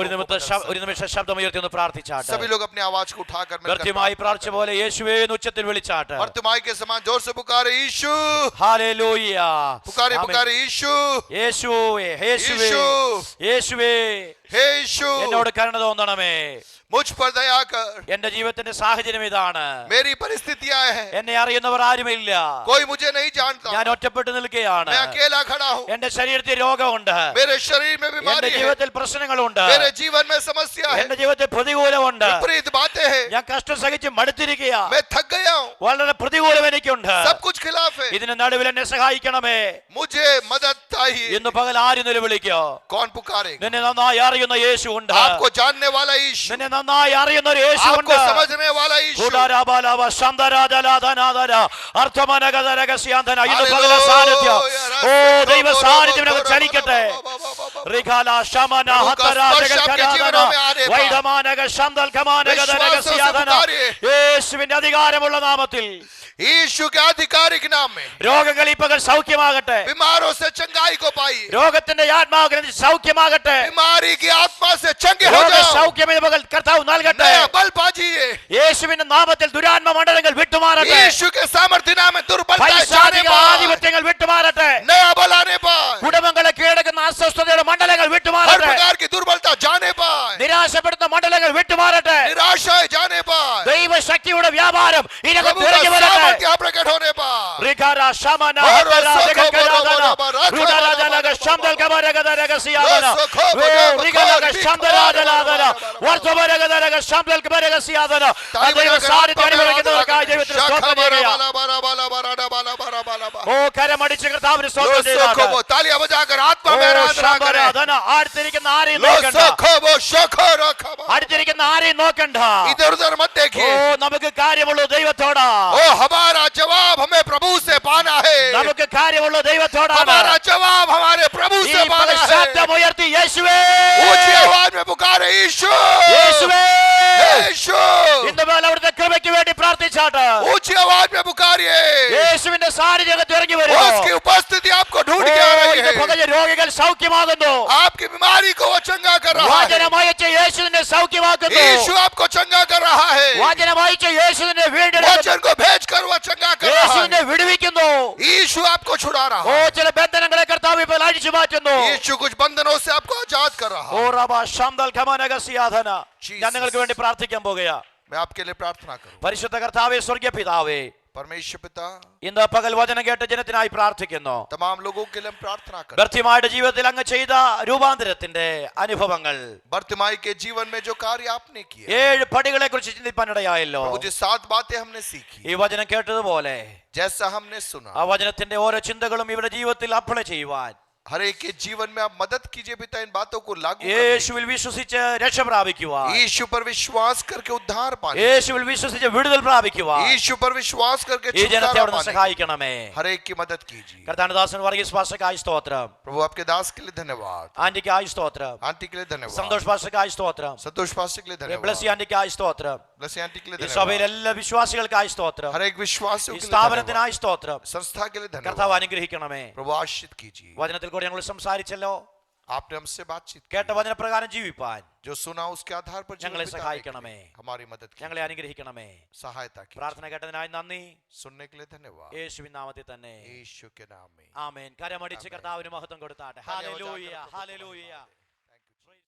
A: ഒരു നിമിഷം ശബ്ദമുയർത്തി ഒന്ന് പ്രാർത്ഥിച്ചാട്ടെ.
B: सभी लोग अपनी आवाज को उठाकर
A: കൃത്യമായി പ്രാർത്ഥിച്ച പോലെ യേശുവേ എന്ന് ഉച്ചത്തിൽ വിളിച്ചാട്ടെ.
B: वर्तमान के समान जोर से पुकारे यीशु,
A: ഹല്ലേലൂയ.
B: पुकारे
A: ആമേൻ.
B: पुकारे यीशु,
A: യേശുവേ, യേശുവേ, യേശുവേ,
B: हे यीशु
A: എന്നോട് കരുണ തോന്നണമേ.
B: मुझ पर दया कर।
A: എന്റെ ജീവിതത്തിന്റെ സാഹചര്യം ഇതാണ്.
B: मेरी परिस्थितियां हैं,
A: എന്നെ അറിയുന്നവർ ആരുമില്ല.
B: कोई मुझे नहीं जानता,
A: ഞാൻ ഒറ്റപ്പെട്ടു നിൽക്കുകയാണ്.
B: मैं अकेला खड़ा हूँ।
A: എന്റെ ശരീരത്തിൽ രോഗമുണ്ട്.
B: मेरे शरीर में
A: എന്റെ
B: बीमारी है,
A: ജീവിതത്തിൽ പ്രശ്നങ്ങളുണ്ട്.
B: मेरे जीवन में समस्या है,
A: എന്റെ ജീവിതത്തിൽ പ്രതികൂലമുണ്ട്.
B: विपरीत बातें हैं,
A: ഞാൻ കഷ്ടം സഹിച്ച് മടുത്തിരിക്കുക.
B: मैं थक गया हूँ,
A: വളരെ പ്രതികൂലം എനിക്കുണ്ട്.
B: सब कुछ खिलाफ है,
A: ഇതിന് നടുവിൽ എന്നെ സഹായിക്കണമേ.
B: मुझे मदद चाहिए।
A: ഇന്ന് പകൽ ആര് നിലവിളിക്കോ?
B: कौन पुकारेगा?
A: നിന്നെ നന്നായി അറിയുന്ന യേശു ഉണ്ട്.
B: आपको जानने वाला यीशु,
A: നിന്നെ നന്നായി അറിയുന്ന ഒരു യേശു ഉണ്ട്.
B: आपको समझने वाला यीशु।
A: കുടാരാബാലാവ സന്തരാജലാധനാധന അർത്ഥമനഗദരഗസ്യാന്ധന. ഇന്ന് പകൽ സാന്നിധ്യം, ഓ ദൈവ സാന്നിധ്യം സാന്നിധ്യം ഇതിനകത്ത് ചലിക്കട്ടെ. റിഖാല ശമന ഹതര ജഗൽകരാധന വൈഡമാനക ശംദൽ കമാനക ദരഗസിയാധന. യേശുവിന്റെ അധികാരമുള്ള നാമത്തിൽ,
B: यीशु के आधिकारिक नाम में
A: രോഗങ്ങൾ ഈ പകൽ സൗഖ്യമാകട്ടെ.
B: बीमारों से चंगाई को पाइए.
A: രോഗത്തിന്റെ ആത്മാവിനെ സൗഖ്യമാകട്ടെ.
B: बीमारी की आत्मा से चंगे हो
A: രോഗ
B: जाओ.
A: സൗഖ്യം ഈ പകൽ കർത്താവ് നൽകട്ടെ.
B: नया बल पाजिए.
A: യേശുവിന്റെ നാമത്തിൽ ദുരാത്മ മണ്ഡലങ്ങൾ വിട്ടുമാറട്ടെ.
B: यीशु के सामर्थ्य नाम में दुर्बलता जाने
A: പൈശാചിക
B: पाए.
A: ആധിപത്യങ്ങൾ വിട്ടുമാറട്ടെ.
B: नया बल आने पाए.
A: കുടുംബങ്ങളെ കീഴടക്കുന്ന അസ്വസ്ഥതയുടെ മണ്ഡലങ്ങൾ
B: हर
A: വിട്ടുമാറട്ടെ.
B: प्रकार की दुर्बलता जाने पाए.
A: നിരാശപ്പെടുത്തുന്ന മണ്ഡലങ്ങൾ വിട്ടുമാറട്ടെ.
B: निराशा जाने पाए.
A: ദൈവശക്തിയുടെ വ്യാപാരം ഇതിനകത്ത്
B: प्रभु का
A: ഇറങ്ങി വരട്ടെ.
B: सामर्थ्य प्रकट होने पाए.
A: റിഖാര ശമന
B: और
A: ഹതര
B: सुखो
A: ജഗൽകരാധന
B: बरोबर
A: രുദരാജലക ശംദൽ കമരക ദരഗസിയാധന
B: सुखो
A: റിഖലക
B: बरोबर
A: ശംദരാജലാധന വർദ്ധമരക ദരഗ ശംദൽ കമരഗസിയാധന. ദൈവ സാന്നിധ്യം അനുഭവിക്കുന്നവർക്കായി ദൈവത്തിന് സ്തോത്രം ചെയ്യുക. ഓ കരമടിച്ച് കർത്താവിന് സ്തോത്രം ചെയ്യുക.
B: तालियां बजाकर आत्मा में आराधना करें.
A: അടുത്തിരിക്കുന്ന ആരെയും നോക്കണ്ട. അടുത്തിരിക്കുന്ന ആരെയും നോക്കണ്ട.
B: इधर उधर मत
A: ഓ
B: देखिए.
A: നമുക്ക് കാര്യമുള്ളൂ ദൈവത്തോടാ.
B: ओ हमारा जवाब हमें प्रभु से पाना है.
A: നമുക്ക് കാര്യമുള്ള ദൈവത്തോടാണ്.
B: हमारा जवाब हमारे प्रभु
A: ഈ
B: से पाना है.
A: ശബ്ദമുയർത്തി യേശുവേ,
B: ऊंची आवाज में पुकारे यीशु.
A: യേശുവേ.
B: यीशु.
A: ഇന്ന് മേൽ അവിടുത്തെ കൃപയ്ക്ക് വേണ്ടി പ്രാർത്ഥിച്ചാട്ട്
B: ऊंची आवाज में पुकारिए.
A: യേശുവിന്റെ സാന്നിധ്യം ഇറങ്ങി വരുന്നു.
B: उसकी उपस्थिति आपको ढूंढ
A: ഓ,
B: के आ रही
A: ഇന്ന്
B: है.
A: പകൽ രോഗികൾ സൗഖ്യമാകുന്നു.
B: आपकी बीमारी को वो चंगा कर रहा है.
A: വചനമയച്ച യേശുവിനെ സൗഖ്യമാക്കുന്നു.
B: यीशु आपको चंगा कर रहा है.
A: വചനമയച്ച യേശുവിനെ വീണ്ടെടുക്കുന്നു.
B: वचन को भेजकर वो चंगा कर रहा
A: യേശുവിനെ
B: है.
A: വിടുവിക്കുന്നു.
B: यीशु आपको छुड़ा रहा
A: ഓ
B: है.
A: ചില ബന്ധനങ്ങളെ കർത്താവ് ഇപ്പോൾ അഴിച്ചു മാറ്റുന്നു.
B: यीशु कुछ बंधनों से आपको आजाद कर रहा
A: ഓ
B: है.
A: റബ ശംദൽ കമനഗസിയാധന.
B: Jesus.
A: ഞാൻ നിങ്ങൾക്ക് വേണ്ടി പ്രാർത്ഥിക്കാൻ പോകുകയാ.
B: मैं आपके लिए प्रार्थना करूं.
A: പരിശുദ്ധ കർത്താവേ, സ്വർഗ്ഗ പിതാവേ,
B: परमेश्वर पिता,
A: ഇന്ന് പകൽ വചനം കേട്ട ജനത്തിനായി പ്രാർത്ഥിക്കുന്നു.
B: तमाम लोगों के लिए हम प्रार्थना करें.
A: വ്യക്തിമാരുടെ ജീവിതത്തിൽ അങ്ങ് ചെയ്ത രൂപാന്തരത്തിന്റെ അനുഭവങ്ങൾ,
B: बर्तिमाई के जीवन में जो कार्य आपने किए,
A: 7 പടികളെ കുറിച്ച് ചിന്തിപ്പാനിടയായല്ലോ.
B: प्रभु जी 7 बातें हमने सीखी.
A: ഈ വചനം കേട്ടതുപോലെ
B: जैसा हमने सुना,
A: ആ വചനത്തിന്റെ ഓരോ ചിന്തകളും ഇവരുടെ ജീവിതത്തിൽ അപ്ലൈ ചെയ്യുവാൻ
B: हर एक के जीवन में आप मदद कीजिए पिता इन बातों को लागू करने
A: യേശുവിൽ വിശ്വസിച്ച് രക്ഷ പ്രാപിക്കുവാൻ,
B: की. यीशु पर विश्वास करके उद्धार पाने,
A: യേശുവിൽ വിശ്വസിച്ച് വിടുതൽ പ്രാപിക്കുവാൻ
B: यीशु पर विश्वास करके
A: ഈ ജനത്തെ
B: छुटकारा
A: അവിടുന്ന്
B: पाने,
A: സഹായിക്കണമേ.
B: हर एक की मदद कीजिए.
A: കർത്താനദാസൻ വർഗീസ് പാസ്റ്റർക്കായി സ്തോത്രം.
B: प्रभु आपके दास के लिए धन्यवाद.
A: ആന്റിക്കായി സ്തോത്രം.
B: आंटी के लिए धन्यवाद.
A: സന്തോഷ് പാസ്റ്റർക്കായി സ്തോത്രം.
B: संतोष पास्टर के लिए
A: ബ്ലസ്സി
B: धन्यवाद.
A: ആന്റിക്കായി സ്തോത്രം.
B: ब्लेसी आंटी के लिए
A: ഈ സഭയിലെ
B: धन्यवाद.
A: എല്ലാ വിശ്വാസികൾക്കായി സ്തോത്രം.
B: हर एक विश्वासियों
A: ഈ
B: के लिए धन्यवाद.
A: സ്ഥാപനത്തിനായി സ്തോത്രം.
B: संस्था के लिए
A: കർത്താവ്
B: धन्यवाद.
A: അനുഗ്രഹിക്കണമേ.
B: प्रभु आशीष कीजिए.
A: വചനത്തിൽ കൂടി ഞങ്ങൾ സംസാരിച്ചല്ലോ.
B: आपने हमसे बातचीत की.
A: കേട്ട വചനപ്രകാരം ജീവിപ്പാൻ
B: जो सुना उसके आधार पर जीवन
A: ഞങ്ങളെ
B: बिताने के
A: സഹായിക്കണമേ.
B: लिए हमारी मदद की
A: ഞങ്ങളെ അനുഗ്രഹിക്കണമേ.
B: सहायता की.
A: പ്രാർത്ഥന കേട്ടതിനായി നന്ദി.
B: सुनने के लिए धन्यवाद.
A: യേശുവിൻ നാമത്തിൽ തന്നെ
B: यीशु के नाम में
A: ആമേൻ. കരമടിച്ച് കർത്താവിന് മഹത്വം കൊടുത്താട്ടെ. Hallelujah, hallelujah.